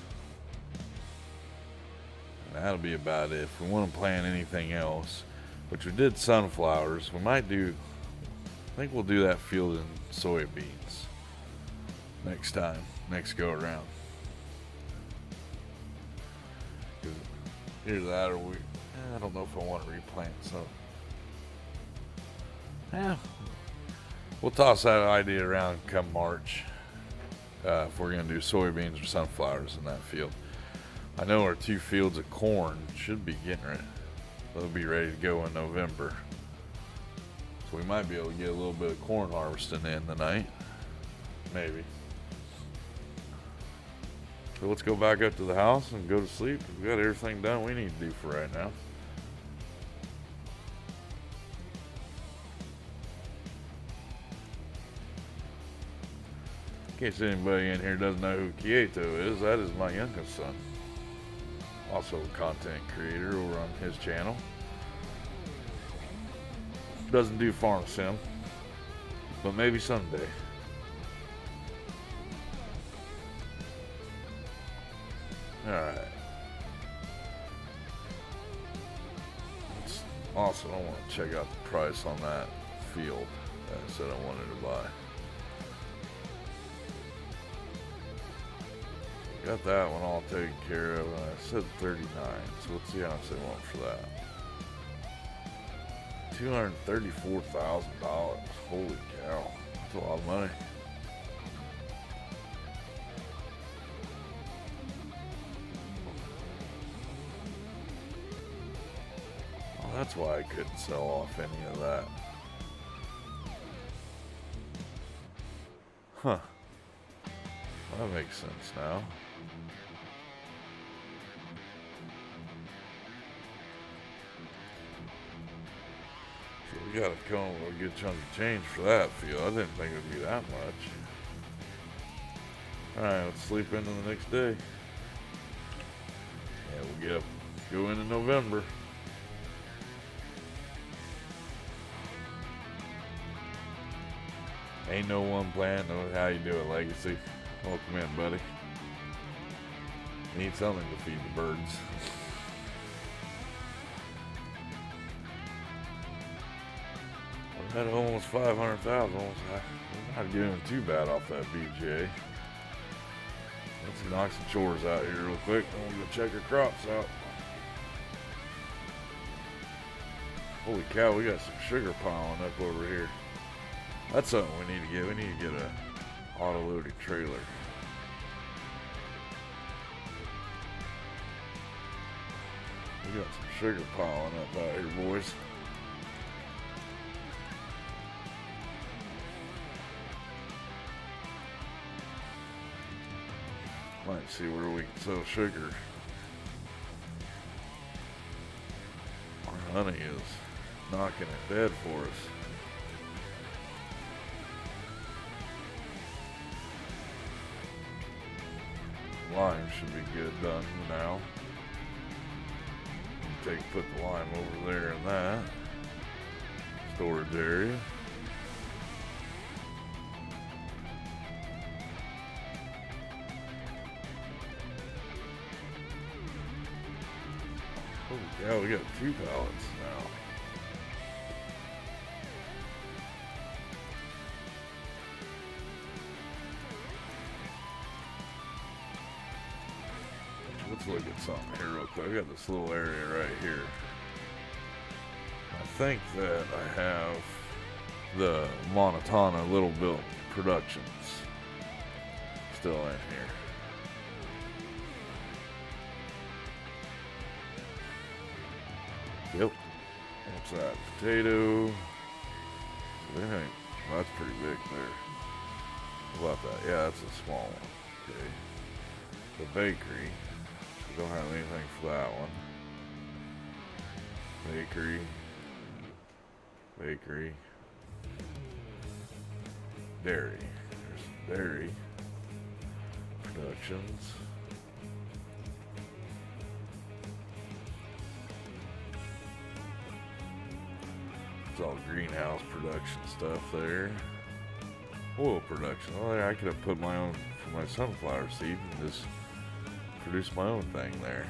And that'll be about it. If we want to plant anything else, which we did sunflowers, we might do, I think we'll do that field in soybeans next time, next go around. Either that or I don't know if I want to replant some. Yeah. We'll toss that idea around come March if we're going to do soybeans or sunflowers in that field. I know our 2 fields of corn should be getting ready. They'll be ready to go in November. So we might be able to get a little bit of corn harvesting in tonight. Maybe. So let's go back up to the house and go to sleep. We've got everything done we need to do for right now. In case anybody in here doesn't know who Kieto is, that is my youngest son. Also a content creator over on his channel. Doesn't do farm sim, but maybe someday. Alright. Also, I want to check out the price on that field. that I said I wanted to buy. Got that one all taken care of. I said 39, so let's see how much they want for that. $234,000. Holy cow. That's a lot of money. Well, that's why I couldn't sell off any of that. Huh. Well, that makes sense now. So we gotta come up with a good chunk of change for that field. I didn't think it would be that much. Alright, let's sleep into the next day. Yeah, we'll go into November. Ain't no one plan. Know how you do it, Legacy. Welcome in, buddy. Need something to feed the birds. We're at almost 500,000. We're not doing too bad off that BJ. Let's knock some chores out here real quick. And we'll go check our crops out. Holy cow, we got some sugar piling up over here. That's something we need to get. We need to get a auto-loaded trailer. We got some sugar piling up out here, boys. Might see where we can sell sugar. Our honey is knocking it dead for us. Lime should be good done now. Put the lime over there in that storage area. Holy cow, we got 2 pallets now. Let's look at something here real quick. I got this little area right here. I think that I have the Montana Little Built Productions still in here. Yep. What's that? Potato. That's pretty big there. How about that? Yeah, that's a small one. Okay. The bakery. Don't have anything for that one. Bakery. Dairy. There's dairy. Productions. It's all greenhouse production stuff there. Oil production. Oh, yeah, I could have put my own for my sunflower seed and just produce my own thing there.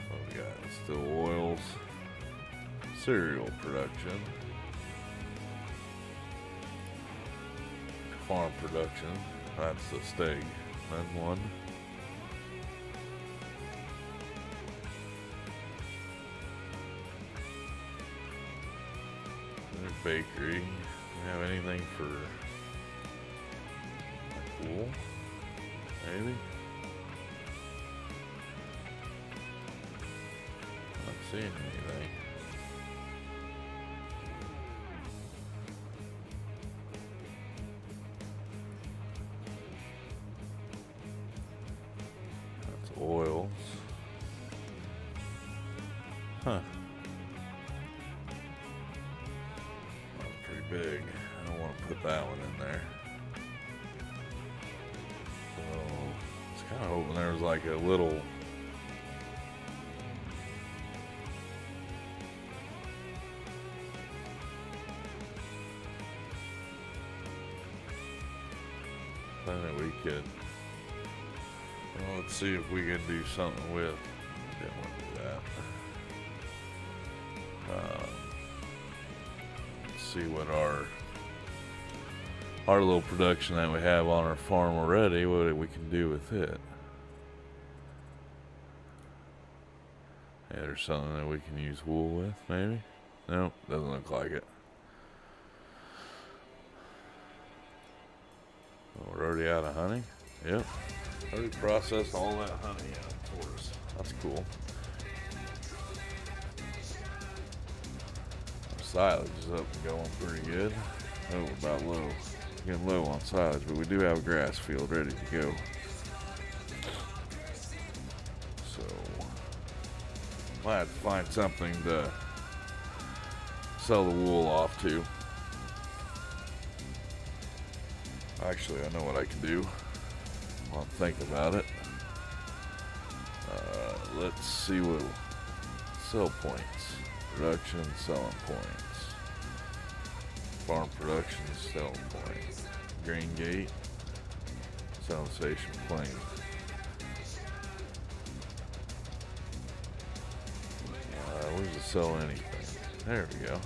What we got? Still oils. Cereal production. Farm production. That's the steak. Then one. There's bakery. Do we have anything for pool? Maybe? Not seeing anything. That's oils. Huh. That's pretty big. I don't want to put that one in there. Kind of hoping there was like a little thing that we could, well, let's see if we can do something with. Didn't want to do that. see what our little production that we have on our farm already, what we can do with it. Yeah, there's something that we can use wool with, maybe? Nope, doesn't look like it. Oh, we're already out of honey? Yep. Already processed all that honey out for us. That's cool. Our silage is up and going pretty good. Oh, about low. Getting low on silage, but we do have a grass field ready to go. So, might have to find something to sell the wool off to. Actually, I know what I can do. I'll think about it. Let's see what sell points. Production, selling points. Farm production, selling points. Grain gate, selling station, plain. Where's it sell anything? There we go.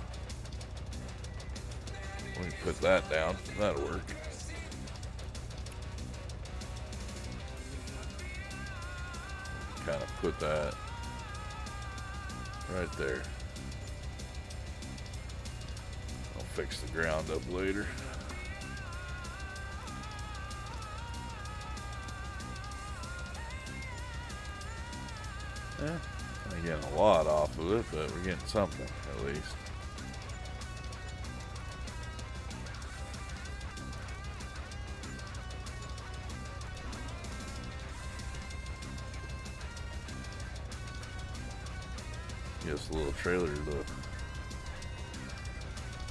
We can put that down. That'll work. Kind of put that right there. I'll fix the ground up later. Yeah, I ain't getting a lot off of it, but we're getting something at least. Just a little trailer to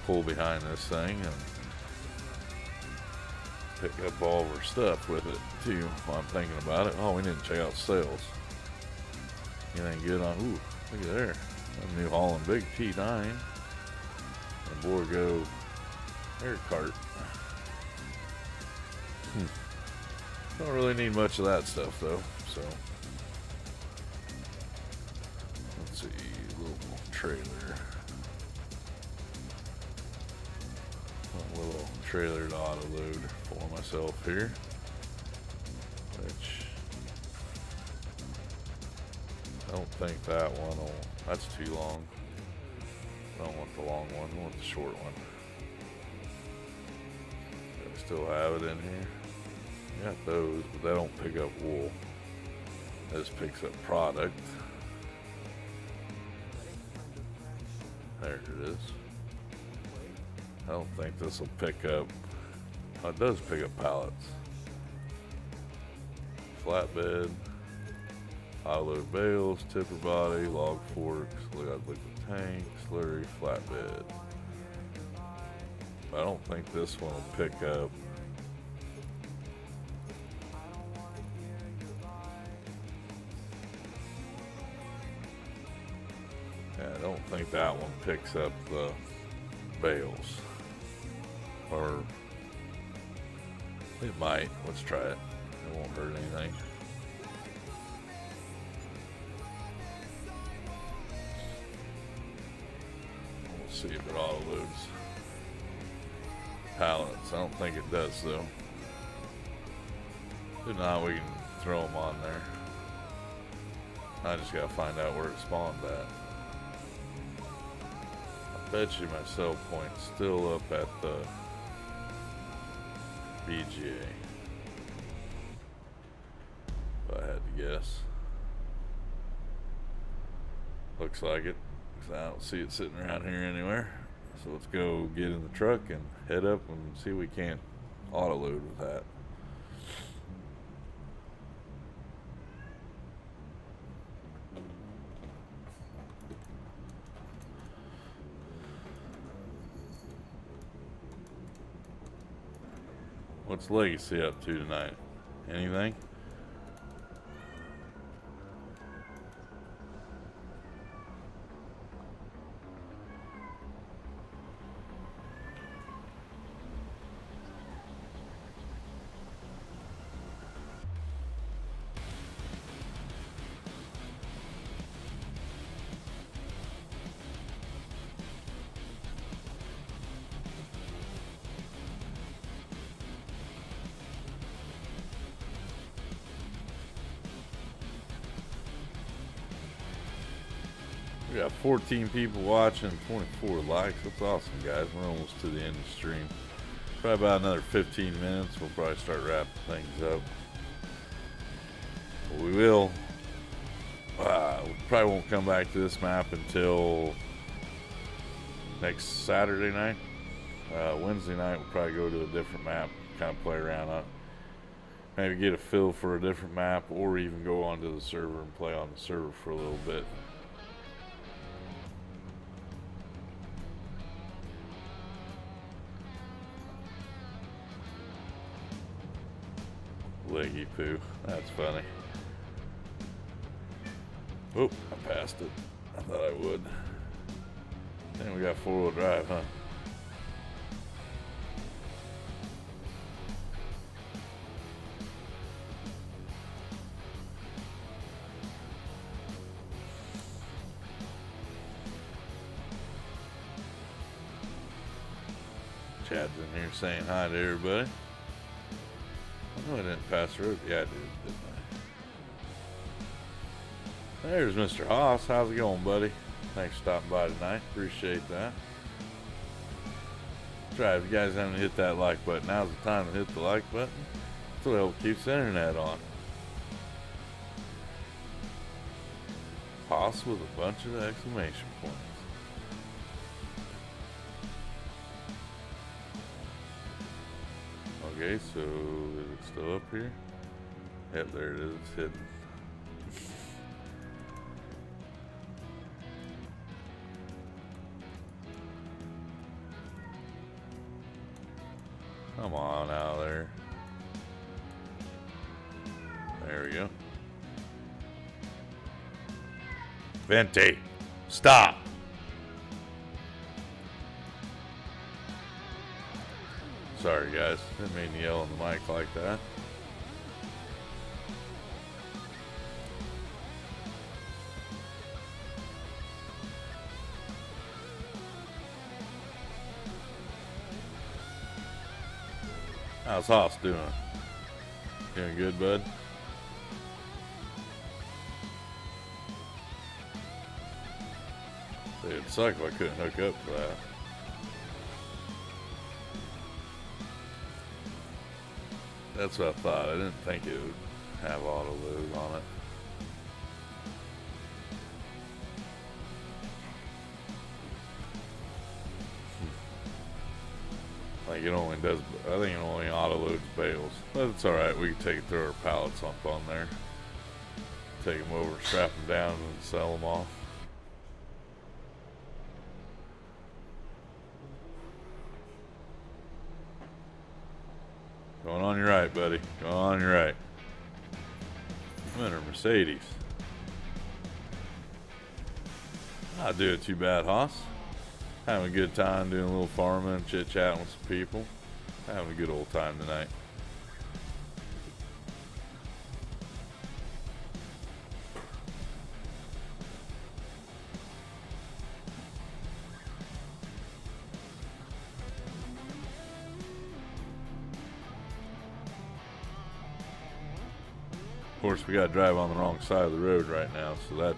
pull behind this thing and pick up all of our stuff with it too while I'm thinking about it. Oh, we didn't check out sales. Anything good on, ooh, look at there. A New Holland Big T9 and Borgo air cart. Don't really need much of that stuff though, so. Let's see, little trailer. A little trailer to auto load for myself here. Which I don't think that one will, that's too long. I don't want the long one, I want the short one. Do I still have it in here? I got those, but they don't pick up wool. This picks up product. There it is. I don't think this will pick up. Oh, it does pick up pallets. Flatbed, high load bales, tipper body, log forks, liquid tank, slurry, flatbed. I don't think this one will pick up. Yeah, I don't think that one picks up the bales. Or it might. Let's try it. It won't hurt anything. We'll see if it auto loads pallets. I don't think it does though. If not, we can throw them on there. I just gotta find out where it spawned at. I bet you my sell point's still up at the BGA. If I had to guess. Looks like it, 'cause I don't see it sitting around here anywhere. So let's go get in the truck and head up and see if we can't auto load with that. What's Legacy up to tonight? Anything? We got 14 people watching, 24 likes. That's awesome, guys. We're almost to the end of the stream. Probably about another 15 minutes. We'll probably start wrapping things up. But we will. We probably won't come back to this map until next Saturday night. Wednesday night, we'll probably go to a different map, kind of play around on it. Maybe get a feel for a different map, or even go onto the server and play on the server for a little bit. Leggy poo. That's funny. Oh, I passed it. I thought I would. Then we got four-wheel drive, huh? Chad's in here saying hi to everybody. I know I didn't pass the road. Yeah, I did, didn't I? There's Mr. Haas. How's it going, buddy? Thanks for stopping by tonight. Appreciate that. That's right. If you guys haven't hit that like button, now's the time to hit the like button. That's what helps keeps the internet on. Haas with a bunch of exclamation points. Okay, so is it still up here? Yep, there it is. It's hidden. Come on out of there. There we go. Venti, stop. Sorry, guys. Didn't mean to yell on the mic like that. How's Hoss doing? Doing good, bud? It'd suck if I couldn't hook up to that. That's what I thought. I didn't think it would have auto load on it. I think it only does. I think it only auto loads bales, but it's all right. We can take it through our pallets up on there, take them over, strap them down, and sell them off. Going on your right, buddy. Going on your right. I'm in a Mercedes. Not doing too bad, Hoss. Having a good time doing a little farming, chit-chatting with some people. Having a good old time tonight. Of course, we got to drive on the wrong side of the road right now, so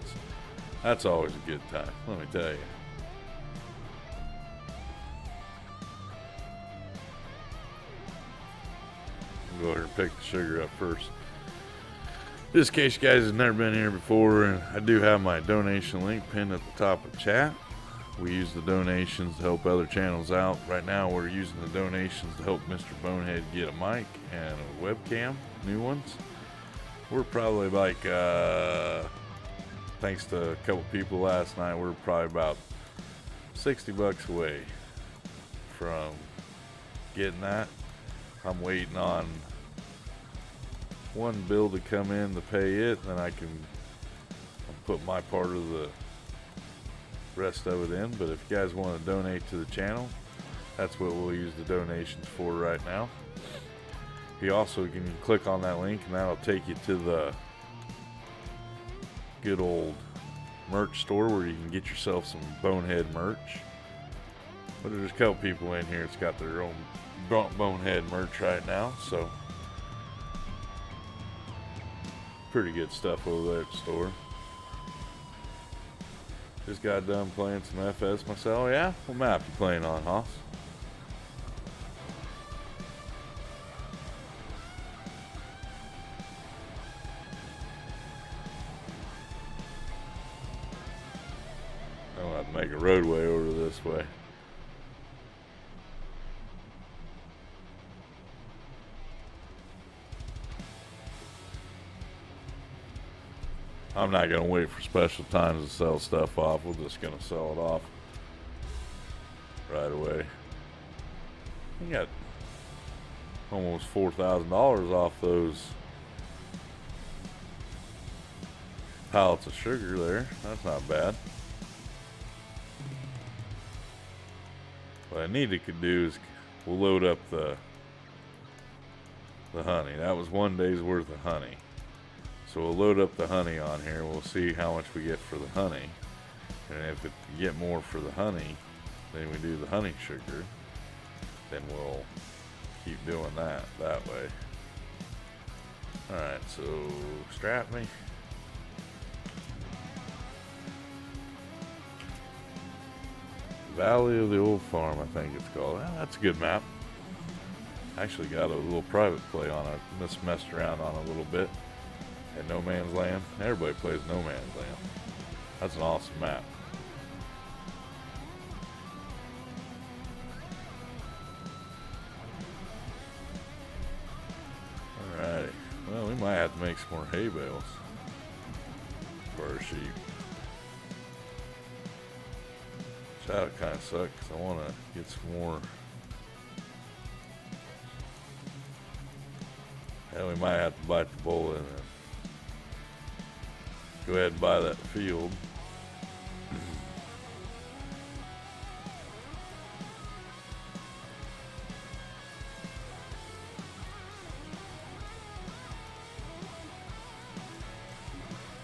that's always a good time, let me tell you. Go ahead and pick the sugar up first. Just in case you guys have never been here before, and I do have my donation link pinned at the top of the chat. We use the donations to help other channels out. Right now we're using the donations to help Mr. Bonehead get a mic and a webcam, new ones. We're probably like, thanks to a couple people last night, we're probably about $60 away from getting that. I'm waiting on one bill to come in to pay it, and then I can put my part of the rest of it in. But if you guys want to donate to the channel, that's what we'll use the donations for right now. You also can click on that link, and that'll take you to the good old merch store where you can get yourself some Bonehead merch. But there's a couple people in here that's got their own Bonehead merch right now, so pretty good stuff over there at the store. Just got done playing some FS myself. Yeah? What map you playing on, Hoss? I'm gonna have to make a roadway over this way. I'm not gonna wait for special times to sell stuff off. We're just gonna sell it off right away. We got almost $4,000 off those pallets of sugar there. That's not bad. What I need to do is we'll load up the honey. That was 1 day's worth of honey. So we'll load up the honey on here. We'll see how much we get for the honey. And if we get more for the honey, then we do the honey sugar. Then we'll keep doing that way. Alright, so strap me. Valley of the Old Farm, I think it's called. That's a good map. Actually got a little private play on it. Just messed around on it a little bit. At No Man's Land. Everybody plays No Man's Land. That's an awesome map. Alrighty. Well, we might have to make some more hay bales for our sheep. That would kind of suck because I want to get some more. Yeah, we might have to bite the bullet and go ahead and buy that field.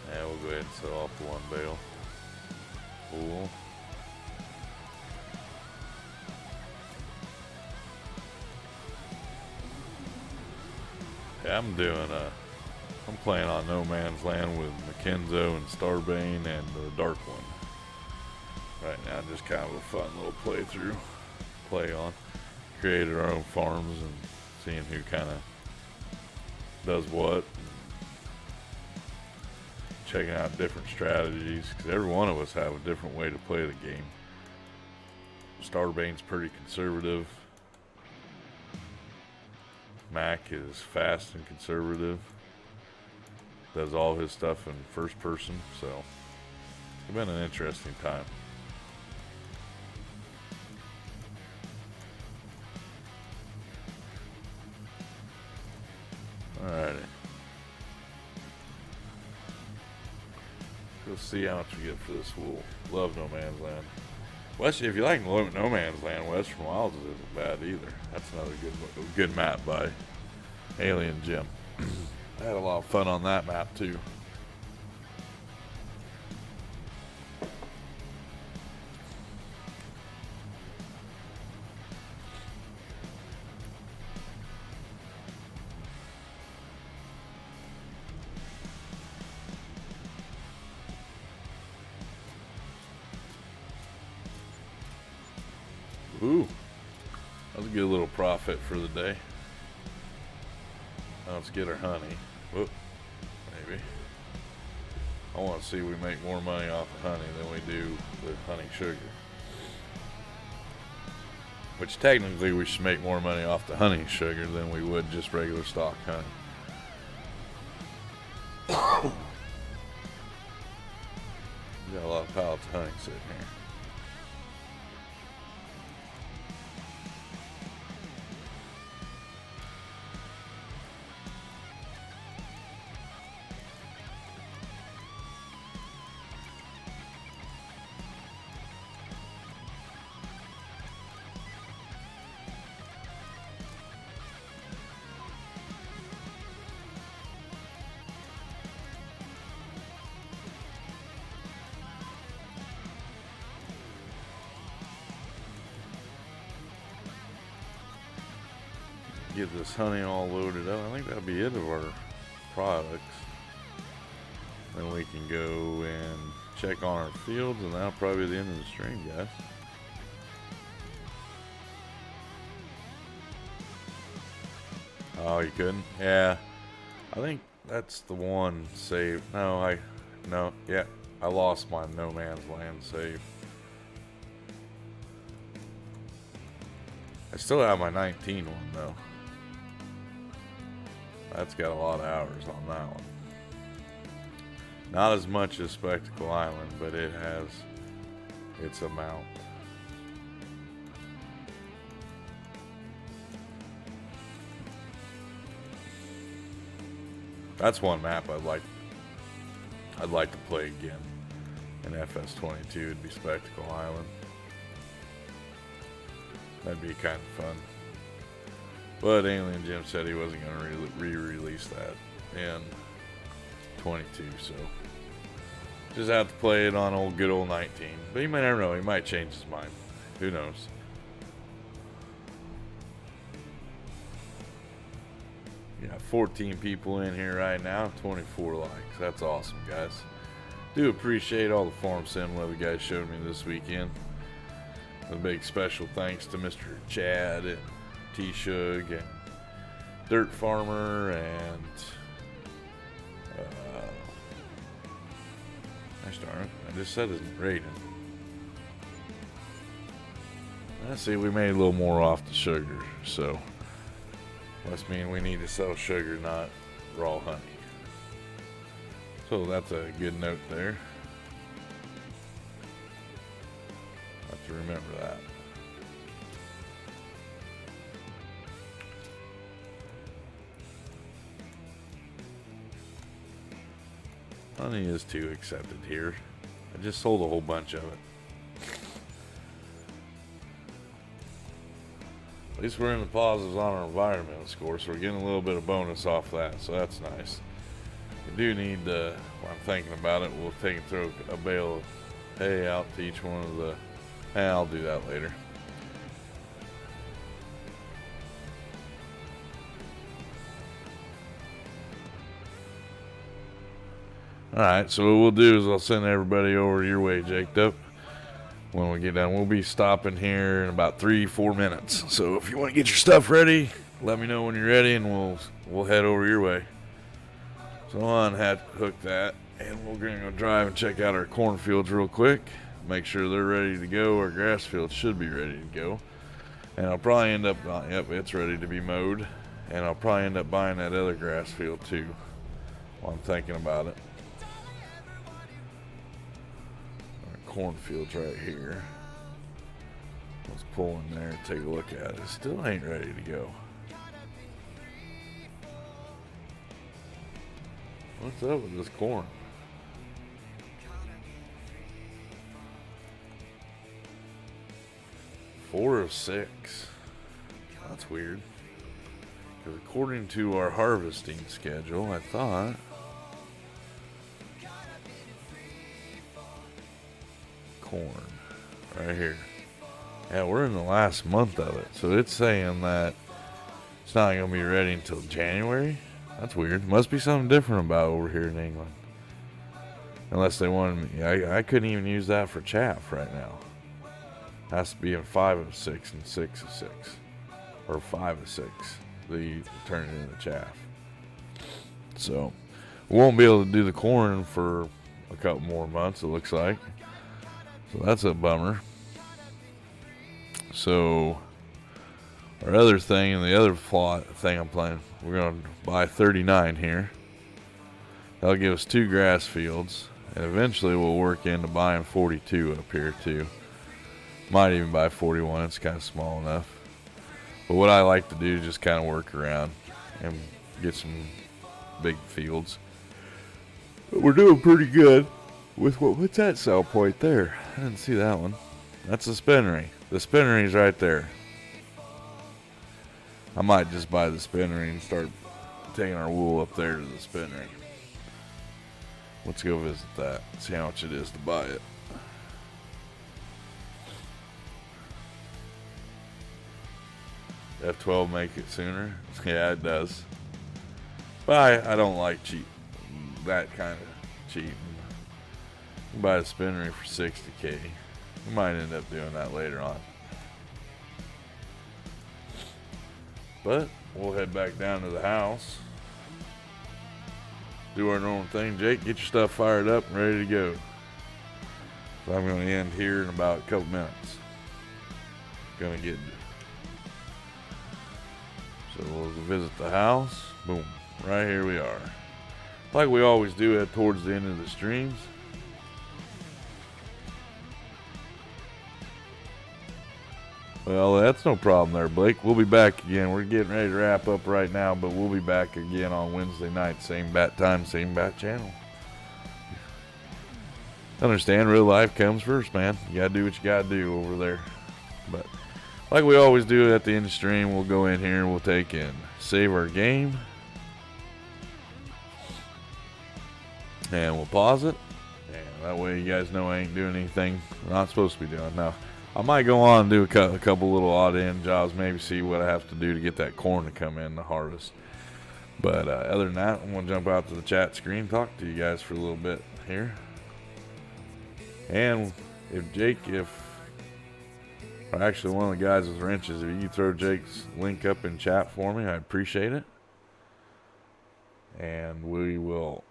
Yeah, we'll go ahead and set off the one bale. Cool. Yeah, I'm playing on No Man's Land with Mackenzo and Starbane and the Dark One. Right now, just kind of a fun little play on. Created our own farms and seeing who kind of does what. Checking out different strategies, because every one of us have a different way to play the game. Starbane's pretty conservative. Mac is fast and conservative. Does all his stuff in first person, so it's been an interesting time. Alrighty. Let's see how much we get for this wool. Love No Man's Land. West, if you like No Man's Land, Western Wilds isn't bad either. That's another good map by Alien Jim. I had a lot of fun on that map too. Ooh, that was a good little profit for the day. Now let's get our honey. Whoop, maybe. I want to see if we make more money off of honey than we do with honey sugar. Which technically we should make more money off the honey sugar than we would just regular stock honey. We got a lot of pallets of honey sitting here. Get this honey all loaded up. I think that'll be it of our products. Then we can go and check on our fields, and that'll probably be the end of the stream, guys. Oh, you couldn't? Yeah. I think that's the one save. No, yeah. I lost my No Man's Land save. I still have my 19 one, though. That's got a lot of hours on that one. Not as much as Spectacle Island, but it has its amount. That's one map I'd like to play again in FS22. It'd be Spectacle Island. That'd be kind of fun. But Alien Jim said he wasn't going to re-release that in 22, so just have to play it on good old 19. But you might never know. He might change his mind. Who knows? You got 14 people in here right now, 24 likes. That's awesome, guys. Do appreciate all the farm sim love you guys showed me this weekend. A big special thanks to Mr. Chad and T-Shug and Dirt Farmer and gosh darn it, I just said his rating. Let's see, we made a little more off the sugar, so must mean we need to sell sugar, not raw honey. So that's a good note there. Have to remember that. Honey is too accepted here. I just sold a whole bunch of it. At least we're in the positives on our environmental score, so we're getting a little bit of bonus off that, so that's nice. We do need, while I'm thinking about it, we'll take and throw a bale of hay out to each one of the... I'll do that later. Alright, so what we'll do is I'll send everybody over your way, Jacob. When we get done, we'll be stopping here in about 3-4 minutes. So if you want to get your stuff ready, let me know when you're ready, and we'll head over your way. So on, had to hook that, and we're gonna go drive and check out our cornfields real quick. Make sure they're ready to go. Our grass fields should be ready to go, and I'll probably end up. Yep, it's ready to be mowed, and I'll probably end up buying that other grass field too. While I'm thinking about it. Cornfields right here. Let's pull in there and take a look at it. It still ain't ready to go. What's up with this corn? Four of 6. That's weird. Because according to our harvesting schedule, I thought corn right here. Yeah, we're in the last month of it, so it's saying that it's not gonna be ready until January. That's weird. Must be something different about over here in England. Unless they wanted me. I couldn't even use that for chaff right now. Has to be in 5 of 6 and 6 of 6, or 5 of 6. They turn it into chaff. So we won't be able to do the corn for a couple more months, it looks like. So that's a bummer. So our other thing, and the other thing I'm planning, we're going to buy 39 here. That'll give us 2 grass fields, and eventually we'll work into buying 42 up here too. Might even buy 41. It's kind of small enough. But what I like to do is just kind of work around and get some big fields. But we're doing pretty good with what's that sell point there? I didn't see that one. That's the spinnery. The spinnery's right there. I might just buy the spinnery and start taking our wool up there to the spinnery. Let's go visit that. See how much it is to buy it. F12 make it sooner? Yeah, it does. But I don't like cheat. That kind of cheating. Buy a spin ring for $60K. We might end up doing that later on. But we'll head back down to the house. Do our normal thing. Jake, get your stuff fired up and ready to go. So I'm going to end here in about a couple minutes. Gonna get. So we'll visit the house. Boom. Right here we are. Like we always do at towards the end of the streams. Well, that's no problem there, Blake. We'll be back again. We're getting ready to wrap up right now, but we'll be back again on Wednesday night. Same bat time, same bat channel. Understand, real life comes first, man. You gotta do what you gotta do over there. But like we always do at the end of the stream, we'll go in here and we'll take and save our game. And we'll pause it. And that way you guys know I ain't doing anything I'm not supposed to be doing. Now, I might go on and do a couple little odd end jobs, maybe see what I have to do to get that corn to come in to harvest. But other than that, I'm going to jump out to the chat screen, talk to you guys for a little bit here. And or actually one of the guys with wrenches, if you could throw Jake's link up in chat for me, I'd appreciate it. And we will...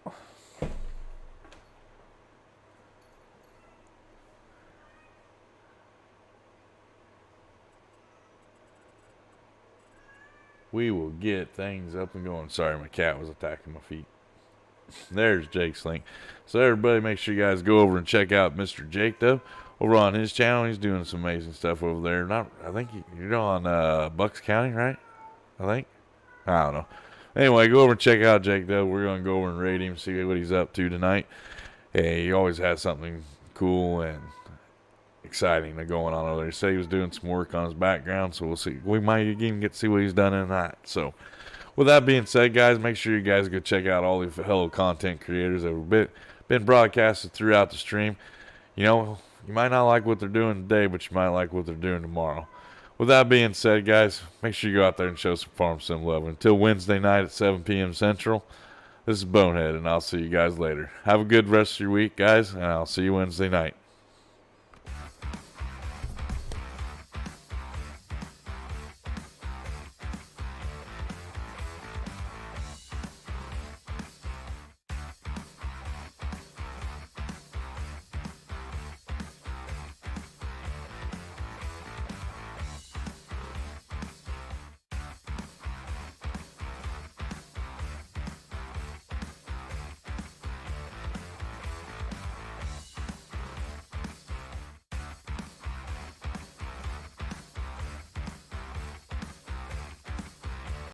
get things up and going. Sorry, my cat was attacking my feet. There's Jake's link. So everybody, make sure you guys go over and check out Mr. Jake though. Over on his channel, he's doing some amazing stuff over there. I think you're on Bucks County, right? I don't know. Anyway, go over and check out Jake though. We're gonna go over and rate him, see what he's up to tonight. Hey, he always has something cool and exciting going on over there. He said he was doing some work on his background, so we'll see. We might even get to see what he's done in that. So with that being said, guys, make sure you guys go check out all the fellow content creators that have been broadcasted throughout the stream. You know, you might not like what they're doing today, but you might like what they're doing tomorrow. With that being said, guys, make sure you go out there and show some farm sim love. Until Wednesday night at 7 p.m. Central, this is Bonehead, and I'll see you guys later. Have a good rest of your week, guys, and I'll see you Wednesday night.